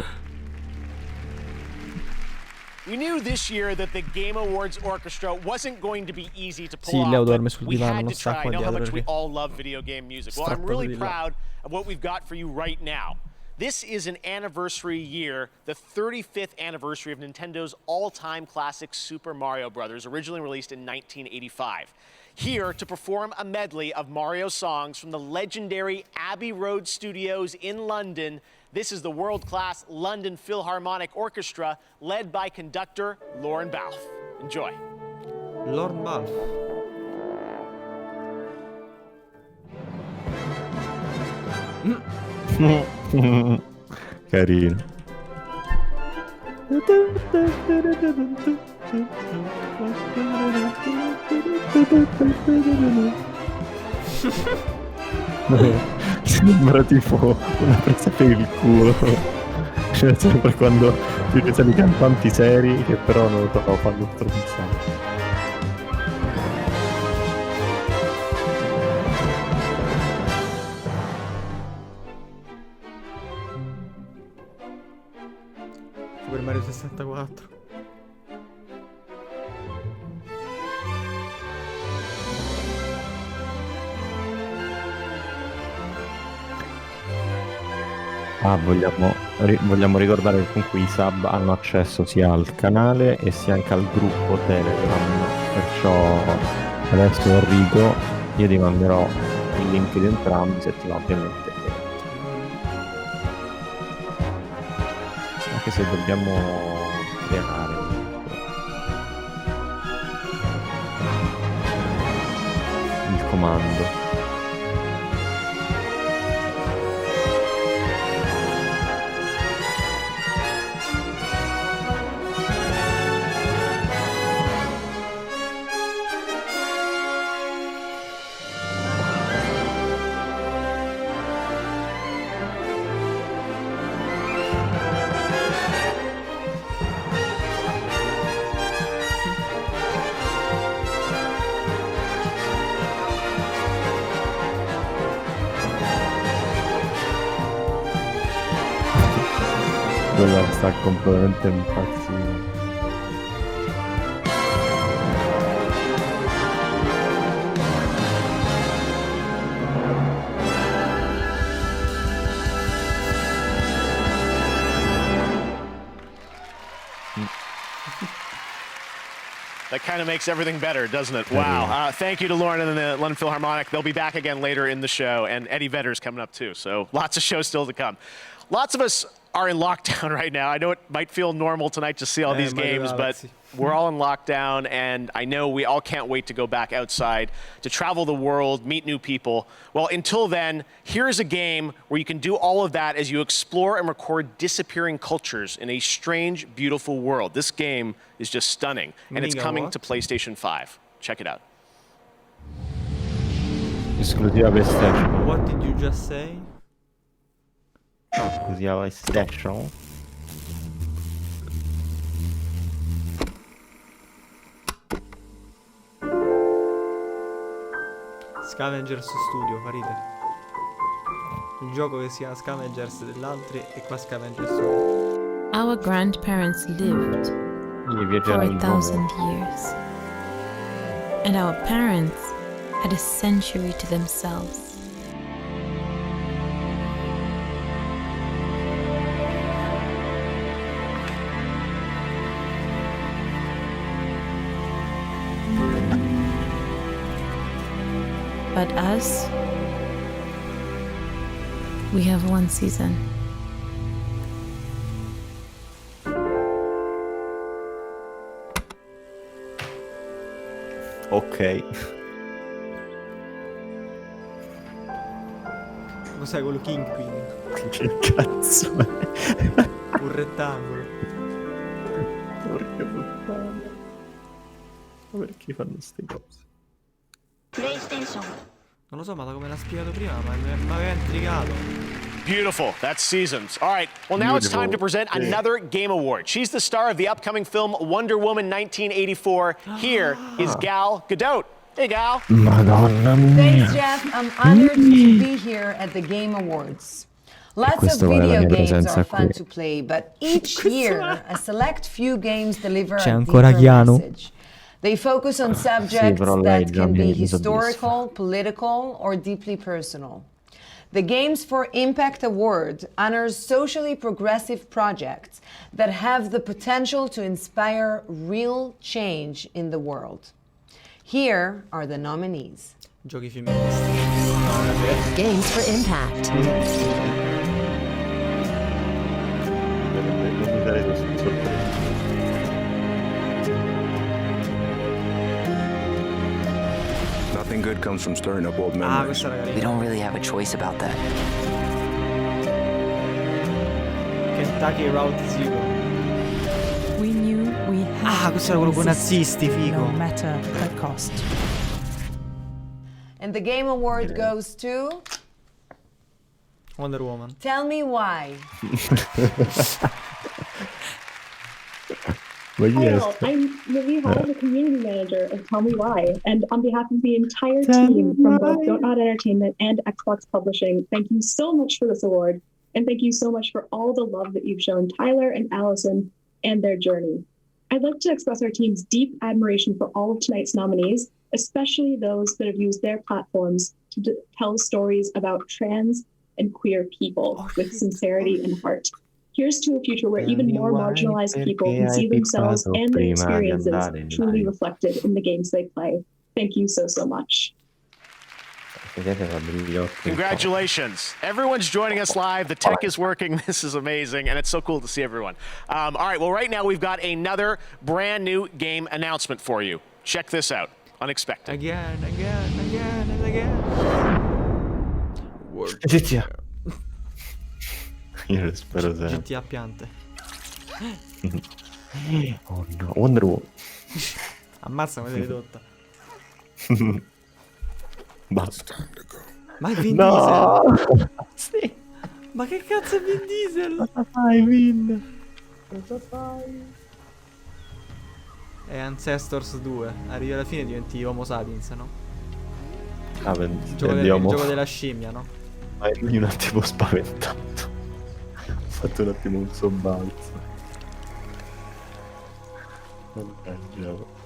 We knew this year that the Game Awards orchestra wasn't going to be easy to pull Sì, off, Leo dorme but sul we divano, had non to sta try. qua I know how dietro much we perché all love video game music. Well, I'm strappato really di là. proud of what we've got for you right now. This is an anniversary year, the 35th anniversary of Nintendo's all-time classic Super Mario Bros., originally released in 1985. Here to perform a medley of Mario songs from the legendary Abbey Road Studios in London, this is the world-class London Philharmonic Orchestra, led by conductor Lorne Balfe. Enjoy. Lorne Balfe. Carino. Sembra tipo una presa per il culo. Cioè sempre quando ci sono i cantanti seri che però non lo so, fanno stronzare. Super Mario 64. Ah, vogliamo ricordare che comunque i sub hanno accesso sia al canale e sia anche al gruppo Telegram, perciò adesso Enrico io ti manderò il link di entrambi se ti va ovviamente. Anche se dobbiamo creare. raccomando. Quella sta completamente impazzendo. That kind of makes everything better, doesn't it? Wow. Thank you to Lauren and the London Philharmonic. They'll be back again later in the show, and Eddie Vedder's coming up too, so lots of shows still to come. Lots of us are in lockdown right now. I know it might feel normal tonight to see all these games, but we're all in lockdown, and I know we all can't wait to go back outside, to travel the world, meet new people. Well, until then, here's a game where you can do all of that as you explore and record disappearing cultures in a strange, beautiful world. This game is just stunning, and it's coming to PlayStation 5. Check it out. Esclusiva PlayStation. What did you just say? Esclusiva PlayStation. Scavengers Studio, fa ridere. Il gioco che si chiama Scavengers dell'altri e qua Scavengers Studio. Our grandparents lived for 1,000 years. And our parents had a century to themselves. But us, we have one season. Ok. Cos'è quello Kingpin? Che cazzo è? Un rettangolo. Porca puttana. Ma perché fanno ste cose? PlayStation. Non lo so, ma da come l'ha spiegato prima, ma mi aveva intrigato. Beautiful. That's Seasons. All right. Well, now it's time to present another Game Award. She's the star of the upcoming film Wonder Woman 1984. Here is Gal Gadot. Hey, Gal. Madonna mia. Thanks, Jeff. I'm honored to be here at the Game Awards. Lots of video games are fun to play, but each year a select few games deliver a deeper message. They focus on subjects that can be historical, political, or deeply personal. The Games for Impact Award honors socially progressive projects that have the potential to inspire real change in the world. Here are the nominees. Giochi femministi. Games for Impact. Nothing good comes from stirring up old memories. We don't really have a choice about that. Kentucky Route Zero. We knew we had questo era quello con nazisti, figo. No matter the cost. And the Game Award goes to Wonder Woman. Tell Me Why. Hello, I'm Livia Hall, the community manager of Tell Me Why, and on behalf of the entire team from both Don't Nod Entertainment and Xbox Publishing, thank you so much for this award, and thank you so much for all the love that you've shown Tyler and Allison and their journey. I'd like to express our team's deep admiration for all of tonight's nominees, especially those that have used their platforms to tell stories about trans and queer people with sincerity and heart. Here's to a future where even more marginalized people can see themselves and their experiences truly reflected in the games they play. Thank you so, so much. Congratulations. Everyone's joining us live. The tech is working. This is amazing, and it's so cool to see everyone. All right, well, right now we've got another brand new game announcement for you. Check this out. unexpected. Again. GTA. Io lo spero sempre. GTA piante. Oh no, Wonder Woman. Ammazza come sei ridotta. Basta. Ma è Vin No! Diesel? Sì. Ma che cazzo è Vin Diesel? Cosa fai, Vin? Cosa fai? È Ancestors 2. Arrivi alla fine e diventi Homo sapiens, no? Ah, Il gioco della scimmia, no? Ma lui un attimo spaventato. Ho fatto un attimo un sobbalzo. Mannaggia.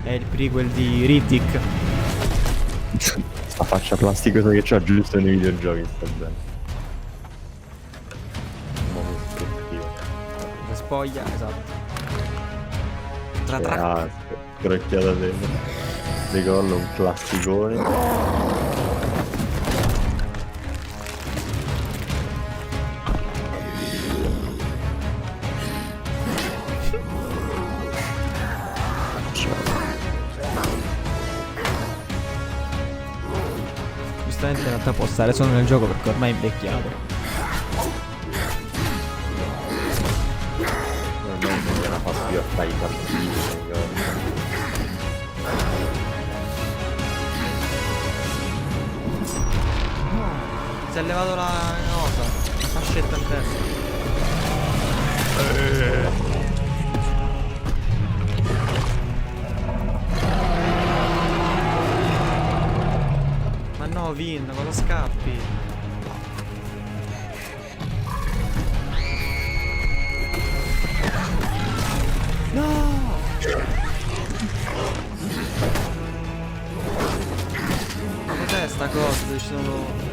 È il prequel di Riddick. Sta faccia plasticosa che c'ha giusto nei videogiochi, sta bene. La spoglia, esatto. Crocchiata di collo, un classicone. Giustamente in realtà può stare solo nel gioco perché ormai è invecchiato. Ormai non gliela fa più a fare i bambini. Si è levato la cosa, la fascetta in testa. Ma no, Vin, cosa scappi? No! Ma cos'è sta cosa? Ci sono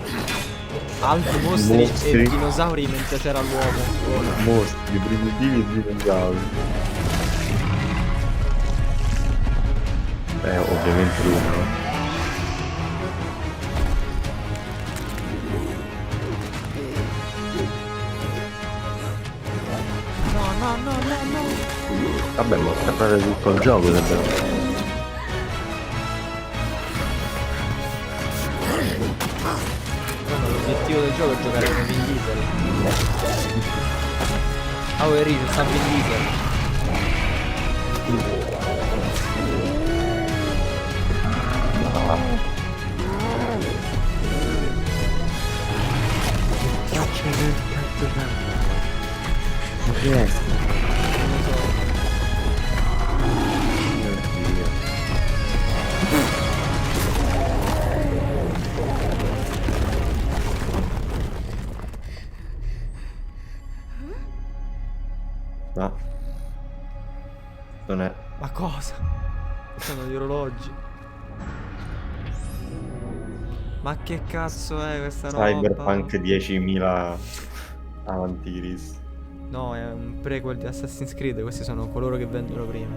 altri mostri e dinosauri mentre c'era l'uomo. Mostri, primitivi e dinosauri. Ovviamente uno. No. Vabbè, ma scappare tutto il gioco davvero. L'obiettivo del gioco è giocare come Vin Diesel. Ah, vuoi ridere, sta Vin Diesel. Non riesco. No. Non è. Ma cosa? Sono gli orologi. Ma che cazzo è questa roba? Cyberpunk 10.000 avanti Cristo. No, è un prequel di Assassin's Creed, questi sono coloro che vendono prima.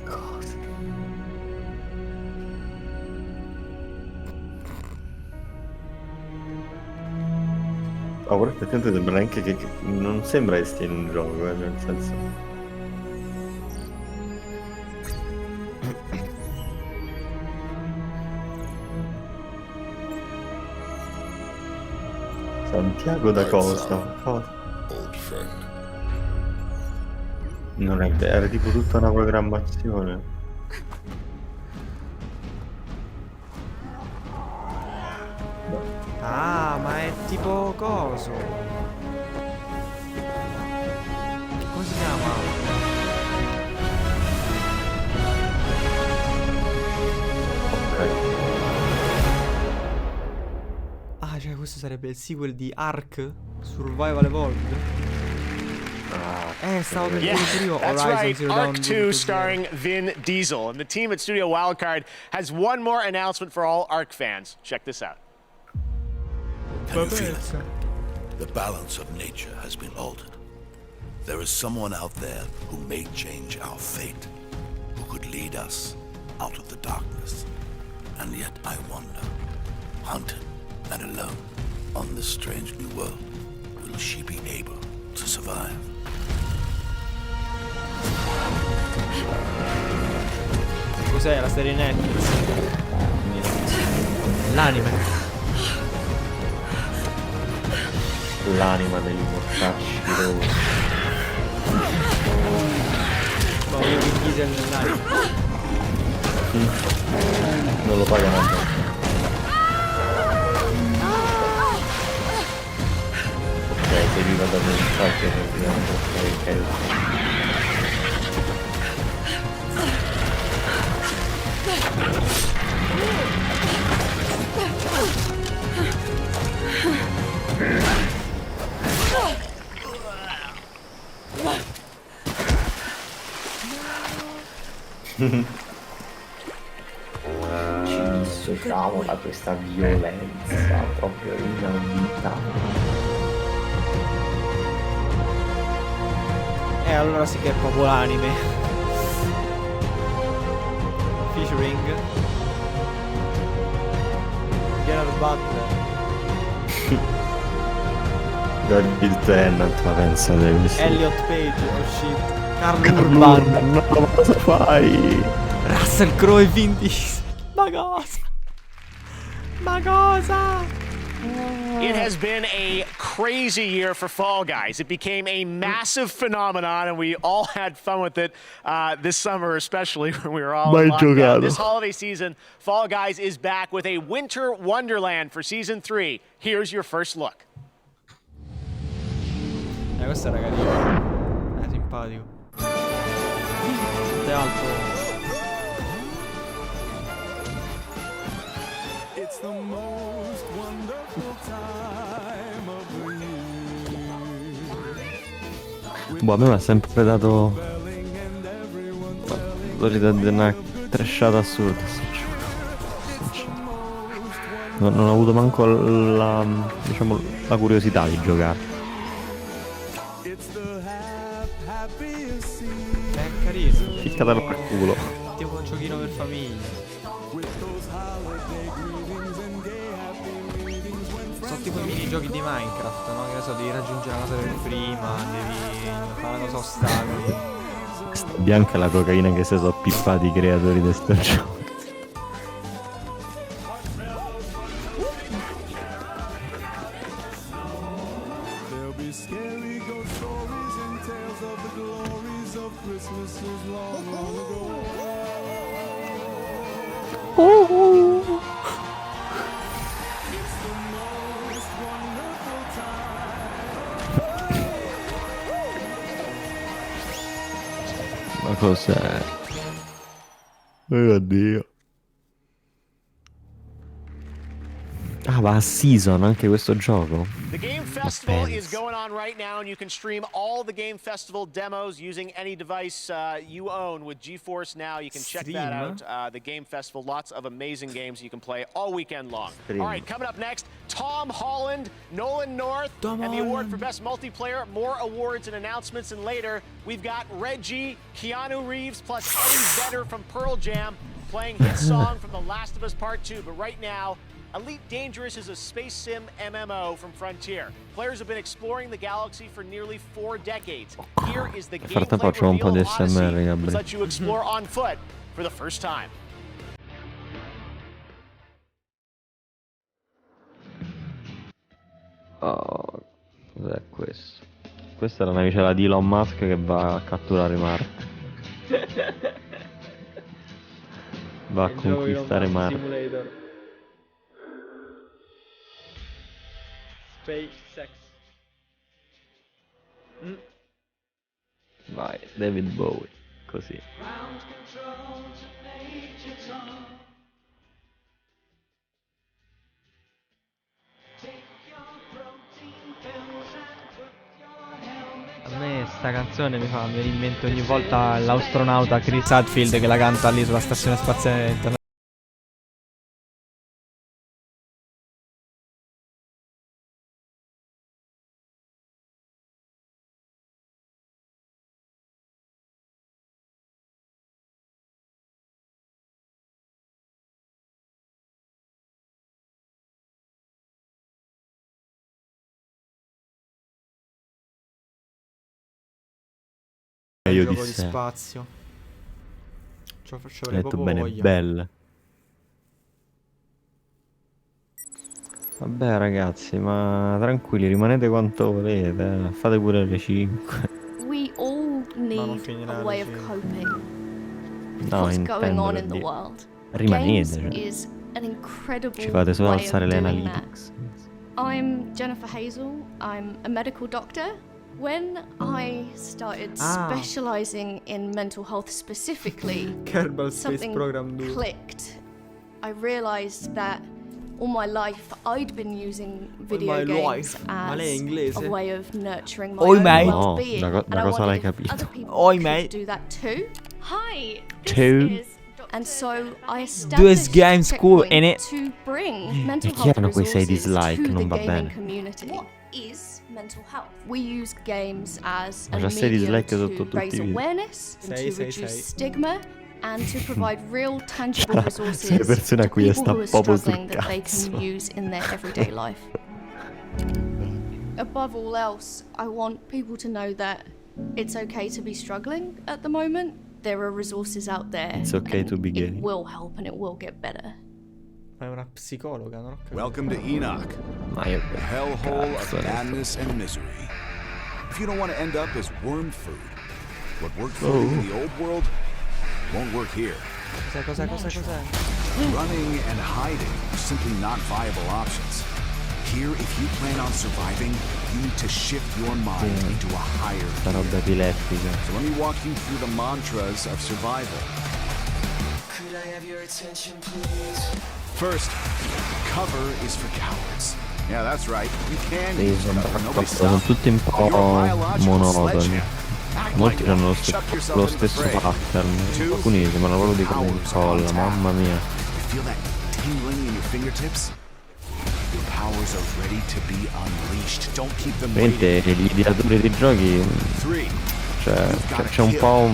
Cosa? Oh, però effettivamente sembra anche che non sembra che stia in un gioco, nel senso. Santiago da Costa. Non è vero, era tipo tutta una programmazione. Ah, ma è tipo coso. Come si chiama? Ah, cioè questo sarebbe il sequel di Ark Survival Evolved. Stavo per dire io That's Horizon right, Zero Dawn Ark 2 starring Vin Diesel. And the team at Studio Wildcard has one more announcement for all Ark fans. Check this out. Can you feel it? The balance of nature has been altered. There is someone out there who may change our fate, who could lead us out of the darkness. And yet I wonder, hunted and alone on this strange new world, will she be able to survive? Cos'è la serie Netflix? L'anime. L'anima degli mortacci rosi. No, io Vin Diesel nell'anime. Non lo pagano a me. Ok, sei viva da me in qualche ci dissociamo da questa violenza proprio inaudita. Allora sì che è proprio l'anime. Featuring Gerard Butler. David Tennant, ma pensate questo. Elliot Page, oh shit. Carlo Urban. No, ma cosa fai? Russell Crowe e Vin Diesel. Ma cosa? Ma cosa? It has been a crazy year for Fall Guys. It became a massive phenomenon, and we all had fun with it this summer, especially when we were all in lockdown. This holiday season, Fall Guys is back with a winter wonderland for Season 3. Here's your first look. Questo era carino. È simpatico. È alto. It's the most wonderful time of the year. Boh, a me mi ha sempre dato una trashata assurda. Non ho avuto manco la, diciamo, la curiosità di giocare. È carino. Ficcatelo per culo. Tipo un giochino per famiglia. Sono tipo i minigiochi di Minecraft, no? Che ne so, devi raggiungere una cosa per prima, devi fare una cosa ostacoli. Bianca è la cocaina che si sono pippati i creatori di sto gioco. Ma cos'è? Oddio. Ah, va a season anche questo gioco? The Game Festival is going on right now, and you can stream all the Game Festival demos using any device you own with GeForce Now. You can check that out. The Game Festival, lots of amazing games you can play all weekend long. All right, coming up next, Tom Holland, Nolan North, and the award for Best Multiplayer. More awards and announcements, and later we've got Reggie, Keanu Reeves, plus Eddie Vedder from Pearl Jam playing his song from The Last of Us Part 2. But right now, Elite Dangerous is a space sim MMO from Frontier. Players have been exploring the galaxy for nearly 4 decades. Here is the gameplay reveal of Odyssey, which lets you explore on foot for the first time. Oh, cos'è questo? Questa è la navicella di Elon Musk che va a catturare Marte. Va a conquistare Marte. Sex. Vai, David Bowie, così. A me sta canzone mi viene in mente ogni volta l'astronauta Chris Hadfield che la canta lì sulla stazione spaziale internazionale. un gioco di spazio. Ci avrei detto proprio bene, voglia. belle. Vabbè ragazzi, ma tranquilli, rimanete quanto volete, fate pure le 5. We all need a way of coping with what's going on in the world. Games is an incredible ci fate solo way alzare of le doing analytics. that. I'm Jennifer Hazel. I'm a medical doctor. When I started specializing in mental health specifically, something clicked. I realized that all my life I'd been using video games as a way of nurturing my own well-being, and I wondered if other people could do that too. Hi, this is and so I established Checkpoint to bring mental health resources to the gaming community. What is mental health? We use games as a medium to raise awareness and to reduce stigma and to provide real tangible resources to people who are struggling that they can use in their everyday life. Above all else, I want people to know that it's okay to be struggling at the moment. There are resources out there. It's okay to be gay. It will help and it will get better. Ma è una psicologa, non ho capito. Welcome to Enoch, the hellhole of madness and misery. If you don't want to end up as worm food, what worked for you in the old world won't work here. Cos'è? Running and hiding are simply not viable options. Here, if you plan on surviving, you need to shift your mind into a higher gear. So let me walk you through the mantras of survival. Could I have your attention, please? First, cover is for cowards. Yeah, that's right. You can use cover. Nobody sono stops. tutti un po' monotoni. Molti hanno lo stesso pattern. Alcuni sembrano proprio di come incolla, mamma mia. You feel that tingling in your fingertips? Your powers are ready to be unleashed. Don't keep them Veramente gli ideatori dei giochi, cioè c'è un po'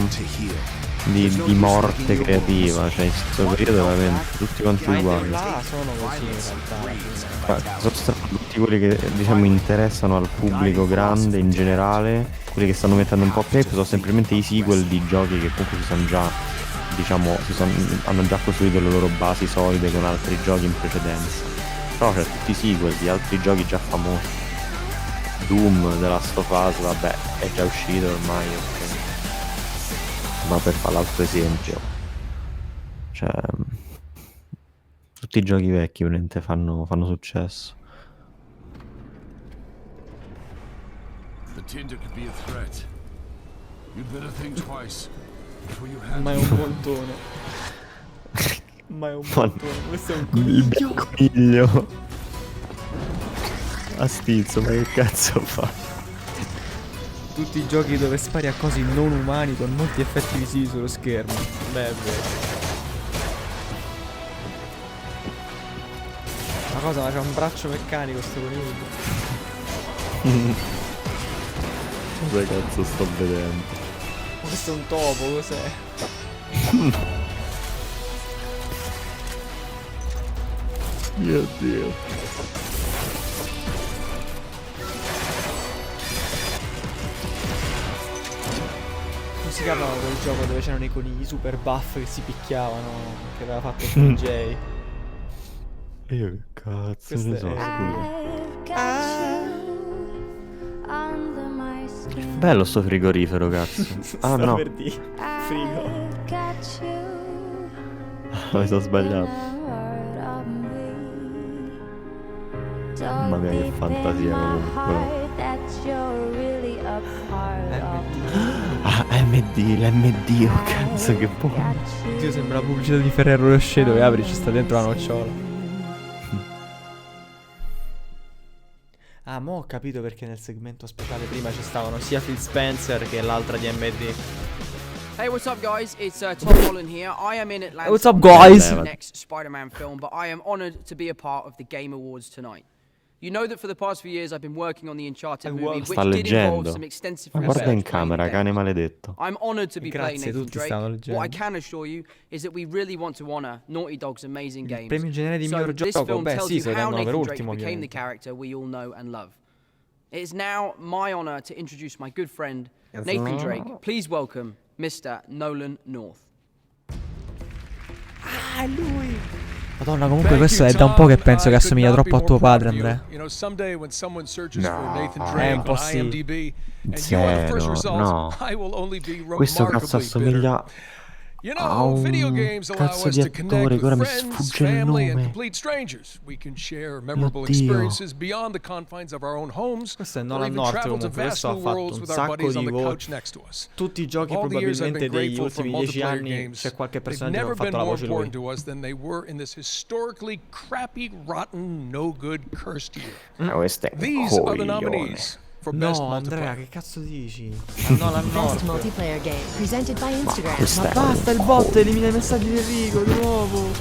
di morte creativa, cioè in questo periodo veramente tutti quanti uguali. Sono così in realtà. Sono stati tutti quelli che diciamo interessano al pubblico grande in generale, quelli che stanno mettendo un po' più sono semplicemente i sequel di giochi che comunque si sono già, diciamo, hanno già costruito le loro basi solide con altri giochi in precedenza. Però c'è tutti i sequel di altri giochi già famosi. Doom, The Last of Us, vabbè, è già uscito ormai, ok. Ma per fare l'altro esempio, cioè tutti i giochi vecchi ovviamente fanno successo. Ma è un montone. Questo è un coniglio. Il coniglio a stizzo, ma che cazzo fa? Tutti i giochi dove spari a cosi non umani con molti effetti visivi sullo schermo. Beh, è vero. Ma cosa? Ma c'ha un braccio meccanico sto coniglio. Cosa cazzo sto vedendo? Ma questo è un topo, cos'è? Mio Dio. Si chiamava quel gioco dove c'erano i conigli super buff che si picchiavano, che aveva fatto DJ. Io che cazzo ne so, bello sto frigorifero, cazzo. Ah no, per dire frigo. mi sono sbagliato. Mamma mia che fantasia comunque. AMD, l'MD, oh cazzo che buono. Oddio, sembra la pubblicità di Ferrero Rocher dove apri ci sta dentro la nocciola. Ah, mo ho capito perché nel segmento speciale prima ci stavano sia Phil Spencer che l'altra di AMD. Hey, what's up, guys? It's Tom Holland here. I am in Atlanta. What's up, guys? The next Spider-Man film, but I am honored to be a part of the Game Awards tonight. You know that for the past few years I've been working on the Uncharted movie, which did involve some extensive research. Guarda in camera, cane maledetto. I'm honored to be playing Nathan Drake. Leggendo. What I can assure you is that we really want to honor Naughty Dog's amazing games. Premio in genere di miglior this gioco. film Beh, tells sì, you se lo how tengono per Nathan ultimo, Drake became the character we all know and love. It is now my honor to introduce my good friend Nathan Drake, please welcome Mr. Nolan North. Ah, lui! Madonna, comunque questo è da un po' che penso che assomiglia troppo a tuo padre, Andrea. No, è un po' sì. Zero, no. Questo cazzo assomiglia a un cazzo di attore che ora mi sfugge il nome. Mio Dio. Questo è Nolan North, comunque questo ha fatto un sacco di voci. Tutti i giochi probabilmente degli ultimi 10 anni c'è qualche personaggio che ha fatto la voce lui. Questo è un coglione. No, Andrea, che cazzo dici? Nolan North. Multiplayer game presented by Instagram. Ma basta il bot, elimina i messaggi di Enrico di nuovo.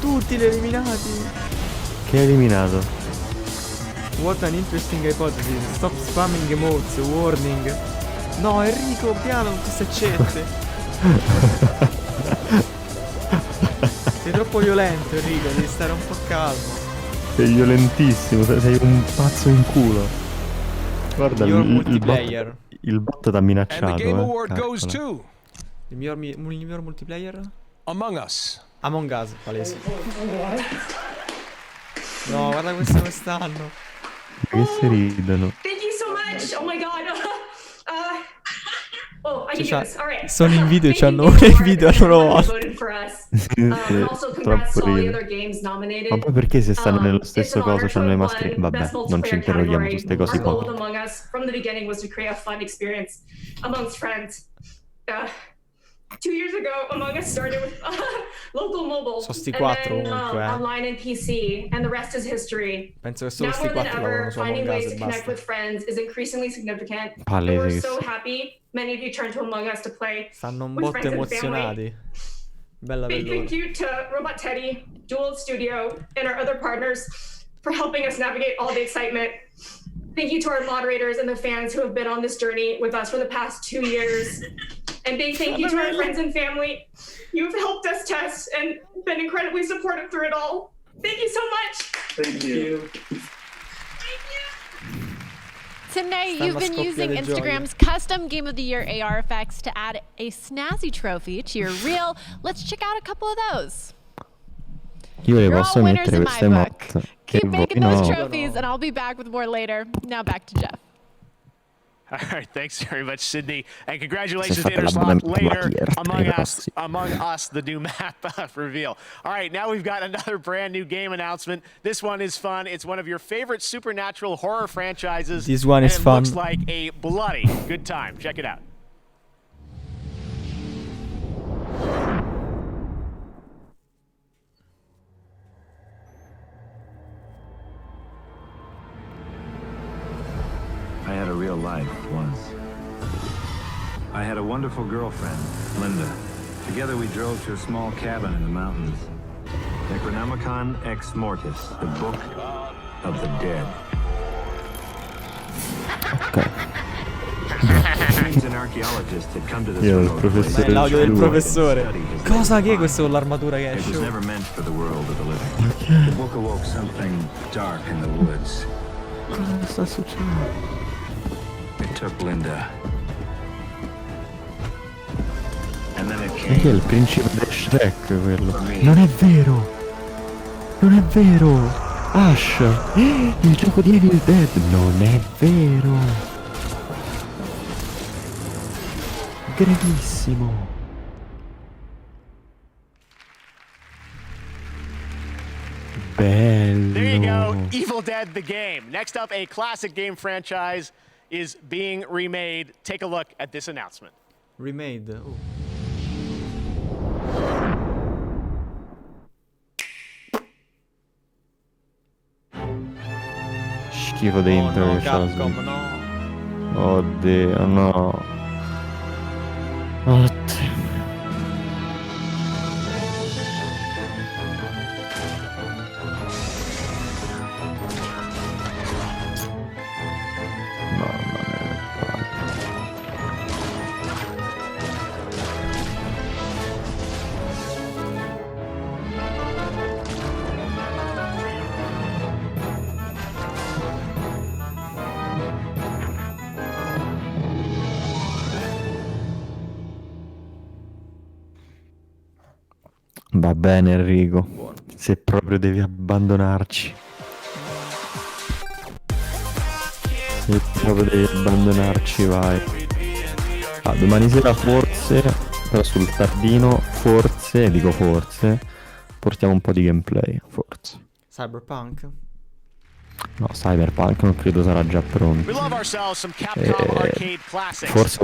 Tutti li eliminati. Che hai eliminato? What an interesting hypothesis. Stop spamming emotes, warning. No, Enrico, piano con queste accette. Sei troppo violento, Enrico, devi stare un po' calmo. Sei violentissimo, sei un pazzo in culo. Guarda multiplayer. Il bot t'ha minacciato. Il miglior multiplayer? Among Us, palese. No, guarda questo quest'anno. Che si ridono. Thank you so much. Oh my god. I can do this. All right. Sono in video, c'hanno i video a loro volta. Troppo ride. Ma poi perché se stanno nello stesso coso c'hanno le maschere? Vabbè, non ci interroghiamo su queste cose poche. Among Us from the beginning was to create a fun experience amongst friends. 2 years ago, Among Us started with local mobile, and then online and PC, and the rest is history. Penso che solo now more than ever, finding ways to connect with friends is increasingly significant. And we're so happy many of you turned to Among Us to play Stanno un with botto friends and emozionati. Bella Big bellona. thank you to Robot Teddy, Dual Studio, and our other partners for helping us navigate all the excitement. Thank you to our moderators and the fans who have been on this journey with us for the past 2 years. And big thank you to our friends and family. You've helped us test and been incredibly supportive through it all. Thank you so much. Thank you. Tonight, you've been using Instagram's custom Game of the Year AR effects to add a snazzy trophy to your reel. Let's check out a couple of those. Io le posso mettere queste mod. Keep making those trophies, and I'll be back with more later. Now back to Jeff. All right, thanks very much, Sydney, and congratulations to Interslot later. Among Us, the new map reveal. All right, now we've got another brand new game announcement. This one is fun. It's one of your favorite supernatural horror franchises. This one is fun. Looks like a bloody good time. Check it out. I had a real life once. I had a wonderful girlfriend, Linda. Together we drove to a small cabin in the mountains. Necronomicon Ex Mortis, the Book of the Dead. An archaeologist had come to this remote l'audio del professore. Cosa che è questo con l'armatura che esce? It was never meant for the world of the living. The book awoke something dark in the woods. Cosa sta succedendo? It took Linda. And then it Chi came. è il principe di Shrek quello? Non è vero! Non è vero! Ash! Il gioco di Evil Dead! Non è vero! Gravissimo! Bello! There you go, Evil Dead the game. Next up, a classic game franchise is being remade. Take a look at this announcement. Remade. Oh. Schifo dentro no, che c'ha. Capcom, no. Oddio, no. Oddio. Va bene Enrico, Buono. se proprio devi abbandonarci. Se proprio devi abbandonarci, vai. Domani sera forse, però sul tardino, forse, dico forse, portiamo un po' di gameplay, forse. Cyberpunk? No, Cyberpunk non credo sarà già pronto. Forse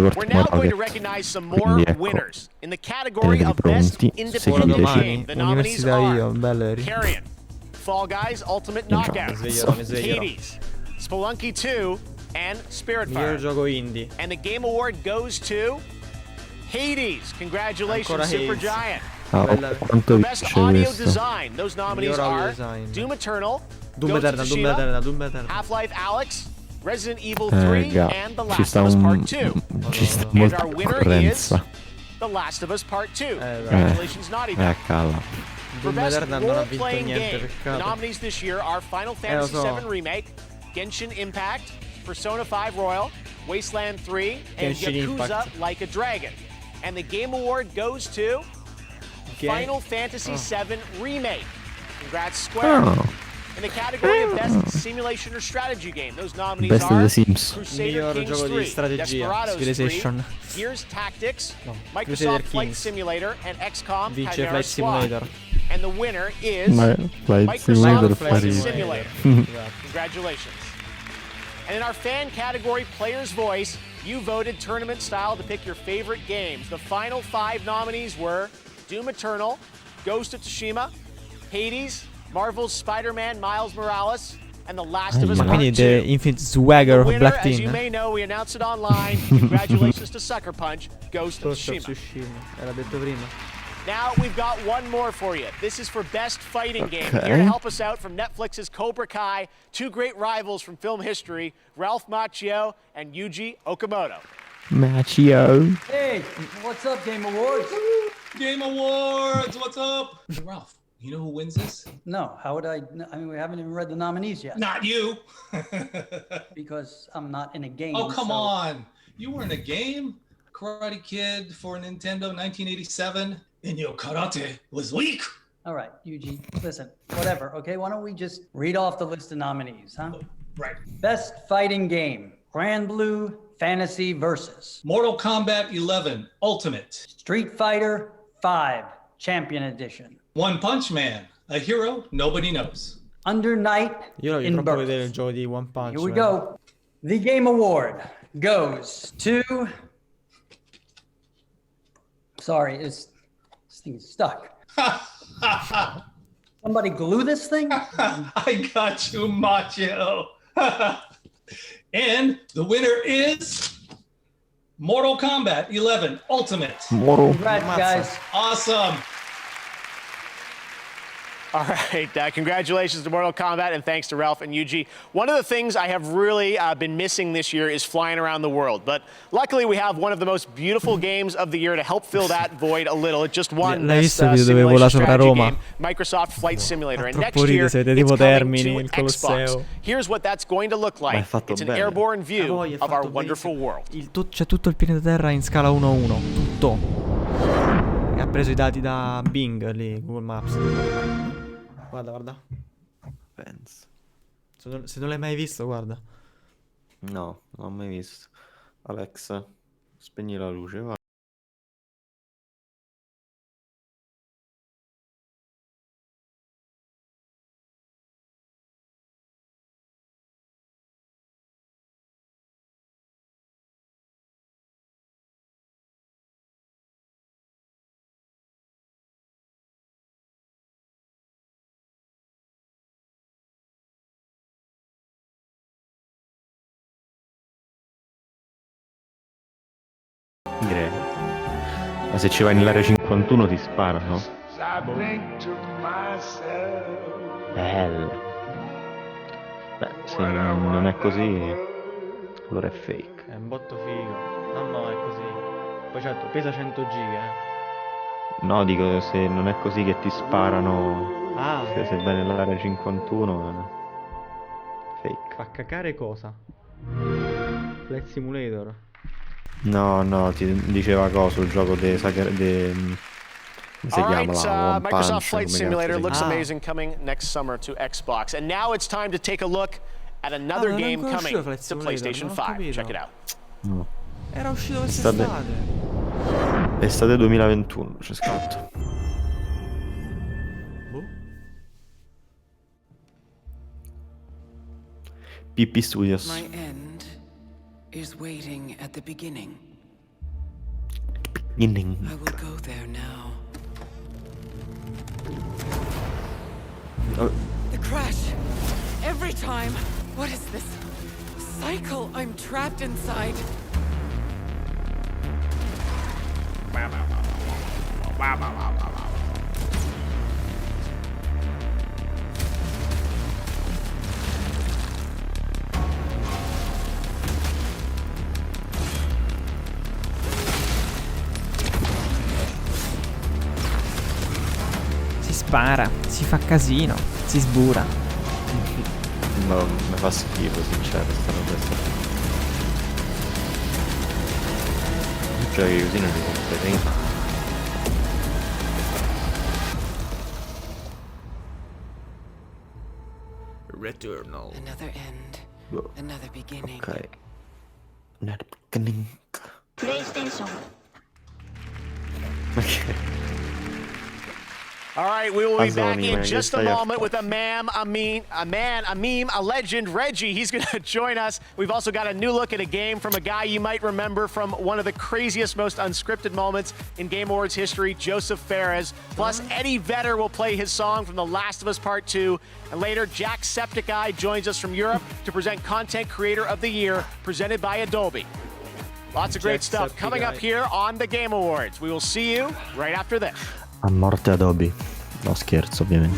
portiamo Rocket. Quindi ecco, tenetevi pronti, seguiteci. Università io, Belleri. Fall Guys Ultimate Knockout, Hades, Spelunky 2, and Spiritfire. Miglior gioco indie. And the Game Award goes to Hades. Congratulations, Supergiant. Quanto Best vince audio questo? design. Those nominees are Doom Eternal, Ghost of Tsushima, Half-Life Alyx, Resident Evil 3, and The Last of Us Part 2. Ci sta And molta our winner is concorrenza. The Last of Us Part 2. Congratulations, Naughty Dog. Calla. For Doom best Eternal non ha vinto role-playing niente, game, the peccato. nominees this year are Final Fantasy lo so. VII Remake, Genshin Impact, Persona 5 Royal, Wasteland 3, and Genshin Yakuza Impact. Like a Dragon. And the Game Award goes to Final Fantasy VII Remake. Congrats, Square. In the category of Best Simulation or Strategy Game, those nominees Best of are the Sims. Crusader Miglior Kings gioco di 3, strategia, Desperados 3, Civilization. Gears Tactics, No, Microsoft Crusader Flight Kings. Simulator, and XCOM Vince Chimera Flight Squad. Simulator. And the winner is Flight Simulator Microsoft Flight Flight Simulator. Simulator. Congratulations. And in our fan category, Player's Voice, you voted tournament style to pick your favorite games. The final 5 nominees were Doom Eternal, Ghost of Tsushima, Hades, Marvel's Spider-Man Miles Morales, and The Last of Us Part 2. Quindi The Infinite Swagger The of winner, Black as you Team. may know, we announced it online. Congratulations to Sucker Punch, Ghost of Tsushima. Era detto prima. Now we've got one more for you. This is for Best Fighting Game. Here to help us out from Netflix's Cobra Kai, 2 great rivals from film history, Ralph Macchio and Yuji Okamoto. Machio. Hey, what's up, Game Awards? Game Awards, what's up? Hey, Ralph, you know who wins this? No, how would I? I mean, we haven't even read the nominees yet. Not you. Because I'm not in a game. Oh, come so- on. You were in a game? Karate Kid for Nintendo 1987, and your karate was weak. All right, Yuji, listen, whatever, okay? Why don't we just read off the list of nominees, huh? Right. Best Fighting Game, Grand Blue Fantasy Versus. Mortal Kombat 11 Ultimate. Street Fighter 5 Champion Edition. One Punch Man, a hero nobody knows. Under Night Io voglio in troppo Birth. vedere il gioco di One Punch Here we Man. go. The Game Award goes to... Sorry, this thing is stuck. Somebody glue this thing? I got you, Macho. And the winner is Mortal Kombat 11 Ultimate. Congrats, guys. Awesome. All right, congratulations to Mortal Kombat, and thanks to Ralph and Yuji. One of the things I have really been missing this year is flying around the world, but luckily we have one of the most beautiful games of the year to help fill that void a little. It just won L'hai Best visto il video dove Simulation vola sopra Strategy Roma? Game, Microsoft Flight Simulator, and next Troppo year ride, siete it's tipo coming Termini, to il Xbox. Colosseo. Here's what that's going to look like. fatto It's an bene. airborne view voglia, è of our fatto wonderful world. C'è tutto il pianeta Terra in scala 1:1, tutto. E ha preso i dati da Bing lì, Google Maps. Guarda, guarda. Penso. Se non l'hai mai visto, guarda. No, non ho mai visto. Alex, spegni la luce, va. Direi. Ma se ci vai nell'area 51 ti sparano. Bello. Beh, se non è così, allora è fake. È un botto figo. No, è così. Poi certo, pesa 100 giga, No, dico, se non è così che ti sparano, Ah. se vai nell'area 51, è fake. Fa cacare cosa? Flight Simulator. No, ti diceva cosa, il gioco All right, Microsoft Flight Simulator looks amazing, coming next summer to Xbox. And now it's time to take a look at another game coming to PlayStation 5. Check it out. Era uscito quest'estate. Estate 2021 c'è scritto. PP Studios. My end is waiting at the beginning. I will go there now. The crash. Every time. What is this cycle I'm trapped inside? Si spara, si fa casino, si sbura. No, mi fa schifo, sincero, sta roba. Giochi così non li comprerei. Returnal. Another end. Another beginning. Ok. Another beginning. PlayStation. Ok. All right, we will be back in just a moment with a man, a meme, a legend, Reggie. He's going to join us. We've also got a new look at a game from a guy you might remember from one of the craziest, most unscripted moments in Game Awards history, Joseph Fares. Plus, Eddie Vedder will play his song from The Last of Us Part 2. And later, Jacksepticeye joins us from Europe to present Content Creator of the Year, presented by Adobe. Lots of great stuff coming up here on the Game Awards. We will see you right after this. A morte Adobe. No scherzo, ovviamente.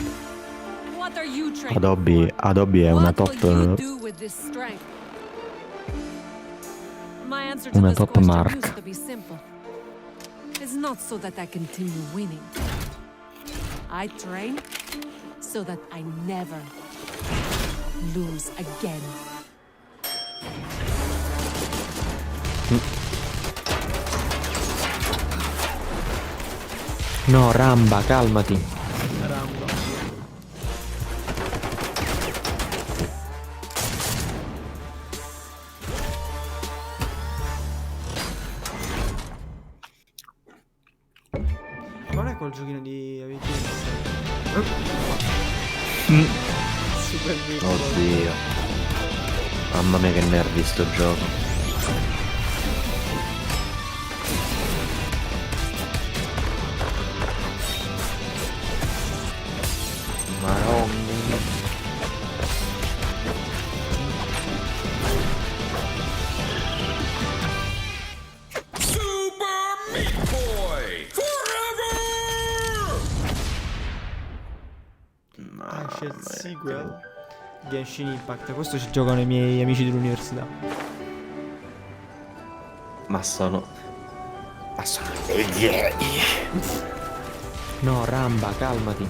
Adobe è una top. Una top marca. It's not so that I continue winning. I train so that I never lose again. No, Ramba, calmati. Ramba. Non è quel giochino di Super piccolo. Oddio. Mamma mia che nervi sto gioco. C'è il sequel Genshin Impact. Questo ci giocano i miei amici dell'università. Ma sono No, Ramba, calmati.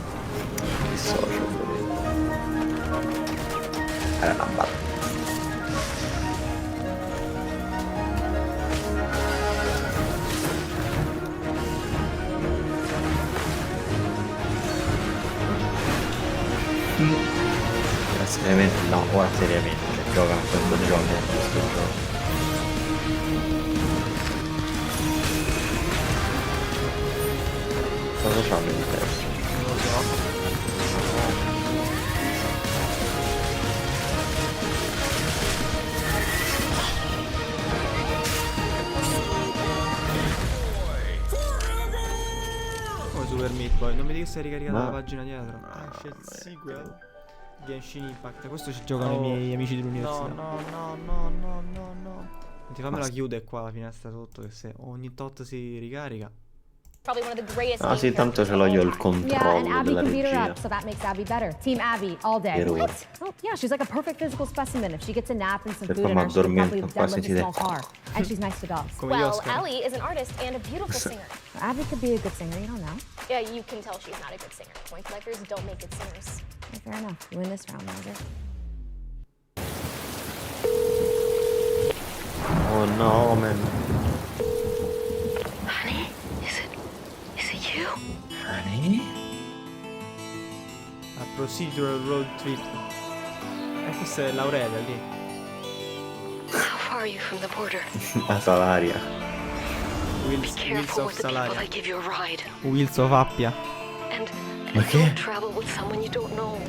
Era Ramba. Seriamente no, ora seriamente gioca a questo gioco. Cosa c'hanno di testa? Non lo so. Come Super Meat Boy? Non mi dici che sei ricaricata la pagina dietro. C'è il sequel Genshin Impact. Questo ci giocano i miei amici dell'università. No. Non ti fammela chiudere qua la finestra sotto, che se ogni tot si ricarica. Ah sì, tanto ce l'ho io il controllo della regia. So that makes Abby better. Team Abby all day. What? Oh yeah, she's like a perfect physical specimen. If she gets a nap and some food in her, she'll probably be done with a small car. And she's nice to dogs. Well, Ellie is an artist and a beautiful singer. Abby could be a good singer, you don't know. Yeah, you can tell she's not a good singer. Point collectors don't make good singers. Yeah, fair enough. You win this round, Mauser. Oh no, man. Honey, is it you? Procedural road trip. Questa è L'Aurelia lì. How far are you from the border? La Salaria. Wheels of Salaria. Wheels of Appia. And Ma che? don't travel with someone you don't know.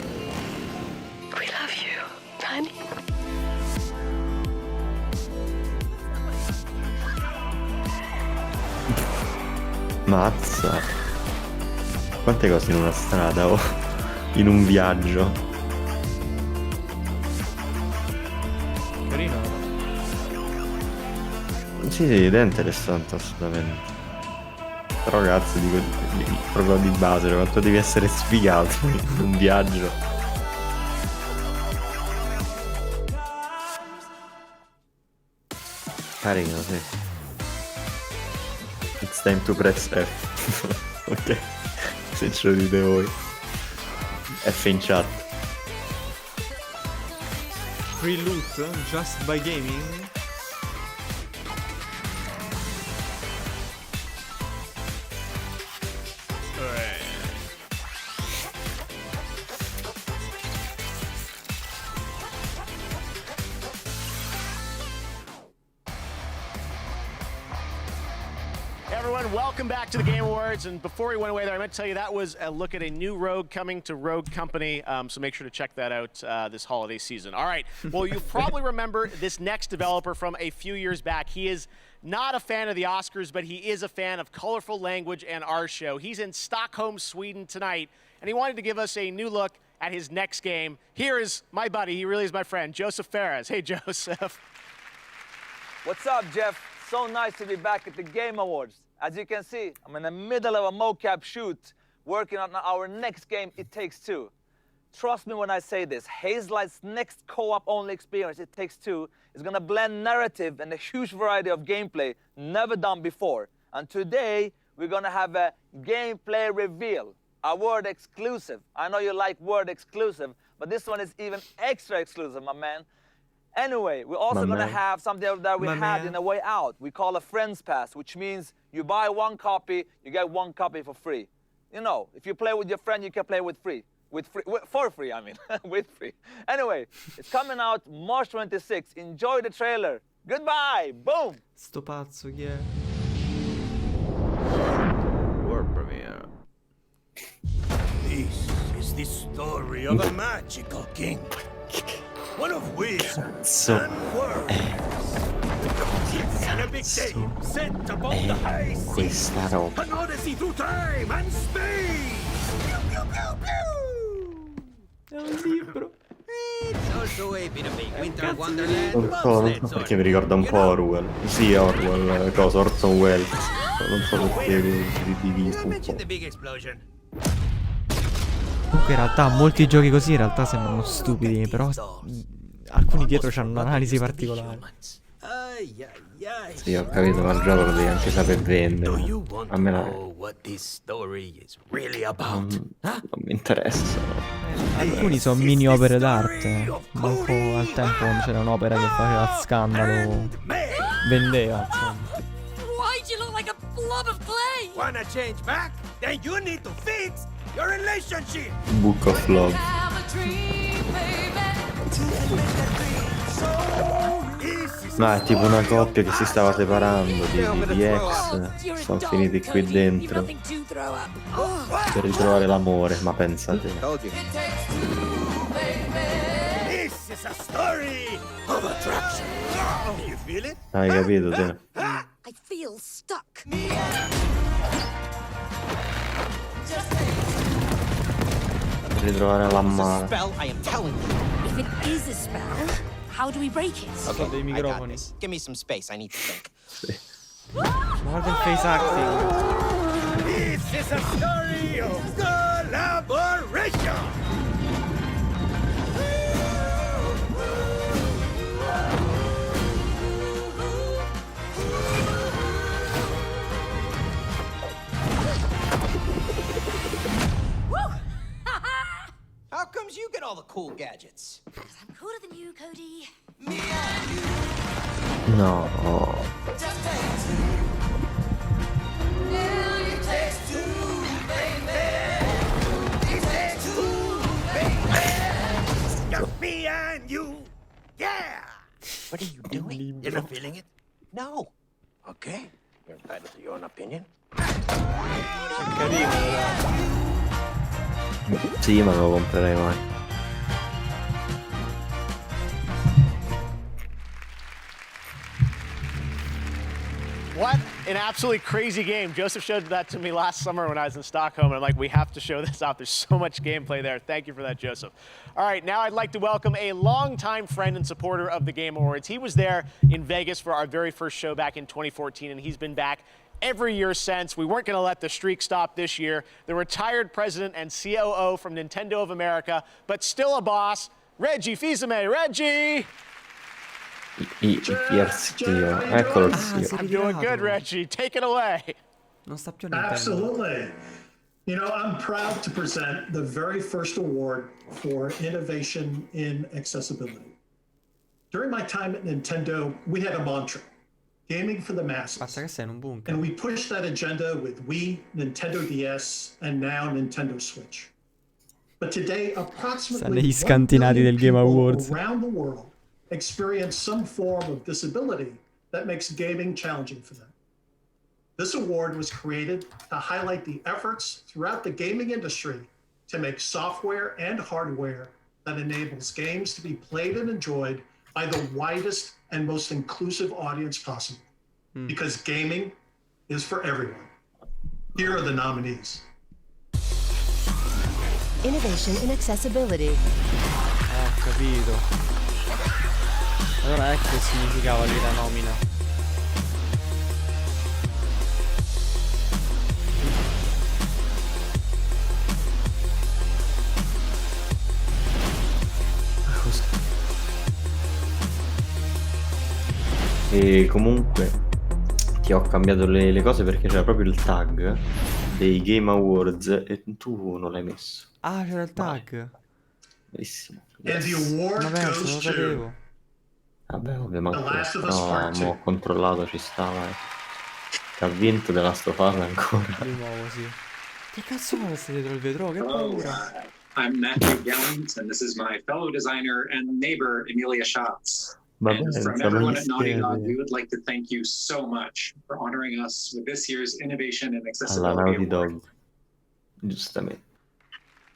We love you, honey. Mazza. Quante cose in una strada o in un viaggio. Carino. Sì, ed è interessante assolutamente. Però cazzo, dico, proprio di base, cioè, quanto devi essere sfigato in un viaggio. Carino, sì. It's time to press F. Ok. Se ce lo dite voi. F in chat. Free loot just by gaming. Everyone, welcome back to the Game Awards. And before we went away there, I meant to tell you that was a look at a new Rogue coming to Rogue Company. So make sure to check that out this holiday season. All right. Well, you probably remember this next developer from a few years back. He is not a fan of the Oscars, but he is a fan of colorful language and our show. He's in Stockholm, Sweden tonight, and he wanted to give us a new look at his next game. Here is my buddy. He really is my friend, Joseph Ferraz. Hey, Joseph. What's up, Jeff? So nice to be back at the Game Awards. As you can see, I'm in the middle of a mocap shoot, working on our next game, It Takes Two. Trust me when I say this, Hazelight's next co-op only experience, It Takes Two, is gonna blend narrative and a huge variety of gameplay never done before. And today, we're gonna have a gameplay reveal, a word exclusive. I know you like word exclusive, but this one is even extra exclusive, my man. Anyway, we're also going to have something that we had in A Way Out. We call a Friends Pass, which means you buy one copy, you get one copy for free. You know, if you play with your friend, you can play with free. For free, I mean. With free. Anyway, it's coming out March 26th. Enjoy the trailer. Goodbye. Boom. Sto pazzo chi è? World premiere. This is the story of a magical king. One of wizards and warriors. In a big day set above the high seas. An odyssey through time and space. Pew, pew, pew, pew. È un libro. It's also a bit of a winter wonderland. Non so perché mi ricorda un po' Orwell. Sì, Orwell, cosa, Orson Welles. Non so perché diviso un po'. The big explosion. Comunque in realtà molti giochi così in realtà sembrano stupidi, però alcuni dietro hanno un'analisi particolare. Sì, ho capito, ma il gioco lo devi anche saper vendere. A me non mi interessa. Alcuni sono mini opere d'arte. Manco al tempo quando c'era un'opera che faceva scandalo, vendeva, insomma. Why'd you look like a blob of clay? Wanna change back? Then you need to fix your relationship. Book of Love. No, è tipo una coppia che si stava separando di ex. Sono finiti qui dentro per ritrovare l'amore, ma pensate. This is a story of attraction. You feel it? Hai capito te? I feel stuck. Ritrovare l'amore. Spell, I am telling you. If it is a spell, how do we break it? Okay, dei microfoni. Give me some space, I need to think. Guarda il face acting. This is a story of collaboration. How comes you get all the cool gadgets? Because I'm cooler than you, Cody. No. libro. You're not feeling it? No. Okay. You're entitled to your own opinion. Carino, Sì, ma non lo comprerei mai. What an absolutely crazy game. Joseph showed that to me last summer when I was in Stockholm, and I'm like, we have to show this off. There's so much gameplay there. Thank you for that, Joseph. All right, now I'd like to welcome a longtime friend and supporter of the Game Awards. He was there in Vegas for our very first show back in 2014, and he's been back every year since. We weren't going to let the streak stop this year. The retired president and COO from Nintendo of America, but still a boss, Reggie Fils-Aimé. Reggie! Eccolo il zio. I'm doing good, Reggie. Take it away. Non sta più Nintendo. Absolutely. You know, I'm proud to present the very first award for innovation in accessibility. During my time at Nintendo, we had a mantra, gaming for the masses. Basta che sei in un bunker. And we pushed that agenda with Wii, Nintendo DS, and now Nintendo Switch. But today, approximately negli scantinati del Game Awards around the world experience some form of disability that makes gaming challenging for them. This award was created to highlight the efforts throughout the gaming industry to make software and hardware that enables games to be played and enjoyed by the widest and most inclusive audience possible. Because gaming is for everyone. Here are the nominees. Innovation in accessibility. Ho capito. Allora ecco che significava lì la nomina. E comunque ti ho cambiato le cose perché c'era proprio il tag dei Game Awards e tu non l'hai messo. Ah, c'era il tag. Bellissimo. And the award Vabbè, non lo goes to sapevo. Vabbè, ovviamente. The Last of Us No, Part mo 2. ho controllato, ci stava. Che ha vinto The Last of Us ancora. Di nuovo, sì. Che cazzo fa questo dietro il vetro? Che paura. I'm Matthew Gallant, and this is my fellow designer and neighbor, Emilia Schatz. And from everyone at Naughty Dog, we would like to thank you so much for honoring us with this year's Innovation and Alla Accessibility Naughty Award. Dog. Giustamente.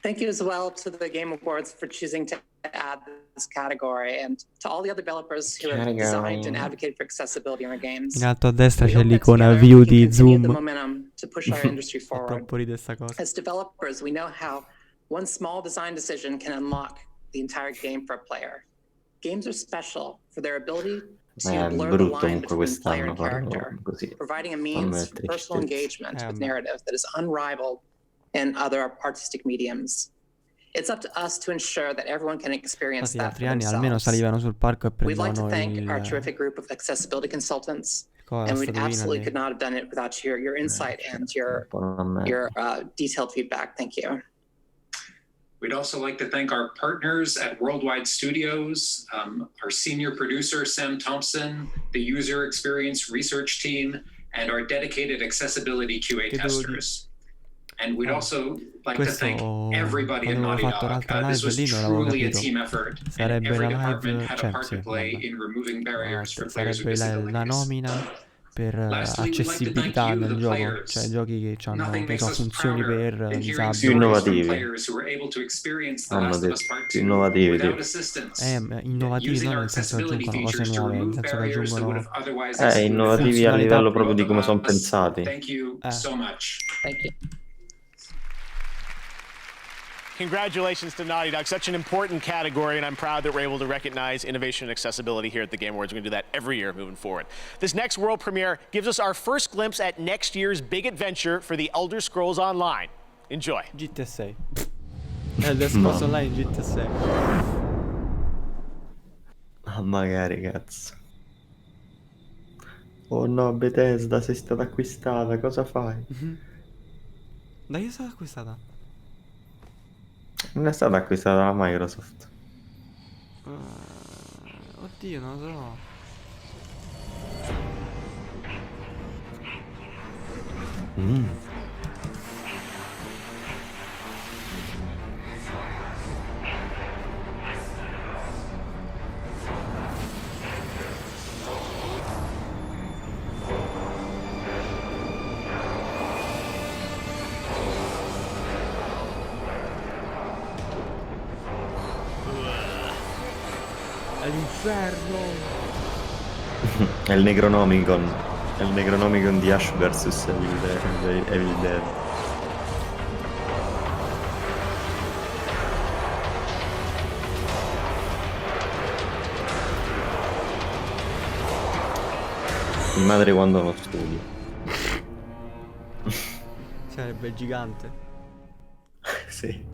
Thank you as well to the Game Awards for choosing to add this category, and to all the other developers who have designed and advocated for accessibility in our games. in alto a destra c'è l'icona view di Zoom. The momentum to push our industry forward. Troppo ride sta cosa. As developers, we know how one small design decision can unlock the entire game for a player. Games are special for their ability to blur the line between player and character, providing a means for personal engagement with narrative that is unrivaled in other artistic mediums. It's up to us to ensure that everyone can experience Sì, that altri for anni almeno themselves. salivano sul palco e We'd like to prendevano thank our terrific group of accessibility consultants, and we absolutely could not have done it without your insight and your detailed feedback. Thank you. We'd also like to thank our partners at Worldwide Studios, our senior producer, Sam Thompson, the user experience research team, and our dedicated accessibility QA testers. And we'd also like to thank everybody at Naughty Dog. This was truly a team effort, and every department had a part to play in removing barriers for players with sarebbe la disabilities. nomina per accessibilità nel gioco, cioè giochi che hanno che so, funzioni per disabili più innovativi. Hanno detto più innovativi, innovativi non nel senso che aggiungono cose nuove, nel senso che aggiungono innovativi a livello proprio di come sono pensati. Thank you so much. Thank you. Congratulations to Naughty Dog. Such an important category, and I'm proud that we're able to recognize innovation and accessibility here at the Game Awards. We're going to do that every year moving forward. This next world premiere gives us our first glimpse at next year's big adventure for the Elder Scrolls Online. Enjoy. GTA 6. Elder Scrolls Online GTA 6. Ah, magari, cazzo. Oh no, Bethesda, sei stata acquistata, cosa fai? Da chi è stata acquistata? Non è stata acquistata da Microsoft. Oddio, non lo so. All'inferno. È il Necronomicon. È il Necronomicon di Ash vs Evil Dead. Mi madre quando non studio. Sarebbe gigante. Sì.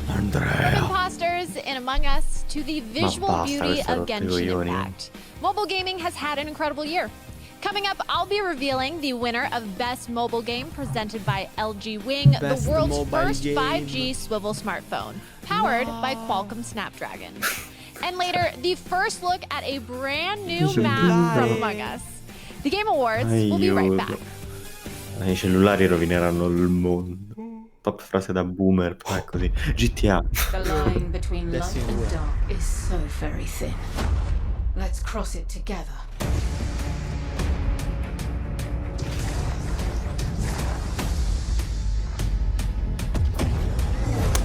From imposters in Among Us to the visual beauty of Genshin Impact, mobile gaming has had an incredible year. Coming up, I'll be revealing the winner of Best Mobile Game presented by LG Wing, the world's first 5G swivel smartphone, powered by Qualcomm Snapdragon. And later, the first look at a brand new map from Among Us. The Game Awards will be right back. I cellulari rovineranno il mondo. Top frase da boomer, poi così. GTA. The line between light and dark is so very thin. Let's cross it together.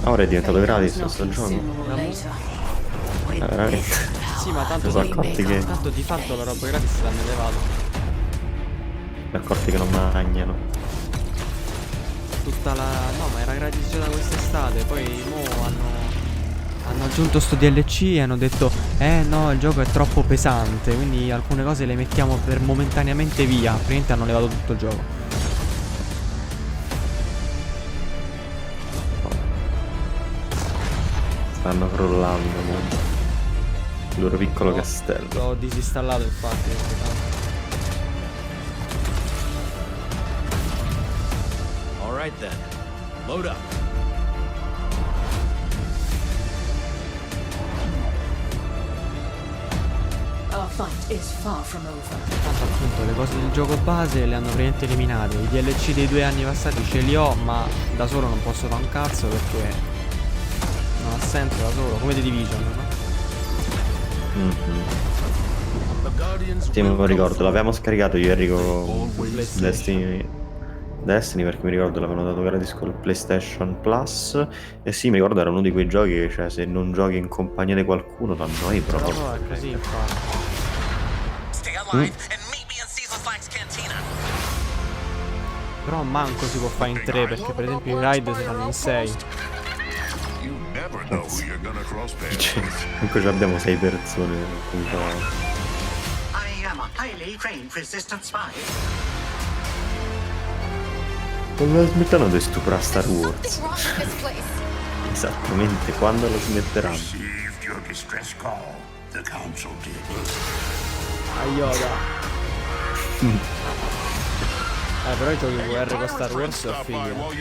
Ora è diventato gratis questo gioco. Veramente. Sì, ma tanto, tanto di fatto la roba gratis l'hanno levato. Mi accorti che non mangiano. Tutta la... No, ma era gratis già da quest'estate. Poi mo hanno aggiunto sto DLC e hanno detto no, il gioco è troppo pesante, quindi alcune cose le mettiamo per momentaneamente via. Praticamente hanno levato tutto il gioco. Stanno crollando il loro piccolo castello. L'ho disinstallato infatti. Alright then, load up. Our fight is far from over. Tanto appunto le cose del gioco base le hanno praticamente eliminate. I DLC dei 2 anni passati ce li ho, ma da solo non posso fare un cazzo perché non ha senso da solo, come The Division, no? Sì, me lo ricordo, l'avevamo scaricato io e Enrico Destiny perché mi ricordo l'avevano dato gratis col PlayStation Plus. E sì, mi ricordo era uno di quei giochi che, cioè, se non giochi in compagnia di qualcuno ti annoi proprio. No, è così infatti. Però manco si può fare in 3 perché per esempio i raid si fanno in 6. Comunque abbiamo 6 persone. Quando smetteranno di stuprare Star Wars? Esattamente, quando lo smetteranno? Yoda. Però i giochi VR con Star Wars è figo.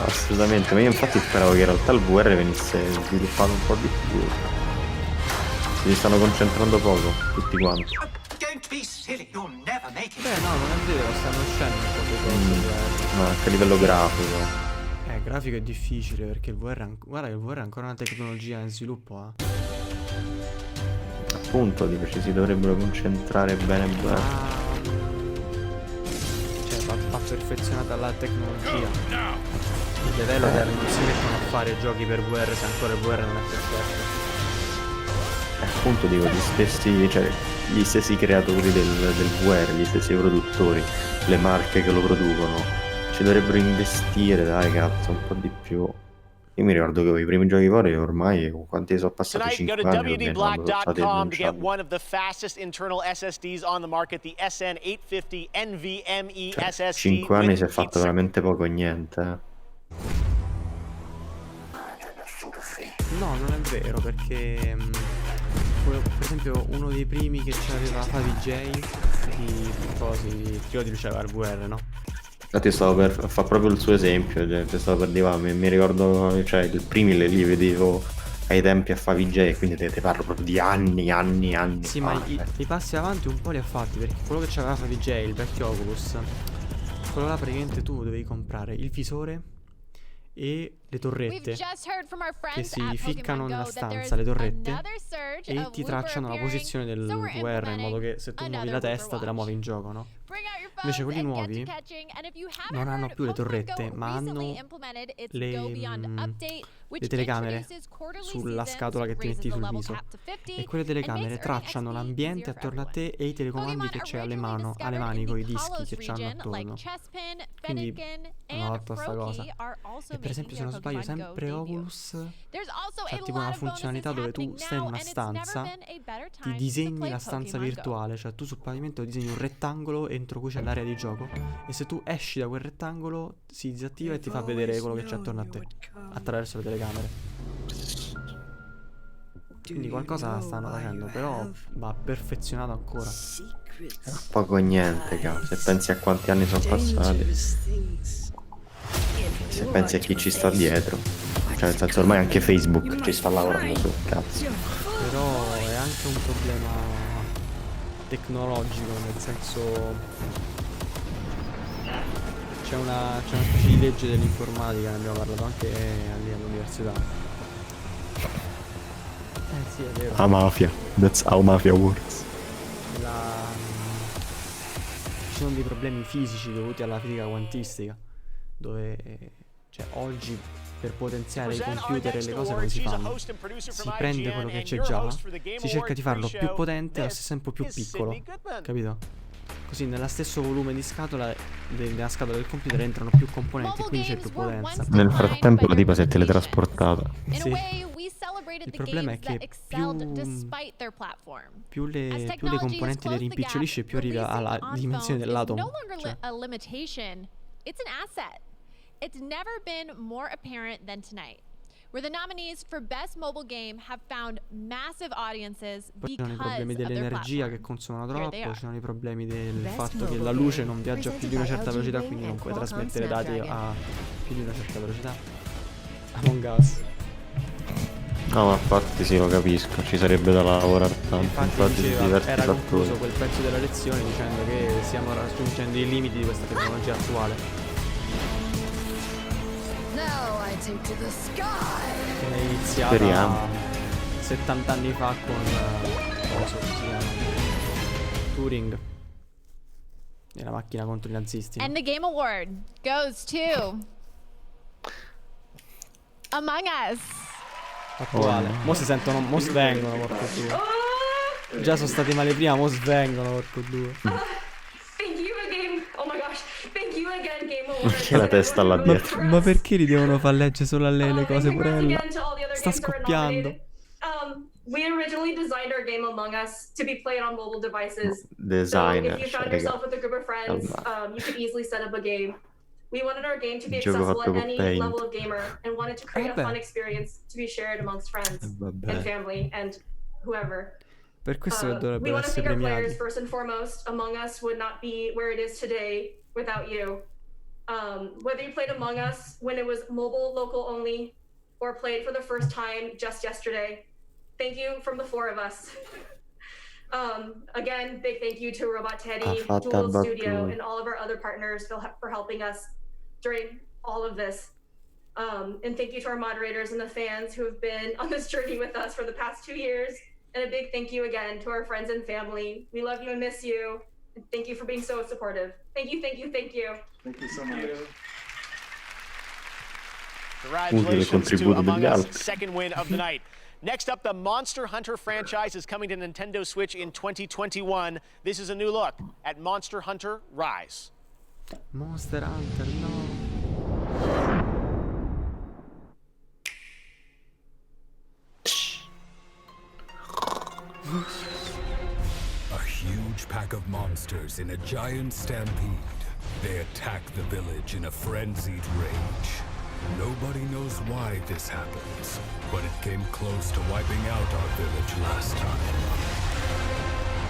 Assolutamente, ma io infatti speravo che in realtà il VR venisse sviluppato un po' di più. Si stanno concentrando poco, tutti quanti. Beh no, non è vero, stanno uscendo un po' di cose. Ma anche a livello grafico. Grafico è difficile perché il VR guarda che il VR è ancora una tecnologia in sviluppo, Appunto, dico, ci si dovrebbero concentrare bene. Cioè va perfezionata la tecnologia. I developer non si mettono a fare giochi per VR se ancora il VR non è perfetto. Appunto dico, gli stessi creatori del VR, gli stessi produttori, le marche che lo producono, ci dovrebbero investire, dai cazzo, un po' di più. Io mi ricordo che i primi giochi VR ormai, quanti sono passati? 5 anni, WDBlack.com to get one of the fastest internal SSDs on the market, the SN850 NVMe SSD. 5 anni si è fatto veramente poco e niente. No, non è vero perché per esempio uno dei primi che c'aveva Favij di Chiodi c'aveva il VR, no? Infatti stavo per fare proprio il suo esempio, cioè, stavo per dire, mi ricordo, cioè i primi li vedevo ai tempi a Favij e quindi te parlo proprio di anni. Sì, ma i passi avanti un po' li ha fatti perché quello che c'aveva Favij, il vecchio Oculus, quello là praticamente tu dovevi comprare il visore e le torrette che si ficcano nella stanza, le torrette, e ti tracciano la posizione del tuo R, in modo che se tu muovi la testa te la muovi in gioco, no? Invece quelli nuovi non hanno più le torrette, ma hanno le telecamere sulla scatola che ti metti sul viso. E quelle telecamere tracciano l'ambiente attorno a te e i telecomandi che c'è alle mani con i dischi che c'hanno attorno. Quindi hanno fatto questa cosa. E per esempio, se non sbaglio, sempre Oculus c'ha tipo una funzionalità dove tu stai in una stanza, ti disegni la stanza virtuale, cioè tu sul pavimento disegni un rettangolo entro cui c'è l'area di gioco, e se tu esci da quel rettangolo si disattiva e ti fa vedere quello che c'è attorno a te attraverso le telecamere. Quindi qualcosa stanno facendo, però va perfezionato ancora. Poco e niente, cazzo. Se pensi a quanti anni sono passati, se pensi a chi ci sta dietro, cioè nel senso ormai anche Facebook ci sta lavorando su, cazzo. Però è anche un problema tecnologico, nel senso c'è una specie di legge dell'informatica, ne abbiamo parlato anche lì all'università. Sì, è vero. La mafia, that's how mafia works. Ci sono dei problemi fisici dovuti alla fisica quantistica, dove cioè oggi per potenziare i computer e le cose come si fanno? Si prende quello che c'è già, si cerca di farlo più potente e allo stesso tempo più piccolo, capito? Così nella stesso volume di scatola, nella scatola del computer entrano più componenti e quindi c'è più potenza. Nel frattempo la tipa si è teletrasportata. Sì. Il problema è che più le componenti le rimpicciolisce, più arrivi alla dimensione dell'atomo. Cioè. It's never been more apparent than tonight, where the nominees for Best Mobile Game have found massive audiences Poi because ci sono i problemi of their dell'energia che platform. consumano troppo, ci sono i problemi del fatto che la luce non viaggia più di una certa velocità, quindi non puoi trasmettere dati a più di una certa velocità. Among Us. No, ma infatti sì, lo capisco, ci sarebbe da lavorare tanto, infatti diceva, era concluso quel pezzo della lezione dicendo che stiamo raggiungendo i limiti di questa tecnologia attuale. Che è iniziata 70 anni fa con cosa si chiama? Turing e la macchina contro i nazisti. And the Game Award goes to Among Us. Attuale. Mo si sentono, mo svengono, porco due. Già sono stati male prima, mo svengono, porco due. Perché la testa là dietro? Ma perché li devono far leggere solo a lei le cose, porella? Sta scoppiando. We originally designed our game Among Us to be played on mobile devices. Designer, so if you found yourself with a group of friends, you could easily set up a game. We wanted our game to be accessible at any level of gamer and wanted to create a fun experience to be shared amongst friends and family and whoever. Per questo che dovrebbero we want to essere thank our premiati. players first and foremost. Among Us would not be where it is today without you. Whether you played Among Us when it was mobile, local only, or played for the first time just yesterday, thank you from the four of us. Again, big thank you to Robot Teddy, Dual Studio, and all of our other partners for helping us during all of this. And thank you to our moderators and the fans who have been on this journey with us for the past 2 years. And a big thank you again to our friends and family. We love you and miss you. And thank you for being so supportive. Thank you, thank you, thank you. Thank you so much. Congratulations to Among Us, second win of the night. Next up, the Monster Hunter franchise is coming to Nintendo Switch in 2021. This is a new look at Monster Hunter Rise. Monster Hunter, no. A huge pack of monsters in a giant stampede. They attack the village in a frenzied rage. Nobody knows why this happens, but it came close to wiping out our village last time.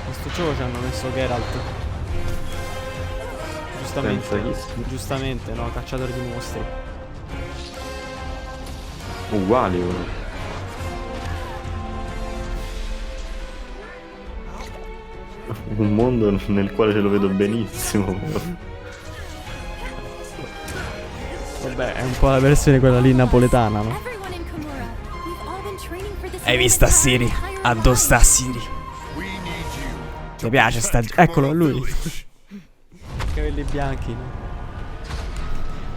Questo gioco ci hanno messo Geralt. Giustamente, no? Cacciatore di mostri. Uguali uno. Un mondo nel quale ce lo vedo benissimo. Vabbè, è un po' la versione quella lì napoletana, no? Hai visto a Siri? Addosso sta Siri. Ti piace sta... Eccolo, lui. Capelli bianchi, no?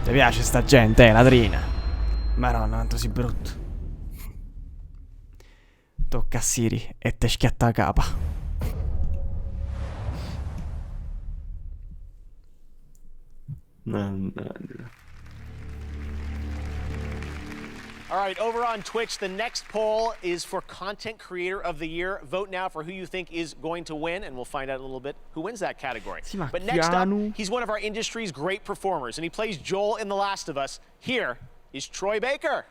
Ti piace sta gente, ladrina? Madonna, quanto sei brutto. Tocca a Siri e te schiatta la capa. All right, over on Twitch, the next poll is for Content Creator of the Year. Vote now for who you think is going to win, and we'll find out in a little bit who wins that category. But next up, he's one of our industry's great performers, and he plays Joel in The Last of Us. Here is Troy Baker.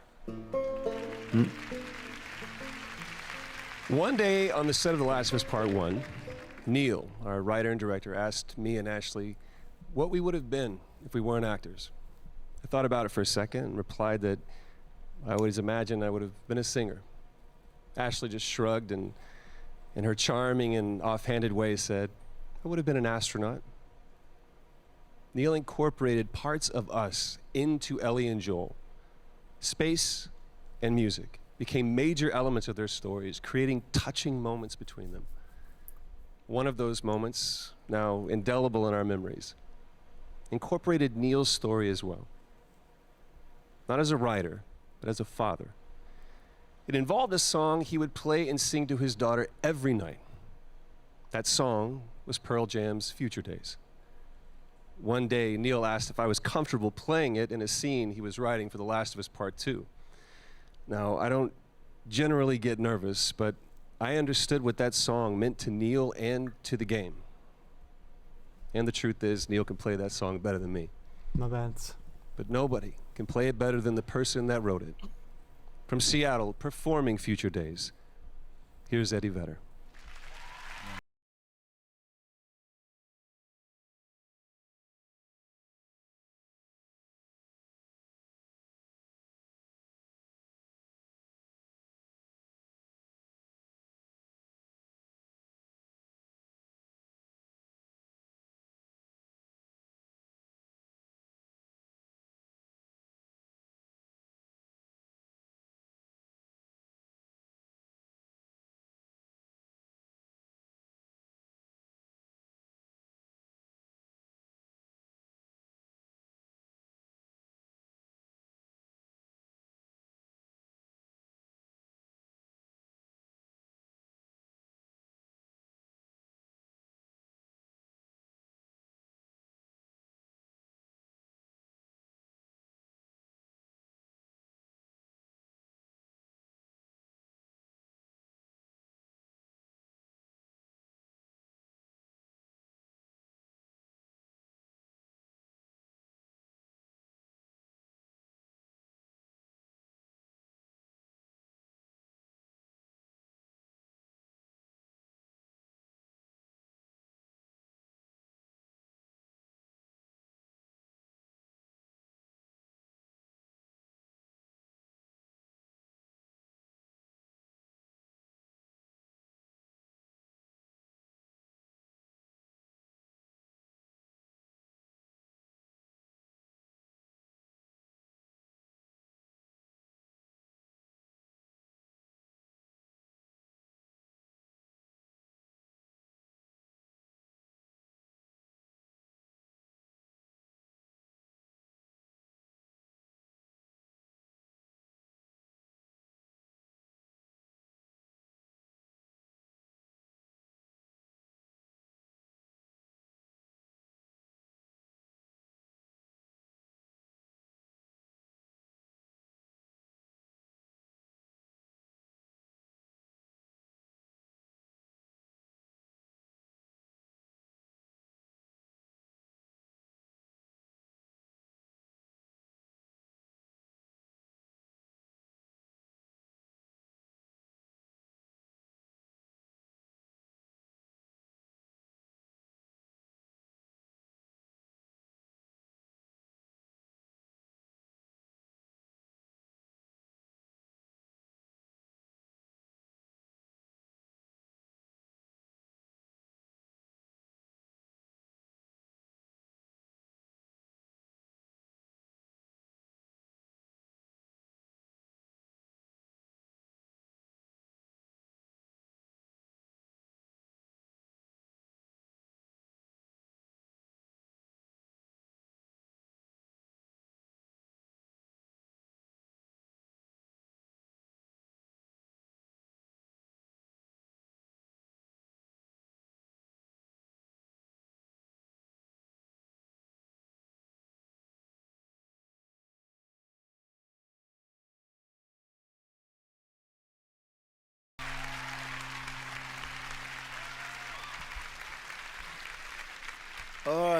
One day on the set of The Last of Us Part 1, Neil, our writer and director, asked me and Ashley what we would have been if we weren't actors. I thought about it for a second and replied that I always imagined I would have been a singer. Ashley just shrugged and, in her charming and offhanded way, said, I would have been an astronaut. Neil incorporated parts of us into Ellie and Joel. Space and music became major elements of their stories, creating touching moments between them. One of those moments, now indelible in our memories, incorporated Neil's story as well. Not as a writer, but as a father. It involved a song he would play and sing to his daughter every night. That song was Pearl Jam's Future Days. One day, Neil asked if I was comfortable playing it in a scene he was writing for The Last of Us Part 2. Now, I don't generally get nervous, but I understood what that song meant to Neil and to the game. And the truth is, Neil can play that song better than me. My bad. But nobody can play it better than the person that wrote it. From Seattle, performing Future Days, here's Eddie Vedder.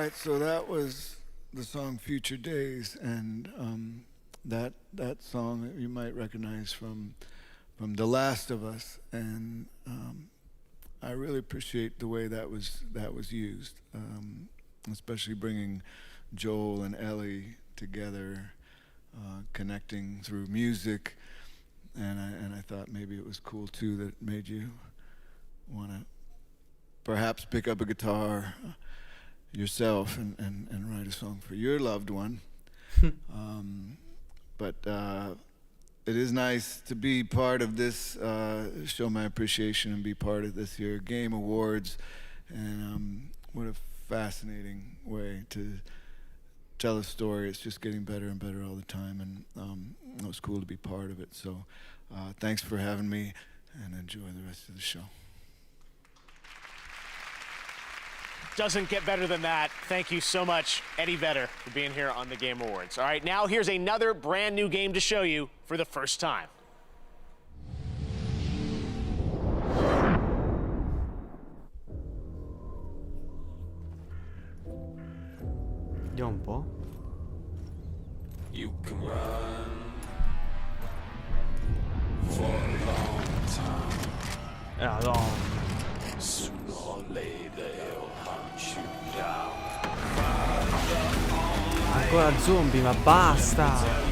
right, so that was the song Future Days, and that song you might recognize from The Last of Us, and I really appreciate the way that was used, especially bringing Joel and Ellie together, connecting through music, and I thought maybe it was cool too that made you want to perhaps pick up a guitar yourself and write a song for your loved one. But it is nice to be part of this, show my appreciation and be part of this year Game Awards, and what a fascinating way to tell a story. It's just getting better and better all the time, and it was cool to be part of it. So thanks for having me, and enjoy the rest of the show. Doesn't get better than that. Thank you so much, Eddie Vedder, for being here on the Game Awards. All right, now here's another brand new game to show you for the first time. Vediamo un po'. You can run for a long time. No. Sooner or later they'll hunt you down. Ancora zombie, ma basta!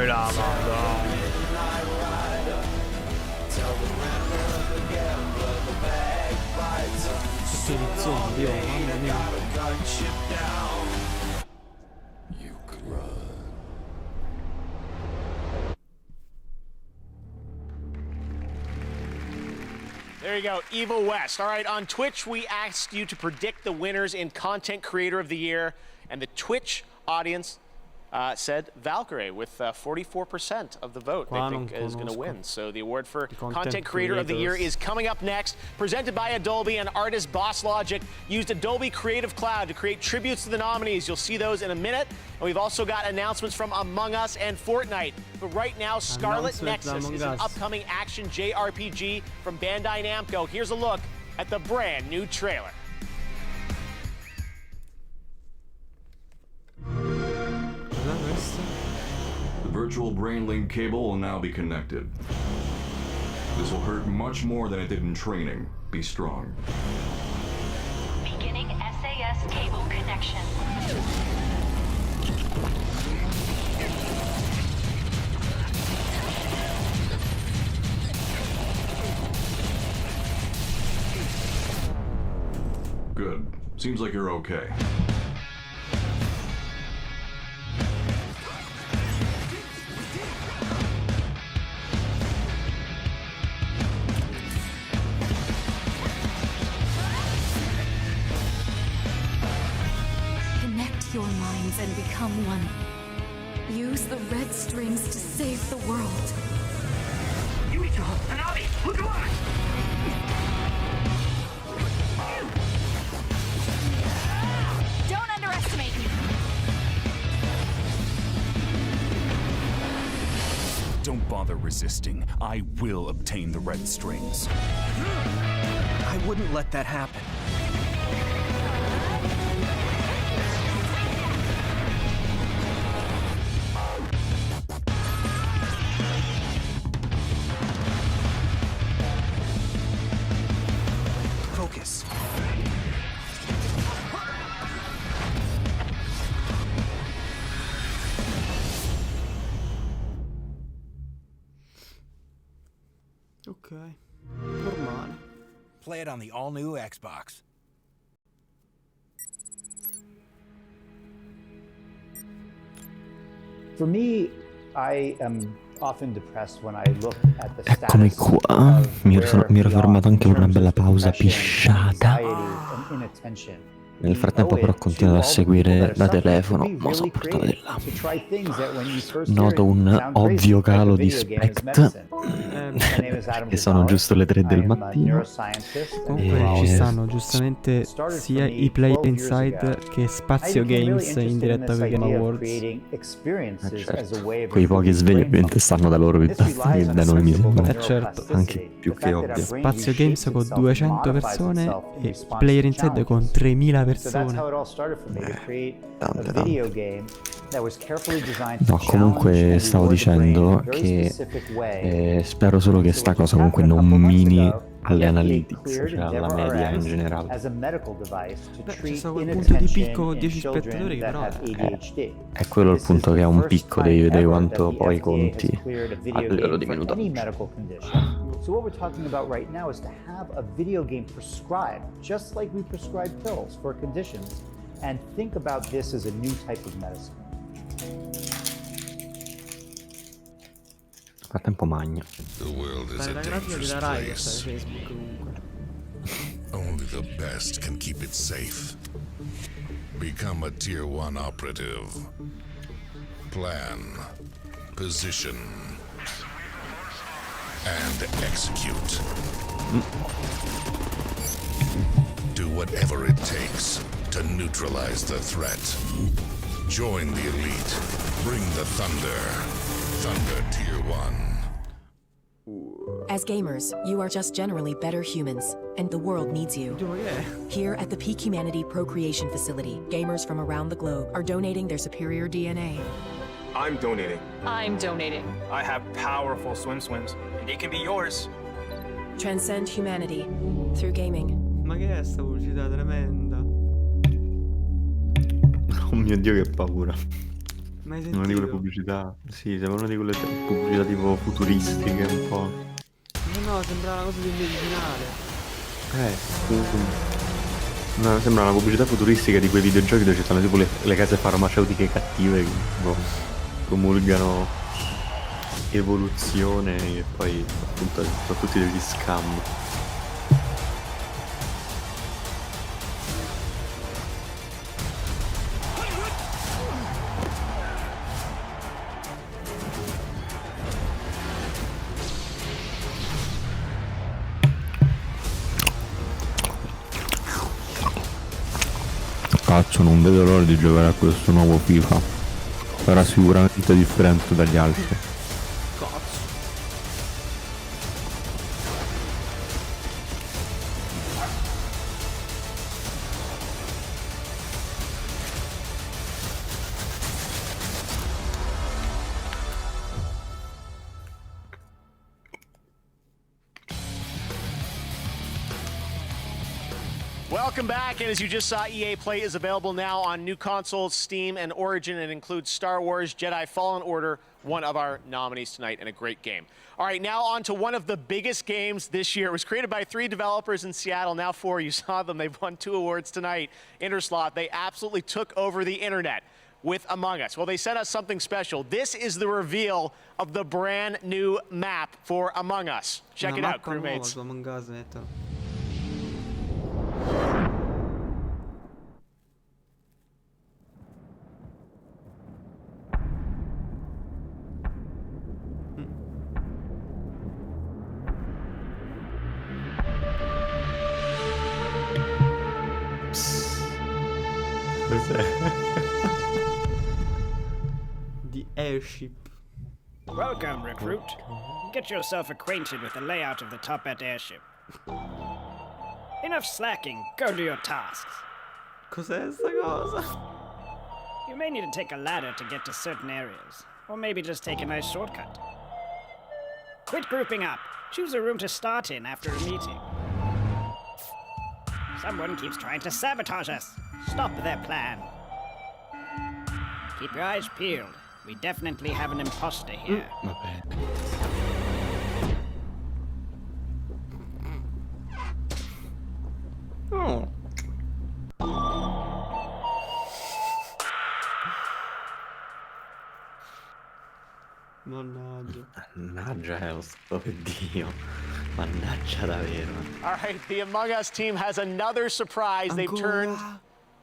La Madonna. Tutti gli zombie, oh mamma mia. There you go, Evil West. All right, on Twitch, we asked you to predict the winners in Content Creator of the Year, and the Twitch audience said Valkyrie with 44% of the vote. They think is going to win. So the award for Content Creator of the Year is coming up next. Presented by Adobe, and artist Boss Logic used Adobe Creative Cloud to create tributes to the nominees. You'll see those in a minute. And we've also got announcements from Among Us and Fortnite. But right now, Scarlet Nexus is an upcoming action JRPG from Bandai Namco. Here's a look at the brand new trailer. The virtual brain link cable will now be connected. This will hurt much more than it did in training. Be strong. Beginning SAS cable connection. Good. Seems like you're okay. Your minds and become one. Use the red strings to save the world. Don't underestimate me. Don't bother resisting. I will obtain the red strings. I wouldn't let that happen. Focus. Ok, normale. Play it on the all-new Xbox. For me, Eccomi qua, mi ero fermato anche per una bella pausa pisciata. Nel frattempo però ho continuato a seguire da telefono, mo sono portato di là. Noto un ovvio calo di spect, che sono giusto le 3 del mattino. Comunque ci stanno giustamente sia i Player Inside che Spazio Games in diretta con i Game Awards. Certo, quei pochi svegli ovviamente stanno da loro piuttosto che da noi, mi sembra. Certo. Anche più che ovvio. Spazio Games con 200 persone e Player Inside con 3000 persone. Tante. No, comunque stavo dicendo che spero solo che sta cosa comunque non mini alle analytics, cioè alla media in generale. C'è stato quel punto di picco 10 spettatori che però è quello il punto, che è un picco, devi vedere quanto poi conti a livello di minuti. So what we're talking about right now is to have a video game prescribed, just like we prescribe pills for conditions, and think about this as a new type of medicine. Nel frattempo magna. The world is a dangerous place. Only the best can keep it safe. Become a Tier 1 operative. Plan, position, and execute. Do whatever it takes to neutralize the threat. Join the elite. Bring the thunder. Thunder Tier 1. As gamers, you are just generally better humans, and the world needs you. Here at the Peak Humanity Procreation Facility, gamers from around the globe are donating their superior DNA. I'm donating. I'm donating. I have powerful swims, and it can be yours. Transcend humanity through gaming. Ma che è sta pubblicità tremenda? Oh mio Dio, che paura. Mai Una di quelle pubblicità, sì, sembra una di quelle pubblicità tipo futuristiche un po'. No, sembra una cosa di medicinale. No, sembra una pubblicità futuristica di quei videogiochi dove ci stanno tipo le case farmaceutiche cattive che promulgano evoluzione e poi appunto sono tutti degli scam. Cazzo, non vedo l'ora di giocare a questo nuovo FIFA. Sarà sicuramente differente dagli altri. Welcome back, and as you just saw, EA Play is available now on new consoles, Steam, and Origin. It includes Star Wars Jedi Fallen Order, one of our nominees tonight, and a great game. All right, now on to one of the biggest games this year. It was created by 3 developers in Seattle, now 4. You saw them. They've won 2 awards tonight. Interslot, they absolutely took over the internet with Among Us. Well, they sent us something special. This is the reveal of the brand new map for Among Us. Check it out, crewmates. The airship. Welcome, recruit. Get yourself acquainted with the layout of the Toppat airship. Enough slacking, go do your tasks. Cos'è sta cosa? You may need to take a ladder to get to certain areas, or maybe just take a nice shortcut. Quit grouping up. Choose a room to start in after a meeting. Someone keeps trying to sabotage us. Stop their plan. Keep your eyes peeled. We definitely have an imposter here. Oh. Giles, oh Dio. Mannaggia davvero. All right, the Among Us team has another surprise. They've turned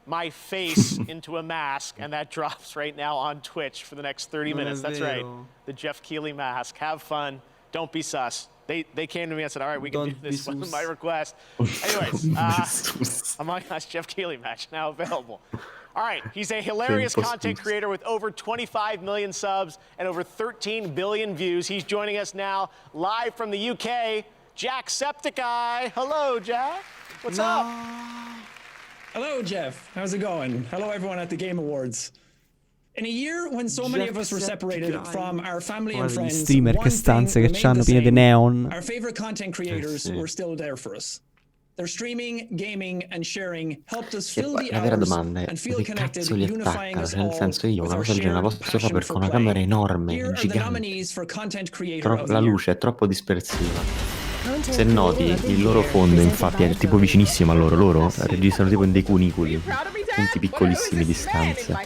my face into a mask, and that drops right now on Twitch for the next 30 minutes. That's right, the Jeff Keighley mask. Have fun. Don't be sus. They came to me and said, all right, we can do this with my request. Anyways, Among Us Jeff Keighley match now available. All right, he's a hilarious content creator with over 25 million subs and over 13 billion views. He's joining us now live from the UK, Jacksepticeye. Hello, Jack. What's up? Hello, Jeff. How's it going? Hello, everyone at the Game Awards. In a year when so many of us were separated from our family and friends, streamer che stanze che c'hanno piene di neon. Our favorite content creators were still there for us. Their streaming, gaming, and sharing helped us fill the La vera hours domanda è and feel dove connected, cazzo li unifying attaccano? us Cioè, nel all senso, io with una our cosa del genere la shared posso fare passion per for una play. camera enorme, Here are the gigante. nominees for Content Creator of the La Year. luce è troppo dispersiva. Se noti, il loro fondo infatti è tipo vicinissimo a loro. Loro registrano tipo in dei cunicoli, punti piccolissimi di stanze.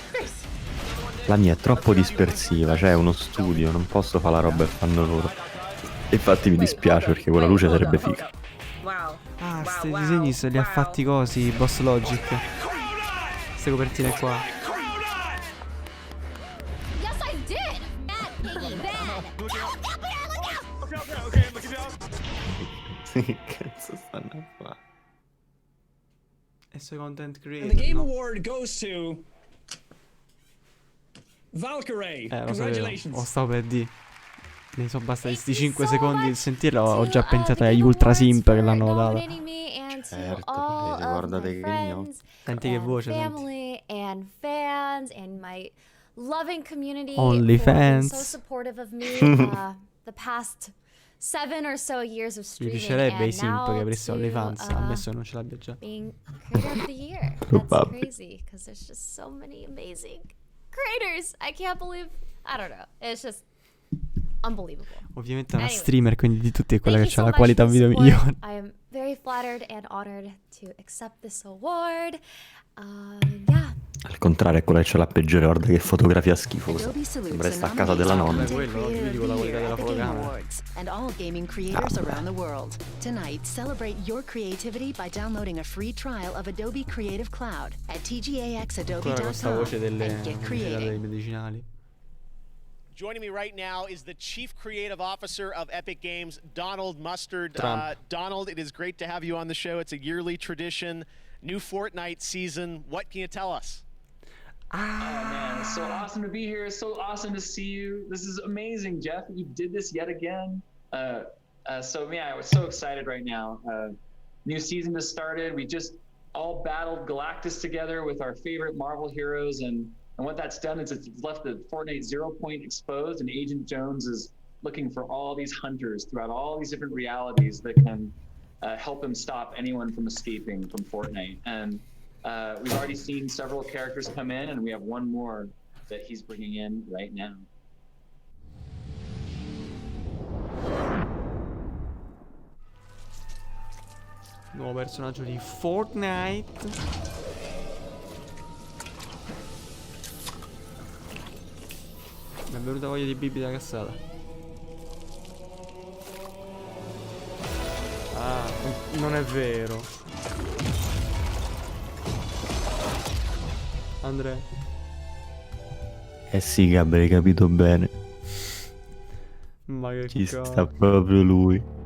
La mia è troppo dispersiva, cioè è uno studio, non posso fare la roba che fanno loro. E infatti mi dispiace perché quella luce sarebbe figa. Ah, sti disegni se li ha fatti così, Boss Logic. Queste copertine qua. Yes, I did. Bad piggy, bad. Che cazzo stanno a fare? E sei content And creator, the Game no? Award goes to Valkyrie. Lo sapevo, Congratulations. o stavo per dire. Mi sono bastati sti 5 secondi di sentirlo, ho già pensato agli ultra simp che l'hanno data. Certo, guardate che gnocchi. Senti che voce, senti. family and fans and my loving community Only who have been fans. so supportive of me the past 7 or so years of Gli streaming, piacerebbe ai and simp now che avresti to, OnlyFans, ammesso che non ce l'abbia già. being creator of the year. That's crazy because there's just so many amazing creators. I can't believe, I don't know, it's just unbelievable. Ovviamente è una Anyways, streamer, quindi di tutti è quella thank che you ha so la much qualità for the video support. migliore. I am very flattered and honored to accept this award. Yeah. Al contrario è quella che c'ha la peggiore, guarda che fotografia schifosa. Sembra sta a casa della nonna. Quello, io dico la qualità della fotocamera. Awards and all gaming creators around the world. Tonight, celebrate your creativity by downloading a free trial of Adobe Creative Cloud at Ancora questa voce tgaxadobe.com delle and get creating. dei medicinali. Joining me right now is the Chief Creative Officer of Epic Games, Donald Mustard. Trump. Donald, it is great to have you on the show. It's a yearly tradition. New Fortnite season. What can you tell us? Oh man, it's so awesome to be here. It's so awesome to see you. This is amazing, Jeff. You did this yet again. So yeah, I was so excited right now. New season has started. We just all battled Galactus together with our favorite Marvel heroes, and what that's done is it's left the Fortnite 0 point exposed, and Agent Jones is looking for all these hunters throughout all these different realities that can help him stop anyone from escaping from Fortnite. And we've already seen several characters come in, and we have one more that he's bringing in right now. Nuovo personaggio di Fortnite. Mi è venuta voglia di bibita cassata. Ah, non è vero. Andrea. Eh sì, Gabriele, hai capito bene. Ma che Ci cazzo. sta proprio lui.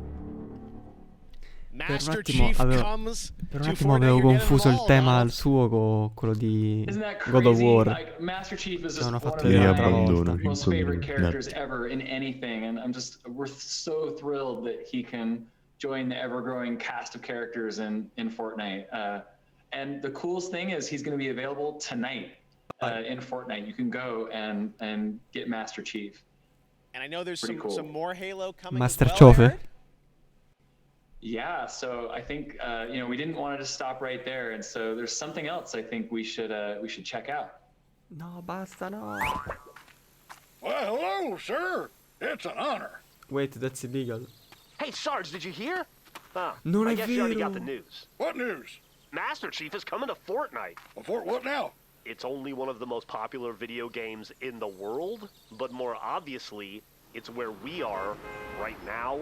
Per un attimo avevo confuso il tema al suo con quello di Isn't that God of crazy? War. Like, Master Chief is just Hanno one fatto of vedere my un'altra volta. most favorite characters ever in anything, and we're so thrilled that he can join the ever-growing cast of characters in Fortnite. And the coolest thing is he's going to be available tonight in Fortnite. You can go and get Master Chief. And I know there's Pretty cool. some more Halo coming Master as well, I Chofe. heard. Yeah, so I think we didn't want to just stop right there, and so there's something else I think we should check out. No, basta, no. Well, hello, sir. It's an honor. Wait, that's illegal. Hey, Sarge, did you hear? Non I è guess you already vero. got the news. What news? Master Chief is coming to Fortnite. Fort what now? It's only one of the most popular video games in the world, but more obviously, It's where we are right now.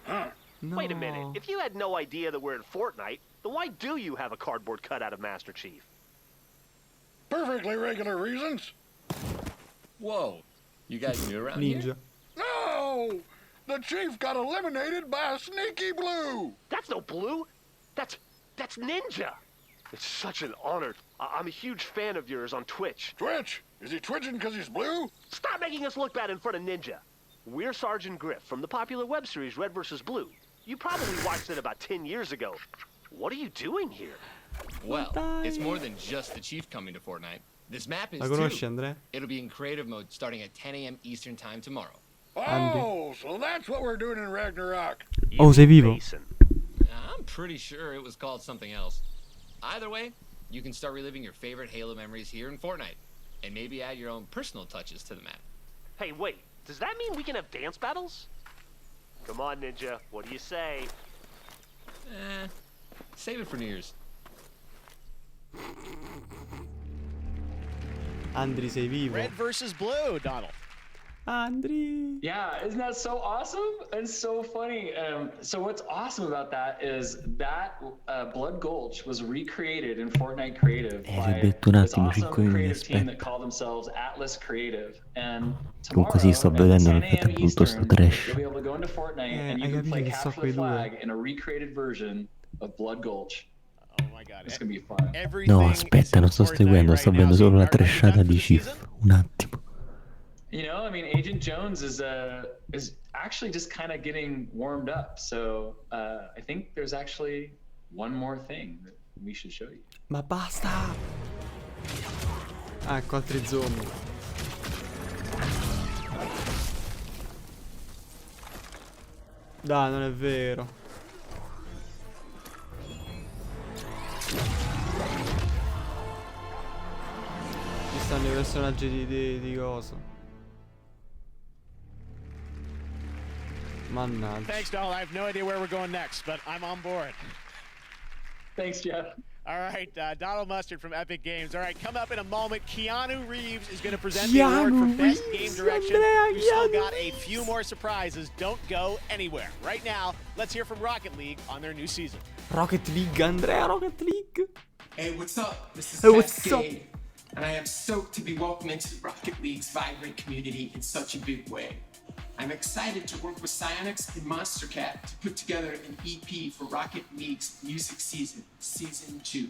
Huh? No. Wait a minute. If you had no idea that we're in Fortnite, then why do you have a cardboard cutout of Master Chief? Perfectly regular reasons. Whoa. You guys new around Ninja. here? No! The Chief got eliminated by a sneaky blue! That's no blue. That's Ninja. It's such an honor. I'm a huge fan of yours on Twitch. Twitch? Is he twitching because he's blue? Stop making us look bad in front of Ninja. We're Sergeant Griff from the popular web series Red vs. Blue. You probably watched it about 10 years ago. What are you doing here? Well, it's more than just the Chief coming to Fortnite. This map is La conosci, too. Andrea? It'll be in creative mode starting at 10 a.m. Eastern time tomorrow. Oh, so that's what we're doing in Ragnarok. Oh, sei vivo? I'm pretty sure it was called something else. Either way, you can start reliving your favorite Halo memories here in Fortnite, and maybe add your own personal touches to the map. Hey, wait. Does that mean we can have dance battles? Come on, Ninja. What do you say? Save it for New Year's. Andri, sei vivo? Red versus blue, Donald. Andri. Yeah, isn't that so awesome and so funny? So what's awesome about that is that Blood Gulch was recreated in Fortnite Creative by this awesome creative team that call themselves Atlas Creative. And Comunque sì, sto vedendo nel frattempo sto trash. you'll be able to go into Fortnite and you can play Capture the Flag in a recreated version of Blood Gulch. Oh my god. It's gonna be fun. No, aspetta, non sto seguendo, sto vedendo solo la trashata di Chief. Un attimo. You know, I mean, Agent Jones is actually just kind of getting warmed up. So I think there's actually one more thing that we should show you. Ma basta! Ah, ecco altri zombie. Dai, non è vero. Ci stanno i personaggi di coso. Mannaggia. Thanks, Donald. I have no idea where we're going next, but I'm on board. Thanks, Jeff. All right, Donald Mustard from Epic Games. All right, coming up in a moment, Keanu Reeves is going to present the award for Best Game Direction. We've still got a few more surprises. Don't go anywhere. Right now, let's hear from Rocket League on their new season. Rocket League, Andrea, Rocket League. Hey, what's up? This is Hey, what's Cascade, and I am stoked to be welcomed into Rocket League's vibrant community in such a big way. I'm excited to work with Psyonix and Monster Cat to put together an EP for Rocket League's music season, Season 2.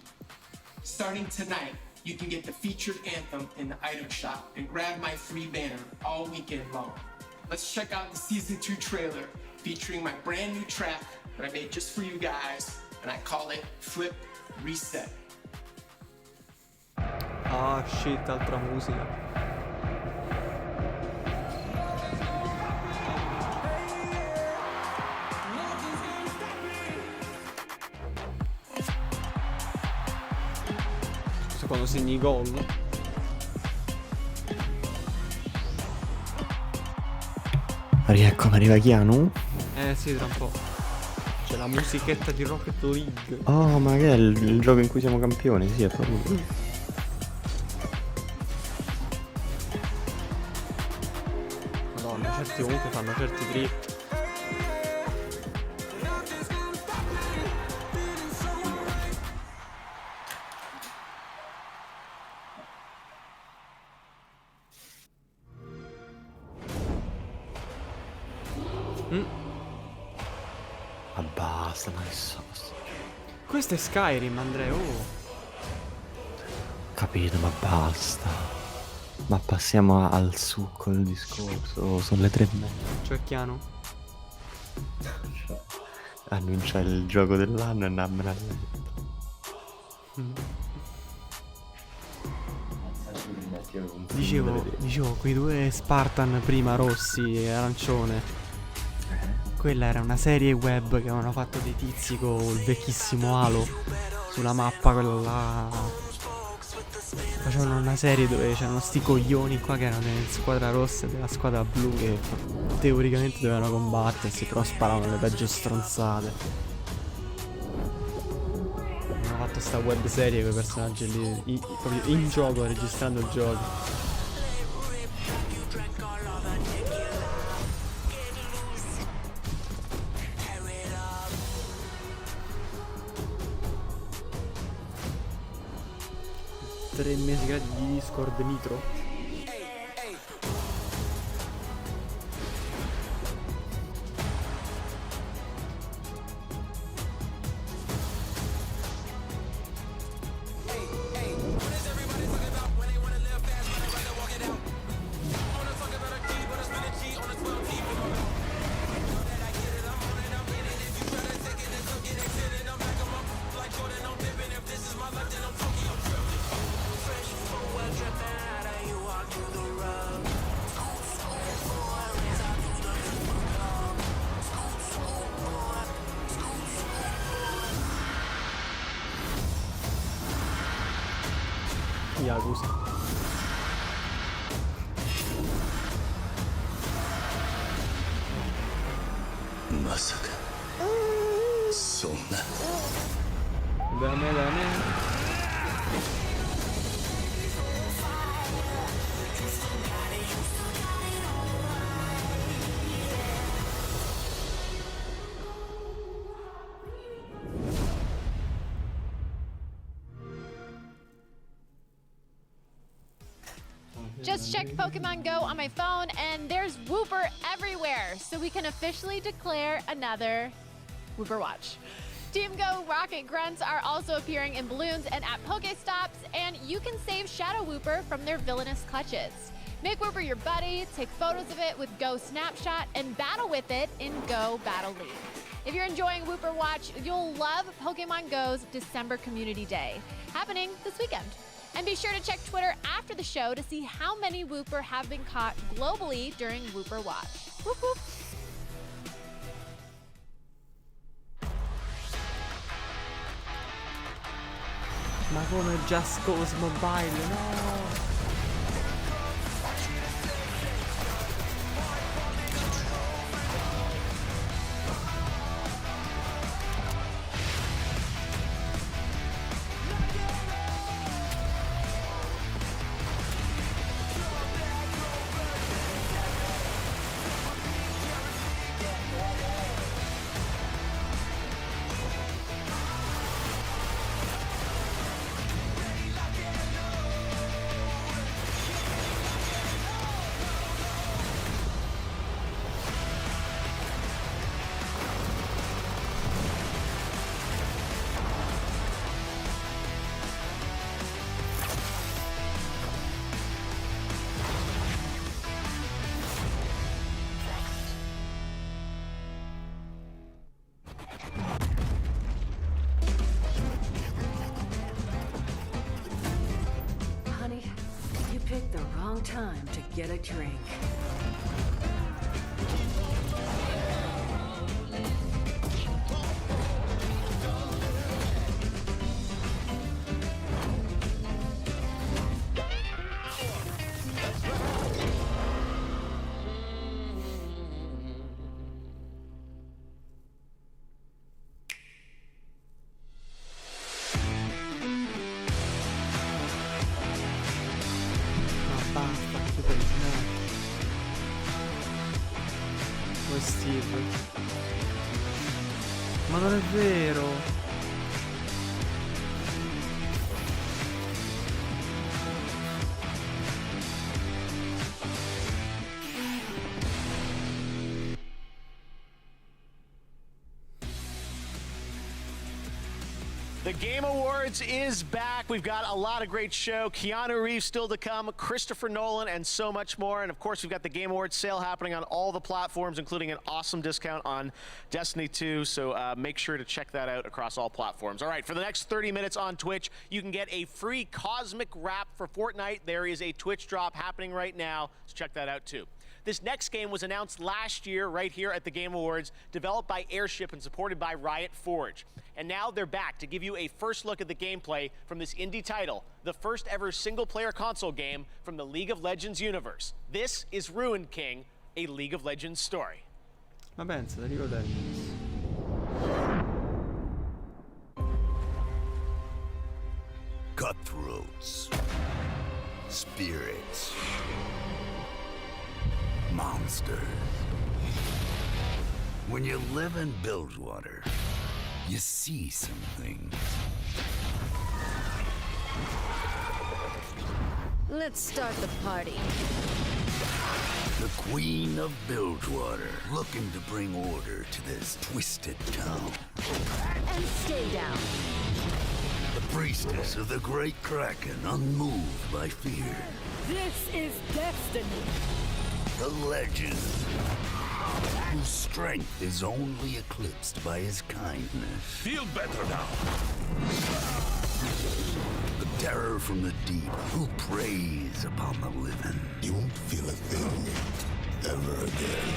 Starting tonight, you can get the featured anthem in the item shop and grab my free banner all weekend long. Let's check out the Season 2 trailer featuring my brand new track that I made just for you guys, and I call it Flip Reset. Ah, shit, altra musica. Quando segni i gol. Ecco, arriva Keanu? Sì, tra un po'. C'è la musichetta di Rocket League. Oh, ma che è il gioco in cui siamo campioni? Sì, è proprio lui. Madonna, certi comunque fanno certi trip. Ma basta, ma che sono. Questo è Skyrim, Andrea. Capito, ma basta. Ma passiamo al succo del discorso. Sono le 3:30. Cioè, Chiano? Annuncia il gioco dell'anno e andammene a letto. Dicevo, quei due Spartan prima, rossi e arancione. Quella era una serie web che avevano fatto dei tizi con il vecchissimo Halo sulla mappa, quella là. Facevano una serie dove c'erano sti coglioni qua che erano in squadra rossa e della squadra blu che teoricamente dovevano combattersi, però sparavano le peggio stronzate. Hanno fatto sta web serie con i personaggi lì proprio in gioco, registrando il gioco. 3 mesi gratis di Discord Nitro. Yakuza. Masaka. Sonna. Bene. Just checked Pokemon Go on my phone, and there's Wooper everywhere, so we can officially declare another Wooper Watch. Team Go Rocket Grunts are also appearing in balloons and at Pokestops, and you can save Shadow Wooper from their villainous clutches. Make Wooper your buddy, take photos of it with Go Snapshot, and battle with it in Go Battle League. If you're enjoying Wooper Watch, you'll love Pokemon Go's December Community Day, happening this weekend. And be sure to check Twitter after the show to see how many Wooper have been caught globally during Wooper Watch. Whoop whoop. Ma come Just Cause Mobile, no! Picked the wrong time to get a drink. Ma non è vero. The Game Awards is back. We've got a lot of great show. Keanu Reeves still to come, Christopher Nolan, and so much more. And of course, we've got the Game Awards sale happening on all the platforms, including an awesome discount on Destiny 2. So make sure to check that out across all platforms. All right, for the next 30 minutes on Twitch, you can get a free Cosmic Wrap for Fortnite. There is a Twitch drop happening right now, so check that out too. This next game was announced last year right here at the Game Awards, developed by Airship and supported by Riot Forge. And now they're back to give you a first look at the gameplay from this indie title, the first ever single-player console game from the League of Legends universe. This is Ruined King, a League of Legends story. Ma pensa, League of Legends. Cutthroats. Spirits. Monsters. When you live in Bilgewater, you see some things. Let's start the party. The Queen of Bilgewater, looking to bring order to this twisted town. And stay down. The priestess of the Great Kraken, unmoved by fear. This is destiny. The legend, whose strength is only eclipsed by his kindness. Feel better now. The terror from the deep, who preys upon the living. You won't feel a thing ever again.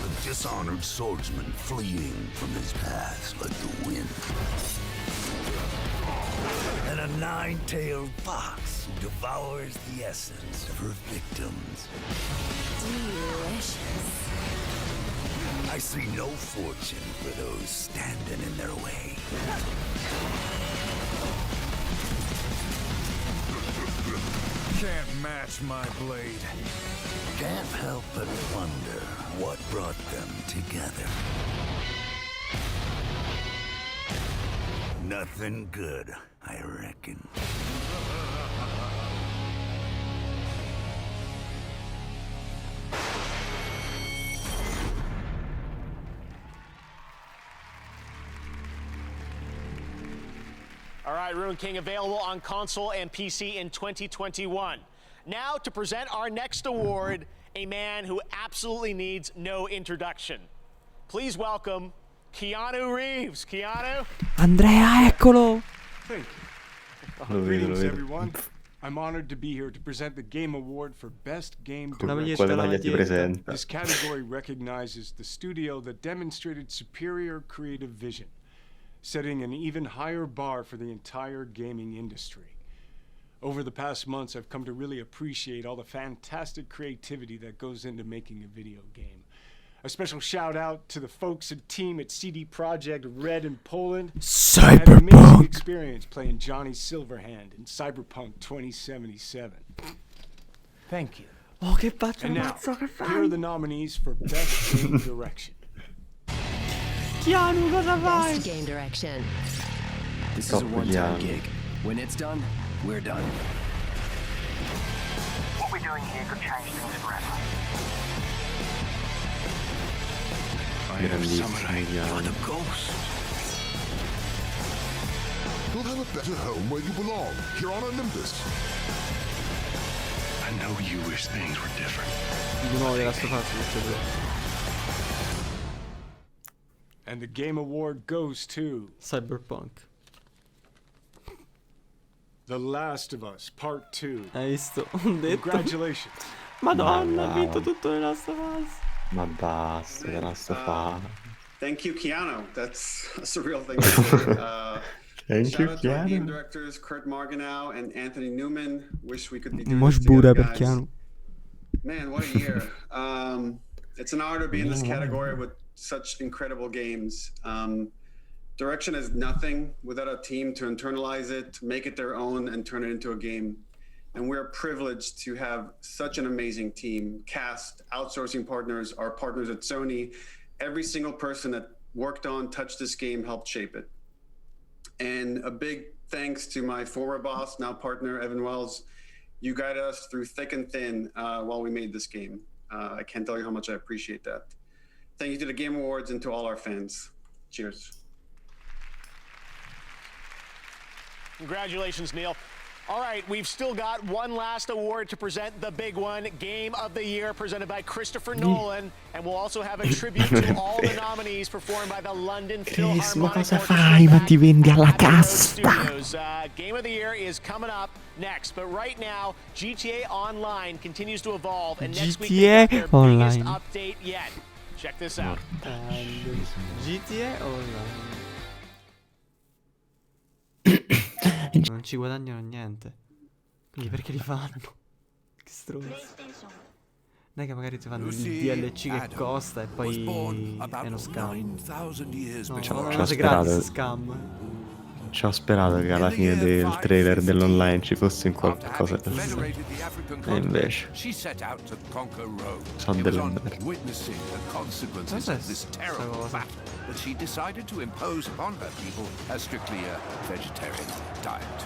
The dishonored swordsman fleeing from his past like the wind. And a nine-tailed fox who devours the essence of her victims. Delicious. I see no fortune for those standing in their way. Can't match my blade. Can't help but wonder what brought them together. Nothing good, I reckon. All right, Ruin King available on console and PC in 2021. Now to present our next award, a man who absolutely needs no introduction. Please welcome Keanu Reeves. Keanu? Andrea, eccolo! Thank you. Greetings, everyone. I'm honored to be here to present the Game Award for Best Game Direction. This category recognizes the studio that demonstrated superior creative vision, setting an even higher bar for the entire gaming industry. Over the past months, I've come to really appreciate all the fantastic creativity that goes into making a video game. A special shout out to the folks and team at CD Projekt Red in Poland. I had an amazing experience playing Johnny Silverhand in Cyberpunk 2077. Thank you. Oh, che faccia And now, here are the nominees for Best Game Direction. Keanu, cosa fai? Best Game Direction. This is a one-time gig. When it's done, we're done. What we're doing here could change things forever. I have summoned for the ghost. You'll have a better home where you belong, here on Olympus. I know you wish things were different. And the Game Award goes to Cyberpunk. The Last of Us Part 2. Hai visto? Ho detto. Congratulations. Madonna, ha vinto tutto The Last of Us. Ma basta, The Last of Us. Thank you, Keanu. That's a real thing to say. Thank you, shout out to our game Keanu. directors Kurt Marganow and Anthony Newman. Wish we could be doing Mosh this together, per guys. Keanu. Man, what a year. It's an honor to be in this category with such incredible games. Direction is nothing without a team to internalize it, to make it their own, and turn it into a game. And we're privileged to have such an amazing team, cast, outsourcing partners, our partners at Sony. Every single person that worked on, touched this game, helped shape it. And a big thanks to my former boss, now partner, Evan Wells. You guided us through thick and thin while we made this game. I can't tell you how much I appreciate that. Thank you to the Game Awards and to all our fans. Cheers. Congratulations, Neil. All right, we've still got one last award to present, the big one, Game of the Year, presented by Christopher Nolan. And we'll also have a tribute to all the nominees performed by the London Chris, ma Philharmonic cosa Orchestra fai? Ma ti vendi alla Abbey Road casta? Studios. Game of the Year is coming up next, but right now, GTA Online continues to evolve, and next week they got their GTA Online. biggest update yet. Check this out. GTA Online. Non ci guadagnano niente. Quindi perché li fanno? Che stronzi. Non è che magari ti fanno il DLC che costa e poi è uno scam. No, Ci ho gratis sperato. scam. Ci ho sperato che alla fine del trailer dell'online ci fosse in qualcosa del genere. E invece sono delle merda. Witnessing the consequences of this terrible fact that she decided to impose upon her people a strictly vegetarian diet.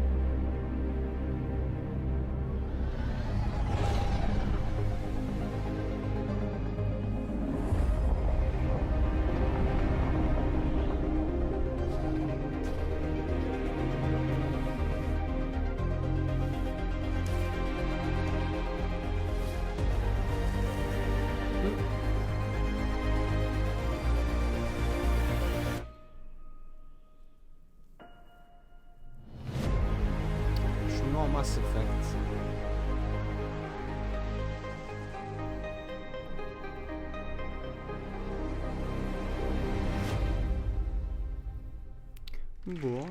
Buono.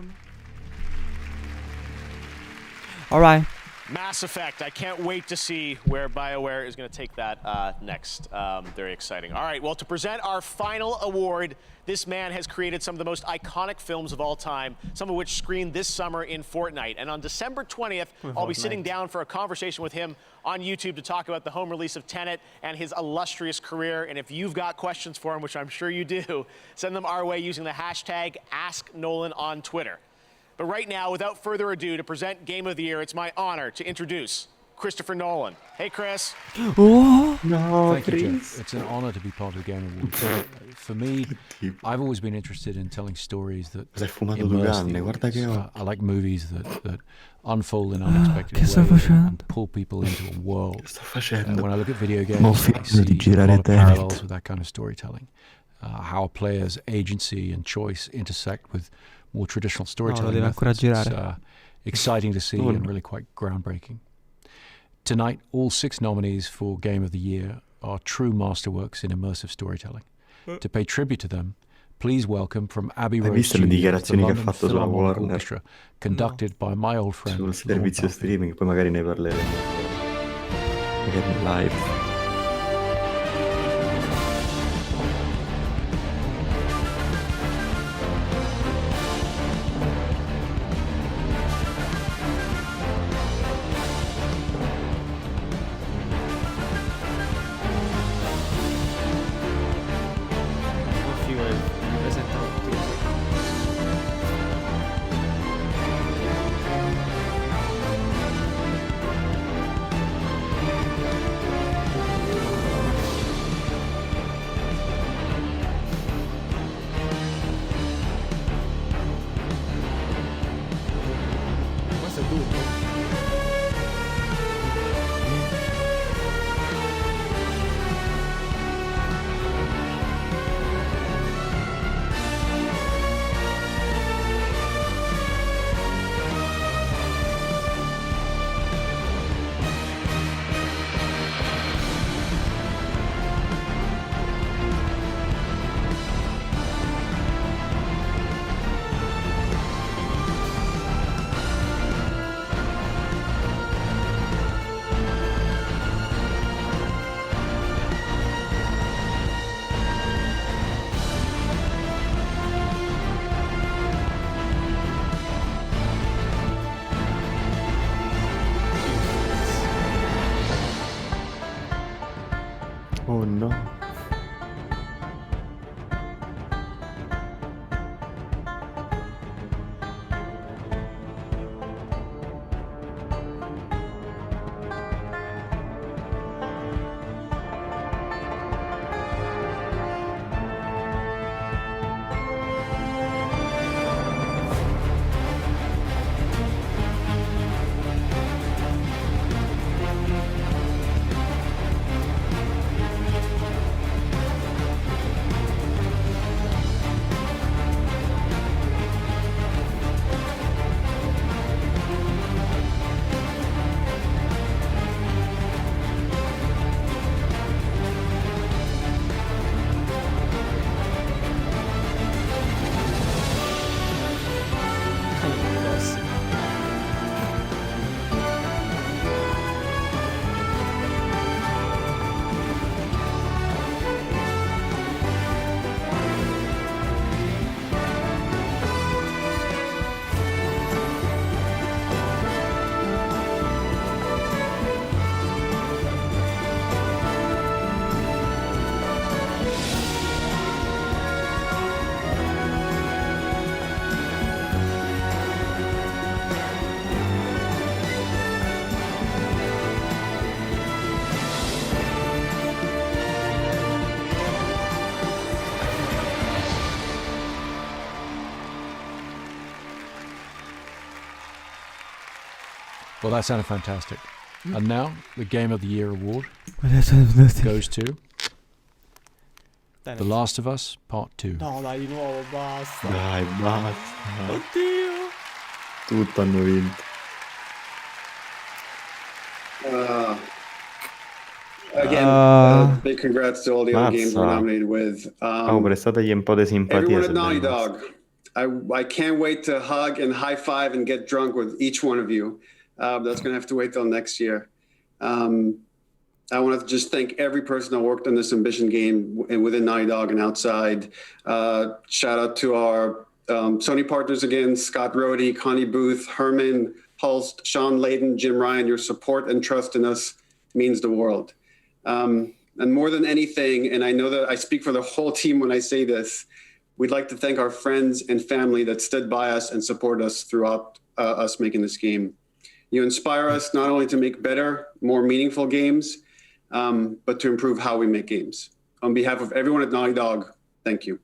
Alright. Mass Effect. I can't wait to see where BioWare is going to take that next. Very exciting. All right, well, to present our final award, this man has created some of the most iconic films of all time, some of which screened this summer in Fortnite. And on December 20th, I'll be sitting down for a conversation with him on YouTube to talk about the home release of Tenet and his illustrious career. And if you've got questions for him, which I'm sure you do, send them our way using the hashtag AskNolan on Twitter. But right now, without further ado, to present Game of the Year, it's my honor to introduce Christopher Nolan. Hey, Chris. Oh, no, Thank you, Jeff. It's an honor to be part of the Game Awards. For me, I've always been interested in telling stories that immerse the audience. I like movies that unfold in unexpected ways and pull people into a world. When I look at video games, I see a lot of parallels with that kind of storytelling. How a player's agency and choice intersect with more traditional storytelling methods. It's exciting to see and really quite groundbreaking. Tonight, all 6 nominees for Game of the Year are true masterworks in immersive storytelling. To pay tribute to them, please welcome from Abbey Road Studios, the London Philharmonic Orchestra, conducted by my old friend sul servizio streaming, poi magari ne parleremo. Magari in live. Oh no. Well, that sounded fantastic. And now, the Game of the Year award goes to The Last of Us Part 2. No, dai, di nuovo, basta. Dai, basta. Oddio. Tutto hanno vinto. Again, big congrats to all the other games we're nominated with. Prestategli un po' di simpatia. Everyone at Naughty Dog, I can't wait to hug and high five and get drunk with each one of you. That's going to have to wait till next year. I want to just thank every person that worked on this Ambition game within Naughty Dog and outside. Shout out to our Sony partners again, Scott Rohde, Connie Booth, Herman Hulst, Sean Layden, Jim Ryan. Your support and trust in us means the world. And more than anything, and I know that I speak for the whole team when I say this, we'd like to thank our friends and family that stood by us and supported us throughout us making this game. You inspire us not only to make better, more meaningful games, but to improve how we make games. On behalf of everyone at Naughty Dog, thank you.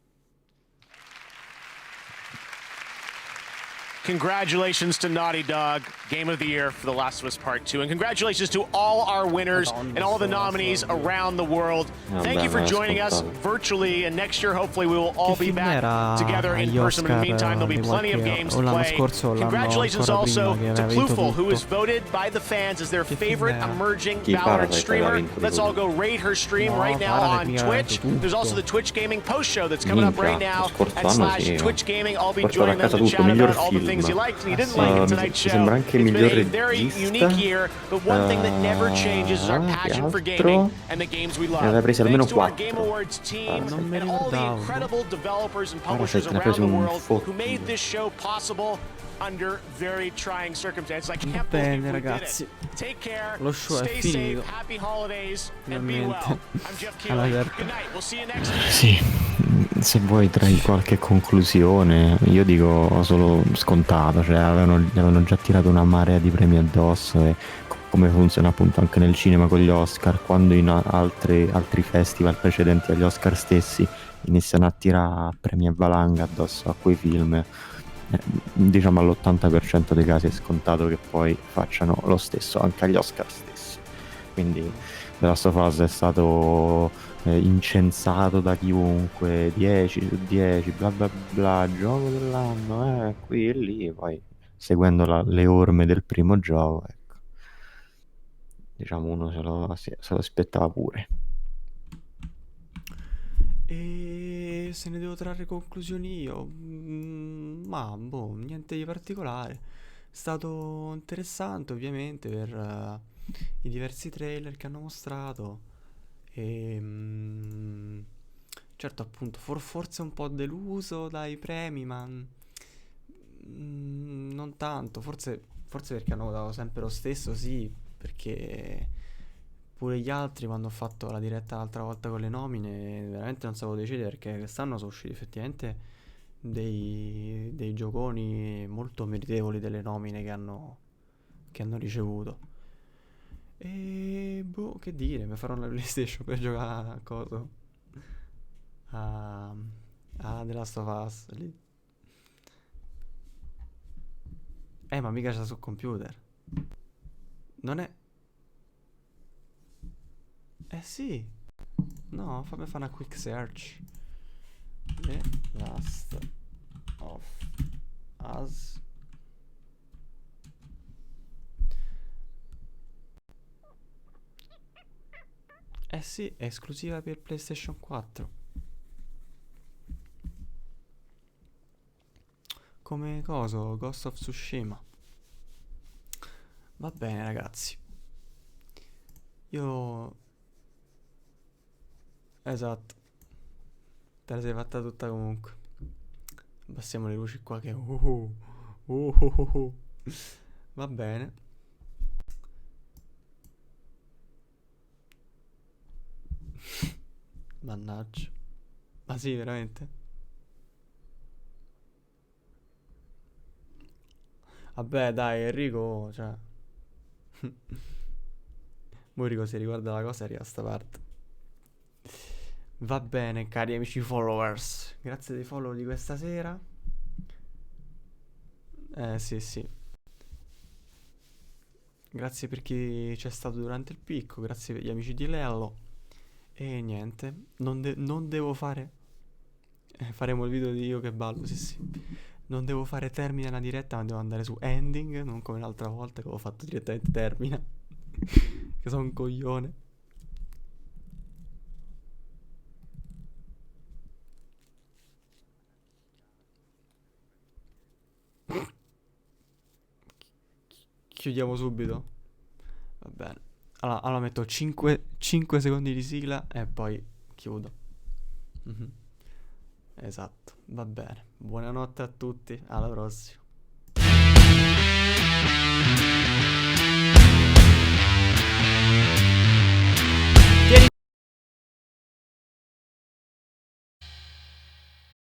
Congratulations to Naughty Dog, Game of the Year for The Last of Us Part 2. And congratulations to all our winners and all the nominees around the world. Thank you for joining us virtually. And next year, hopefully, we will all be back together in person. But in the meantime, there'll be plenty of games to play. Congratulations also to Plooful, who was voted by the fans as their favorite emerging Valorant streamer. Let's all go raid her stream right now on Twitch. There's also the Twitch Gaming post show that's coming up right now at /Twitch Gaming. I'll be joining them to chat about all the things you liked and you didn't like in tonight's show. It's been a very unique year, but one thing that never changes is our passion for gaming and the games we love. Thanks to our Game Awards team and all the incredible developers and publishers around the world who made this show possible under very trying circumstances. I can't believe we did it. Take care, stay safe, happy holidays, and be well. I'm Jeff Keighley. Good night. We'll see you next year. Sì, se vuoi trai qualche conclusione, io dico solo scontato, cioè avevano già tirato una marea di premi addosso e come funziona appunto anche nel cinema con gli Oscar, quando in altri festival precedenti agli Oscar stessi iniziano a tirare premi a valanga addosso a quei film, diciamo all'80% dei casi è scontato che poi facciano lo stesso anche agli Oscar stessi. Quindi The Last of Us è stato incensato da chiunque, 10 su 10, bla bla bla, gioco dell'anno, qui e lì, poi seguendo le orme del primo gioco, ecco, diciamo uno se lo aspettava pure. E se ne devo trarre conclusioni io, ma boh, niente di particolare. È stato interessante ovviamente per i diversi trailer che hanno mostrato e certo appunto forse un po' deluso dai premi, ma non tanto, forse perché hanno dato sempre lo stesso, sì, perché pure gli altri quando ho fatto la diretta l'altra volta con le nomine veramente non sapevo decidere, perché quest'anno sono usciti effettivamente dei gioconi molto meritevoli delle nomine che hanno ricevuto. E boh, che dire, mi farò una PlayStation per giocare a coso, a The Last of Us lì. Ma mica c'è sul computer, non è? Sì. No, fammi fare una quick search. The Last of Us. Sì, è esclusiva per PlayStation 4. Come coso, Ghost of Tsushima. Va bene ragazzi. Esatto. Te la sei fatta tutta comunque. Abbassiamo le luci qua che va bene. Mannaggia. Ma sì, veramente? Vabbè dai Enrico, cioè Enrico si riguarda la cosa e arriva a sta parte. Va bene cari amici followers, grazie dei follow di questa sera. Sì. Grazie per chi c'è stato durante il picco, grazie per gli amici di Lello. E niente, non devo fare faremo il video di io che ballo, sì. Non devo fare termina la diretta, ma devo andare su ending, non come l'altra volta che avevo fatto direttamente termina. Che sono un coglione. chiudiamo subito. Va bene. Allora metto 5 secondi di sigla e poi chiudo. Esatto, va bene. Buonanotte a tutti, alla prossima.